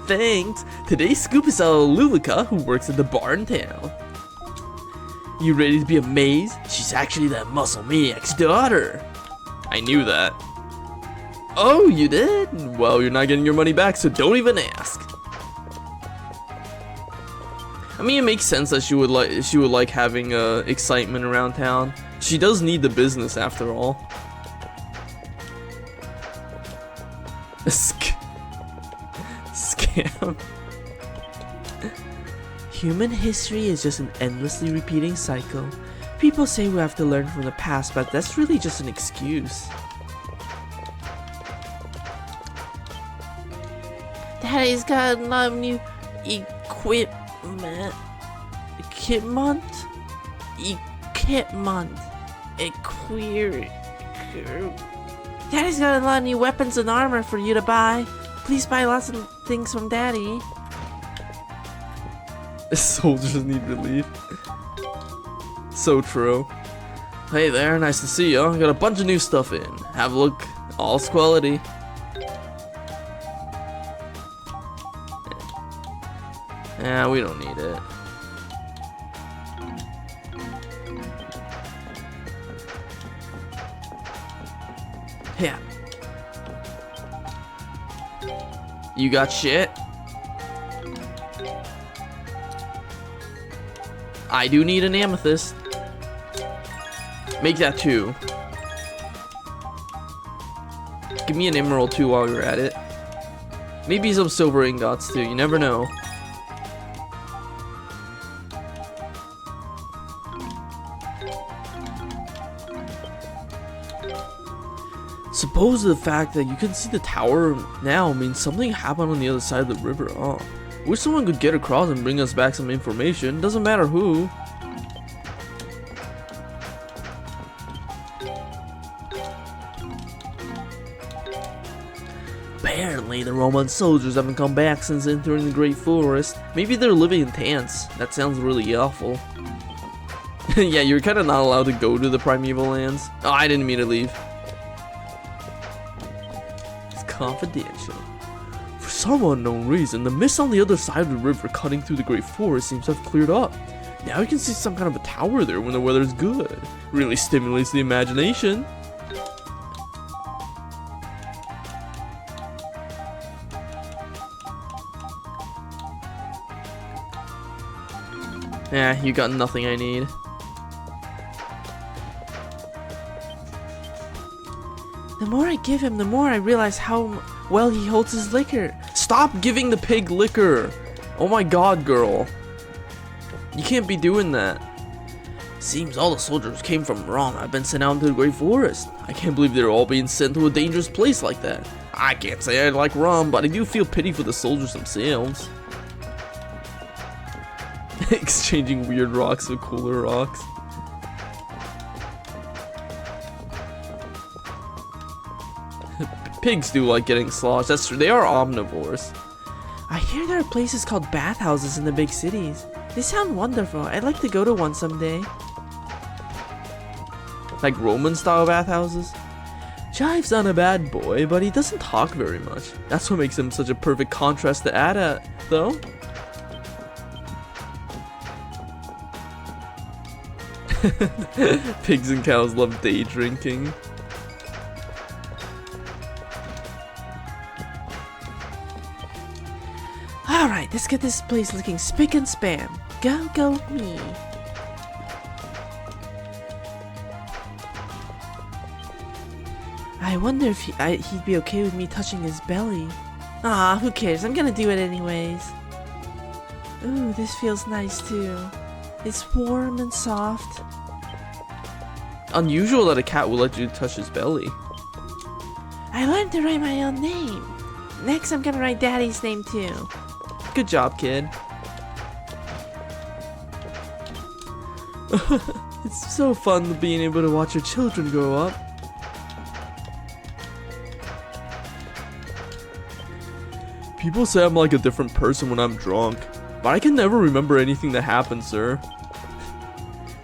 Thanks. Today's scoop is out of Lulika, who works at the bar in town. You ready to be amazed? She's actually that muscle maniac's daughter. I knew that. Oh, you did? Well, you're not getting your money back, so don't even ask. I mean, it makes sense that she would like having excitement around town. She does need the business after all. Scam. Human history is just an endlessly repeating cycle. People say we have to learn from the past, but that's really just an excuse. Daddy's got a lot of new equipment. Equipment. A queer. Daddy's got a lot of new weapons and armor for you to buy. Please buy lots of things from Daddy. Soldiers need relief. So true. Hey there, nice to see you. Got a bunch of new stuff in. Have a look. All's quality. Yeah, we don't need it. Yeah. You got shit? I do need an amethyst. Make that 2. Give me an emerald too while you're at it. Maybe some silver ingots too, you never know. Suppose the fact that you can see the tower now means something happened on the other side of the river. Oh, wish someone could get across and bring us back some information. Doesn't matter who. Apparently, the Roman soldiers haven't come back since entering the Great Forest. Maybe they're living in tents. That sounds really awful. Yeah, you're kind of not allowed to go to the Primeval Lands. Oh, I didn't mean to leave. Confidential. For some unknown reason, the mist on the other side of the river cutting through the Great Forest seems to have cleared up. Now you can see some kind of a tower there when the weather's good. Really stimulates the imagination. Yeah, you got nothing I need. The more I give him, the more I realize how well he holds his liquor. Stop giving the pig liquor! Oh my god, girl. You can't be doing that. Seems all the soldiers came from Rom have been sent out into the Great Forest. I can't believe they're all being sent to a dangerous place like that. I can't say I like Rom, but I do feel pity for the soldiers themselves. Exchanging weird rocks with cooler rocks. Pigs do like getting sloshed, that's true, they are omnivores. I hear there are places called bathhouses in the big cities. They sound wonderful. I'd like to go to one someday. Like Roman style bathhouses? Jive's not a bad boy, but he doesn't talk very much. That's what makes him such a perfect contrast to Ada, though. Pigs and cows love day drinking. Alright, let's get this place looking spick and span. Go me. I wonder if he'd be okay with me touching his belly. Ah, who cares? I'm gonna do it anyways. Ooh, this feels nice too. It's warm and soft. Unusual that a cat would let you touch his belly. I learned to write my own name. Next, I'm gonna write Daddy's name too. Good job, kid. It's so fun being able to watch your children grow up. People say I'm like a different person when I'm drunk, but I can never remember anything that happened, sir.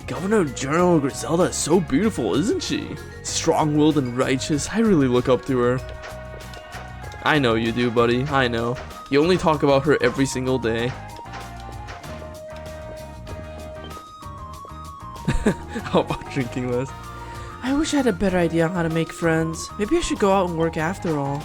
Governor General Griselda is so beautiful, isn't she? Strong-willed and righteous, I really look up to her. I know you do, buddy, I know. You only talk about her every single day. How about drinking less? I wish I had a better idea on how to make friends. Maybe I should go out and work after all.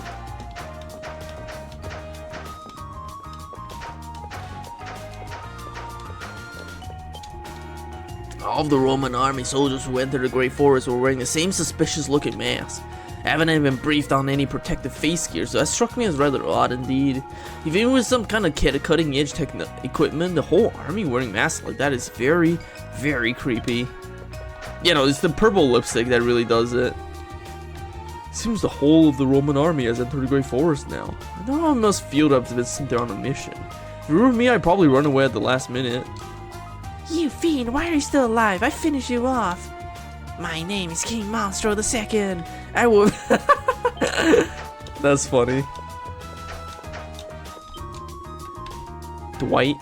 All of the Roman army soldiers who entered the Great Forest were wearing the same suspicious looking masks. I haven't even briefed on any protective face gear, so that struck me as rather odd indeed. Even with some kind of cutting edge equipment, the whole army wearing masks like that is very, very creepy. You know, it's the purple lipstick that really does it. Seems the whole of the Roman army has entered the Great Forest now. No one must feel to have been sent there on a mission. If it were me, I'd probably run away at the last minute. You fiend, why are you still alive? I finished you off. My name is King Monstro II. I will. That's funny. Dwight.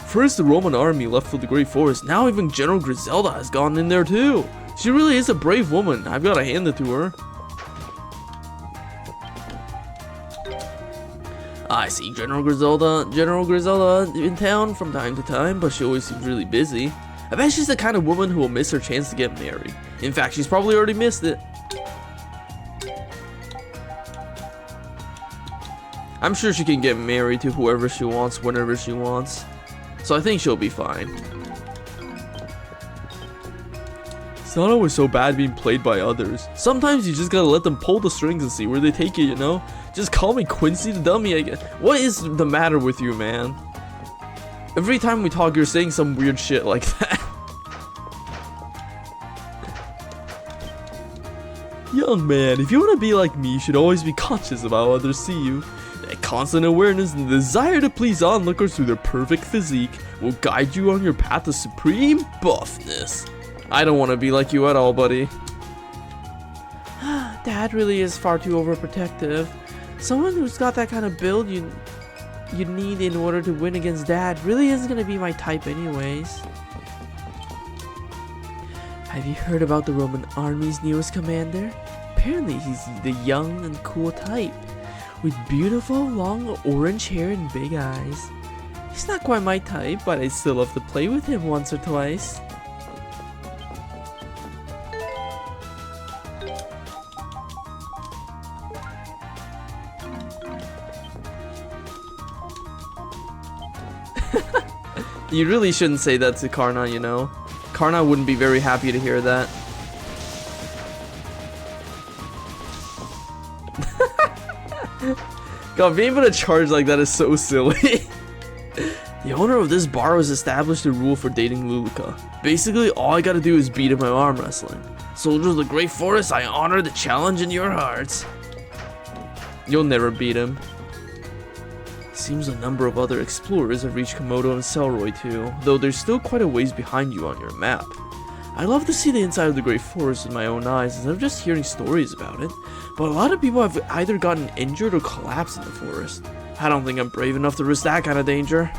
First the Roman army left for the Great Forest, now even General Griselda has gone in there too. She really is a brave woman, I've gotta hand it to her. I see General Griselda in town from time to time, but she always seems really busy. I bet she's the kind of woman who will miss her chance to get married. In fact, she's probably already missed it. I'm sure she can get married to whoever she wants, whenever she wants. So I think she'll be fine. It's not always so bad being played by others. Sometimes you just gotta let them pull the strings and see where they take you, you know? Just call me Quincy the Dummy again. What is the matter with you, man? Every time we talk, you're saying some weird shit like that. Young man, if you want to be like me, you should always be conscious of how others see you. That constant awareness and the desire to please onlookers through their perfect physique will guide you on your path to supreme buffness. I don't want to be like you at all, buddy. Dad really is far too overprotective. Someone who's got that kind of build you need in order to win against Dad really isn't gonna be my type anyways. Have you heard about the Roman army's newest commander? Apparently he's the young and cool type, with beautiful long orange hair and big eyes. He's not quite my type, but I'd still love to play with him once or twice. You really shouldn't say that to Karna, you know. Karna wouldn't be very happy to hear that. God, being able to charge like that is so silly. The owner of this bar has established a rule for dating Luluka. Basically, all I gotta do is beat him at arm wrestling. Soldiers of the Great Forest, I honor the challenge in your hearts. You'll never beat him. Seems a number of other explorers have reached Komodo and Selroy too, though they're still quite a ways behind you on your map. I'd love to see the inside of the Great Forest with my own eyes instead of just hearing stories about it, but a lot of people have either gotten injured or collapsed in the forest. I don't think I'm brave enough to risk that kind of danger.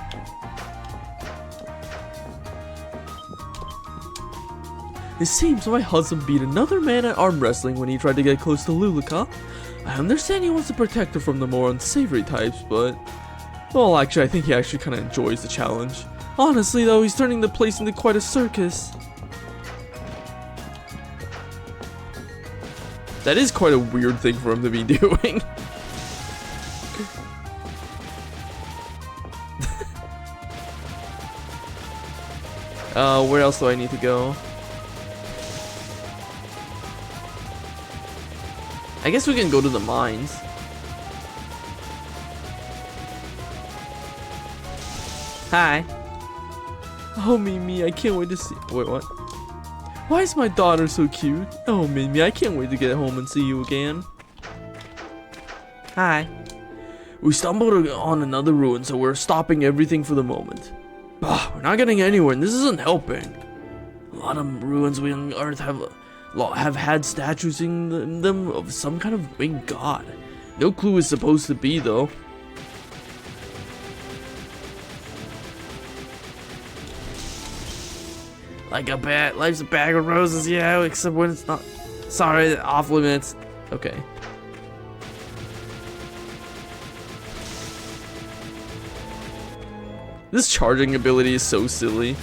It seems my husband beat another man at arm wrestling when he tried to get close to Luluka. I understand he wants to protect her from the more unsavory types, but... well, actually, I think he actually kind of enjoys the challenge. Honestly, though, he's turning the place into quite a circus. That is quite a weird thing for him to be doing. Where else do I need to go? I guess we can go to the mines. Hi. Oh, Mimi, I can't wait to see. Wait, what? Why is my daughter so cute? Oh, Mimi, I can't wait to get home and see you again. Hi. We stumbled on another ruin, so we're stopping everything for the moment. We're not getting anywhere, and this isn't helping. A lot of ruins we unearthed have had statues in them of some kind of winged god. No clue it's supposed to be, though. Like a bat, life's a bag of roses, yeah, except when it's not. Sorry, off limits. Okay. This charging ability is so silly.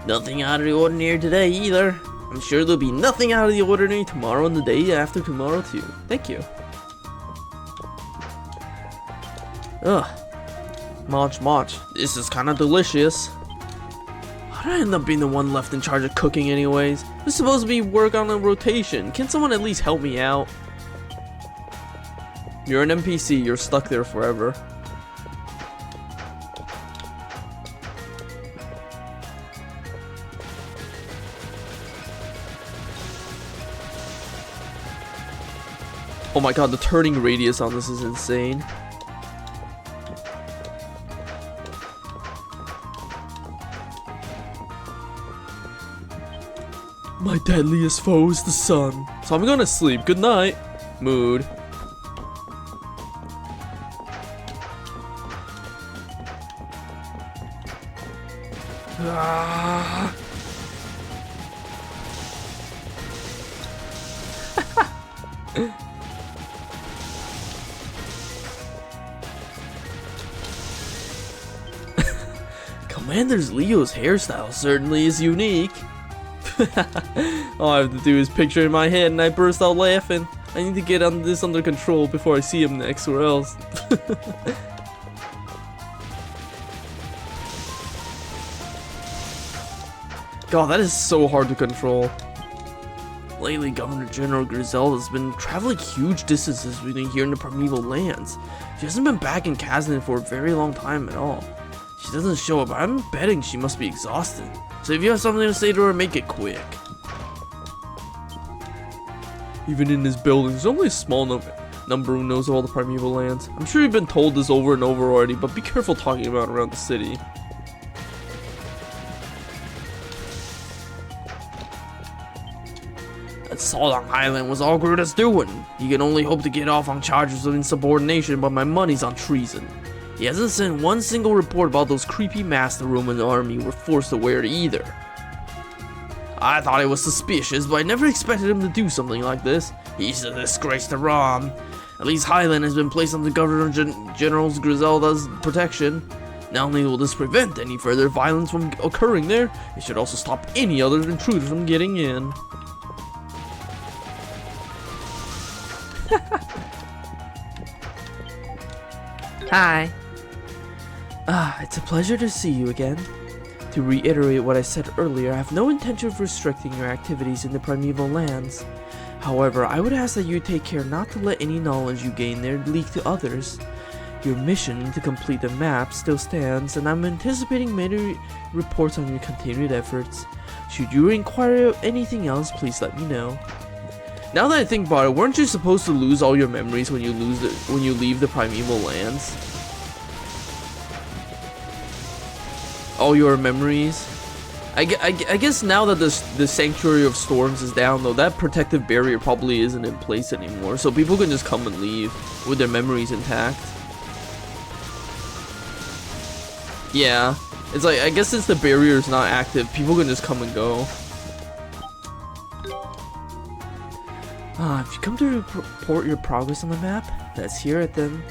Nothing out of the ordinary today either. I'm sure there'll be nothing out of the ordinary tomorrow and the day after tomorrow too. Thank you. Ugh. March. This is kinda delicious. How did I end up being the one left in charge of cooking anyways? This is supposed to be work on a rotation. Can someone at least help me out? You're an NPC, you're stuck there forever. Oh my god, the turning radius on this is insane. My deadliest foe is the sun. So I'm gonna sleep. Good night, mood. Ah. Commander's Leo's hairstyle certainly is unique. All I have to do is picture it in my head and I burst out laughing. I need to get this under control before I see him next, or else. God, that is so hard to control. Lately, Governor General Griselda has been traveling huge distances between here and the Primeval Lands. She hasn't been back in Kazan for a very long time at all. She doesn't show up, but I'm betting she must be exhausted. So if you have something to say to her, make it quick. Even in this building, there's only a small number who knows all the Primeval Lands. I'm sure you've been told this over and over already, but be careful talking about it around the city. That assault on Highland was all Gruda's doing. He can only hope to get off on charges of insubordination, but my money's on treason. He hasn't sent one single report about those creepy masks the Roman army were forced to wear either. I thought it was suspicious, but I never expected him to do something like this. He's a disgrace to Rom. At least Highland has been placed under Governor General Griselda's protection. Not only will this prevent any further violence from occurring there, it should also stop any other intruders from getting in. Hi. It's a pleasure to see you again. To reiterate what I said earlier, I have no intention of restricting your activities in the Primeval Lands. However, I would ask that you take care not to let any knowledge you gain there leak to others. Your mission to complete the map still stands, and I'm anticipating many reports on your continued efforts. Should you inquire of anything else, please let me know. Now that I think about it, weren't you supposed to lose all your memories when you leave the Primeval Lands? All your memories? I guess now that the Sanctuary of Storms is down, though, that protective barrier probably isn't in place anymore, so people can just come and leave with their memories intact. Yeah, it's like, I guess since the barrier is not active, people can just come and go. If you come to report your progress on the map, let's hear it then.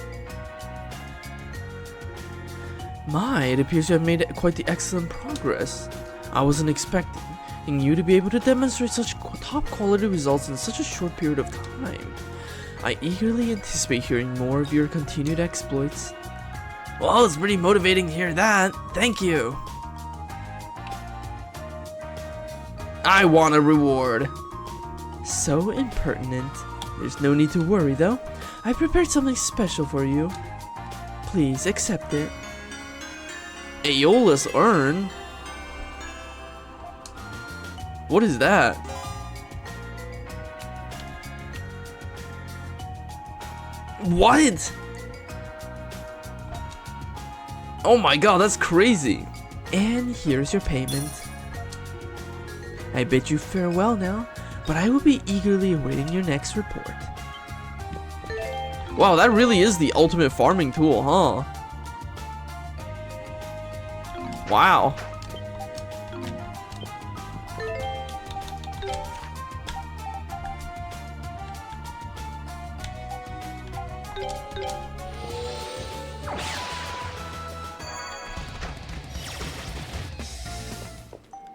My, it appears you have made quite the excellent progress. I wasn't expecting you to be able to demonstrate such top quality results in such a short period of time. I eagerly anticipate hearing more of your continued exploits. Well, it's pretty motivating to hear that. Thank you. I want a reward. So impertinent. There's no need to worry though. I prepared something special for you. Please accept it. Aeolus urn? What is that? What? Oh my god, that's crazy. And here's your payment. I bid you farewell now, but I will be eagerly awaiting your next report. Wow, that really is the ultimate farming tool, huh? Wow.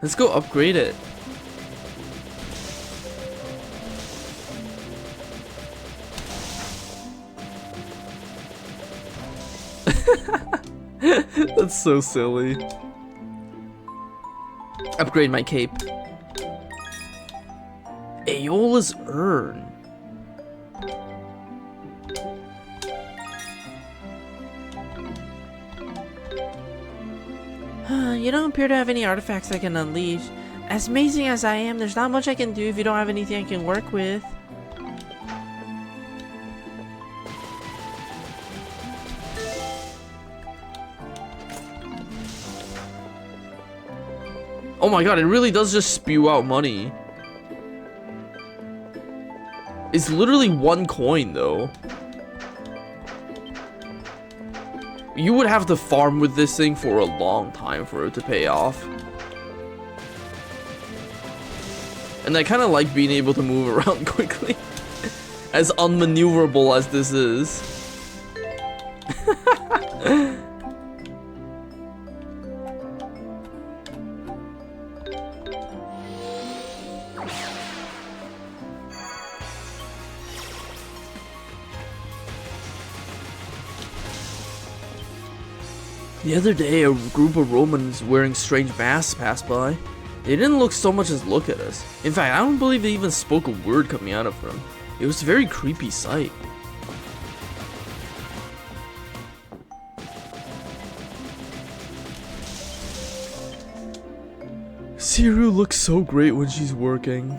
Let's go upgrade it. That's so silly. Upgrade my cape. Aeolus urn. You don't appear to have any artifacts I can unleash. As amazing as I am, there's not much I can do if you don't have anything I can work with. Oh my god, it really does just spew out money. It's literally 1 coin though. You would have to farm with this thing for a long time for it to pay off. And I kind of like being able to move around quickly. As unmaneuverable as this is. The other day, a group of Romans wearing strange masks passed by. They didn't look so much as look at us. In fact, I don't believe they even spoke a word coming out of them. It was a very creepy sight. Siru looks so great when she's working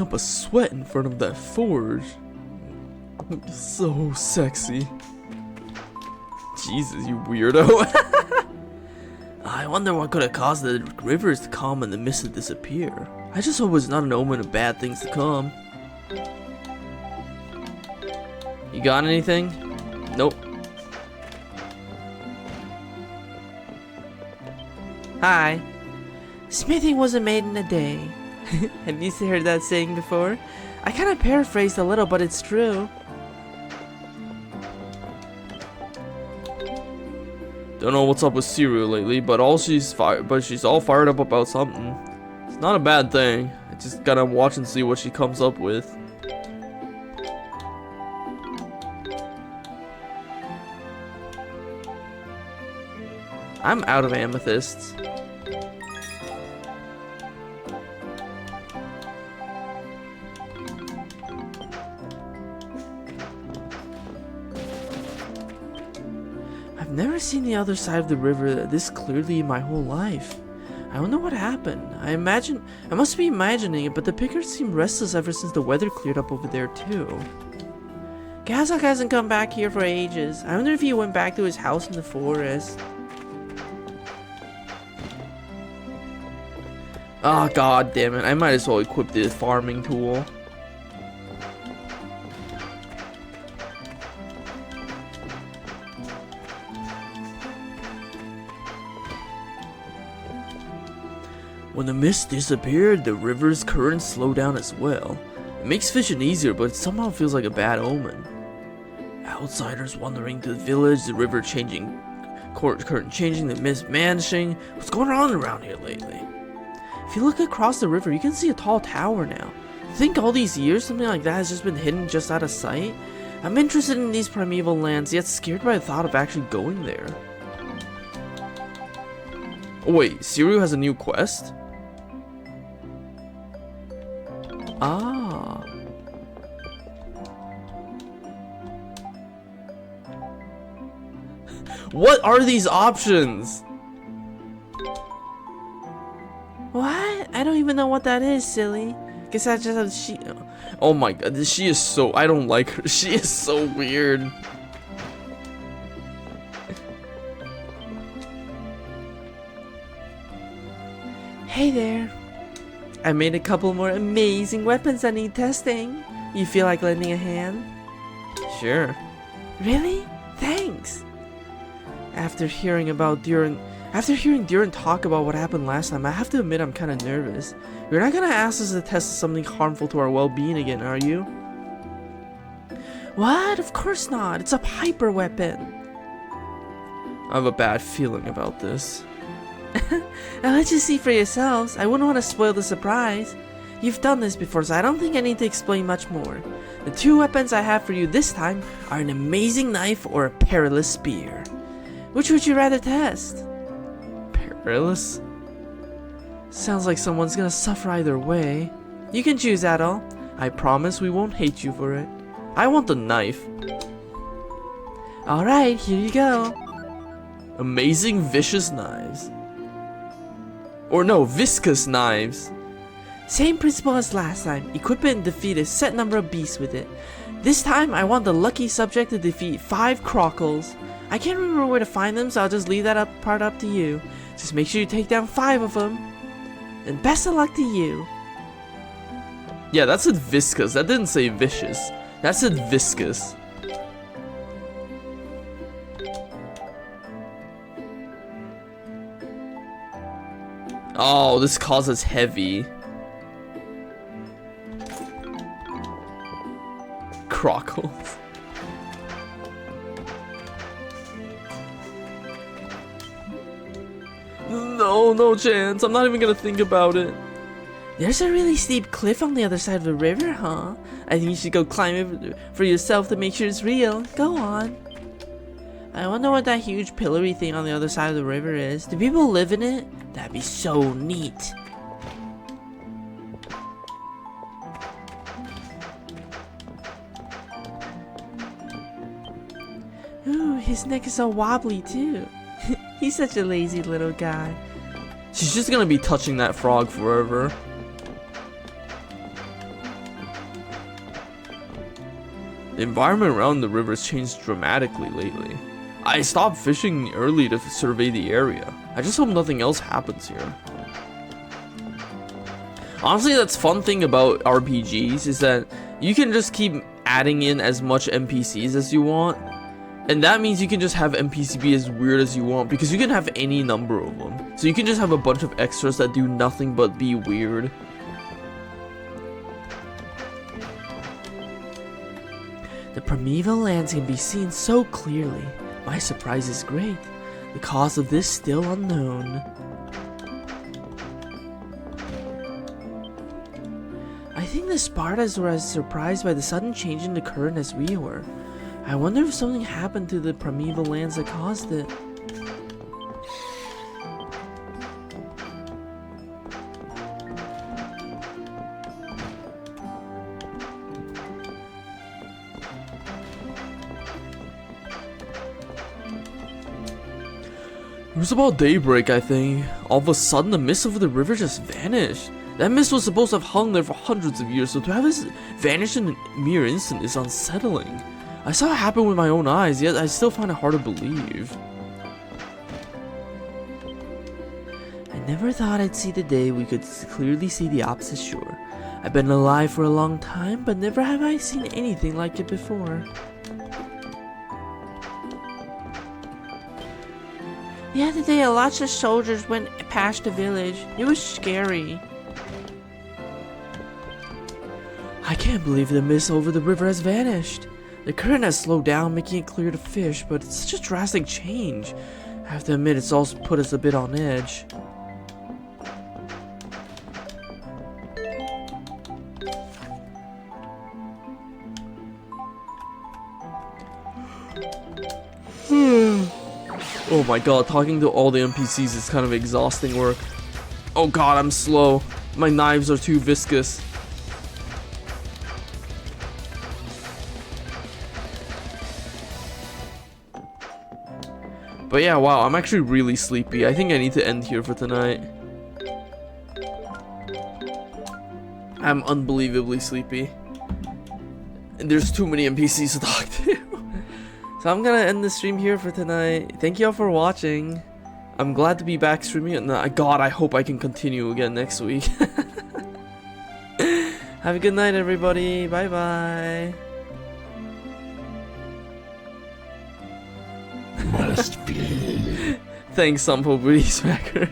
up a sweat in front of that forge. So sexy. Jesus, you weirdo. I wonder what could have caused the rivers to calm and the mist to disappear. I just hope it's not an omen of bad things to come. You got anything? Nope. Hi. Smithing wasn't made in a day. Have you heard that saying before? I kind of paraphrased a little, but it's true. Don't know what's up with Siru lately, but she's all fired up about something. It's not a bad thing. I just gotta watch and see what she comes up with. I'm out of amethysts. I've never seen the other side of the river this clearly in my whole life. I wonder what happened. I must be imagining it, but the pickers seem restless ever since the weather cleared up over there too. Gazok hasn't come back here for ages. I wonder if he went back to his house in the forest. Ah, god damn it. I might as well equip the farming tool. When the mist disappeared, the river's currents slowed down as well. It makes fishing easier, but it somehow feels like a bad omen. Outsiders wandering to the village, the river changing, current changing, the mist vanishing. What's going on around here lately? If you look across the river, you can see a tall tower now. Think all these years something like that has just been hidden just out of sight? I'm interested in these primeval lands, yet scared by the thought of actually going there. Oh wait, Siru has a new quest? Ah. What are these options? What? I don't even know what that is, silly. Guess I just have she. Oh my god, she is so. I don't like her. She is so weird. Hey there. I made a couple more amazing weapons that need testing. You feel like lending a hand? Sure. Really? Thanks. After hearing Duran talk about what happened last time, I have to admit I'm kind of nervous. You're not gonna ask us to test something harmful to our well-being again, are you? What? Of course not. It's a hyper weapon. I have a bad feeling about this. I'll let you see for yourselves. I wouldn't want to spoil the surprise. You've done this before, so I don't think I need to explain much more. The two weapons I have for you this time are an amazing knife or a perilous spear. Which would you rather test? Perilous? Sounds like someone's gonna suffer either way. You can choose, Adol. I promise we won't hate you for it. I want the knife. Alright, here you go. Amazing vicious knives. Or no, viscous knives. Same principle as last time. Equip it and defeat a set number of beasts with it. This time, I want the lucky subject to defeat 5 crocles. I can't remember where to find them, so I'll just leave that part up to you. Just make sure you take down 5 of them. And best of luck to you. Yeah, that said viscous. That didn't say vicious. That said viscous. Oh, this causes heavy. Crocles. No, no chance. I'm not even gonna think about it. There's a really steep cliff on the other side of the river, huh? I think you should go climb it for yourself to make sure it's real. Go on. I wonder what that huge pillory thing on the other side of the river is. Do people live in it? That'd be so neat. Ooh, his neck is so wobbly too. He's such a lazy little guy. She's just gonna be touching that frog forever. The environment around the river has changed dramatically lately. I stopped fishing early to survey the area. I just hope nothing else happens here. Honestly, that's fun thing about RPGs is that you can just keep adding in as much NPCs as you want. And that means you can just have NPC be as weird as you want because you can have any number of them. So you can just have a bunch of extras that do nothing but be weird. The Primeval Lands can be seen so clearly. My surprise is great. The cause of this still unknown. I think the Spartans were as surprised by the sudden change in the current as we were. I wonder if something happened to the Primeval Lands that caused it. It was about daybreak, I think. All of a sudden, the mist over the river just vanished. That mist was supposed to have hung there for hundreds of years, so to have it vanish in a mere instant is unsettling. I saw it happen with my own eyes, yet I still find it hard to believe. I never thought I'd see the day we could clearly see the opposite shore. I've been alive for a long time, but never have I seen anything like it before. The other day, lots of soldiers went past the village. It was scary. I can't believe the mist over the river has vanished. The current has slowed down, making it clear to fish, but it's such a drastic change. I have to admit, it's also put us a bit on edge. Oh my god, talking to all the NPCs is kind of exhausting work. Oh god, I'm slow. My knives are too viscous. But yeah, wow, I'm actually really sleepy. I think I need to end here for tonight. I'm unbelievably sleepy. And there's too many NPCs to talk to. So I'm gonna end the stream here for tonight. Thank you all for watching. I'm glad to be back streaming, and God, I hope I can continue again next week. Have a good night, everybody. Bye bye. Must be. Thanks, Sampo Booty Smacker.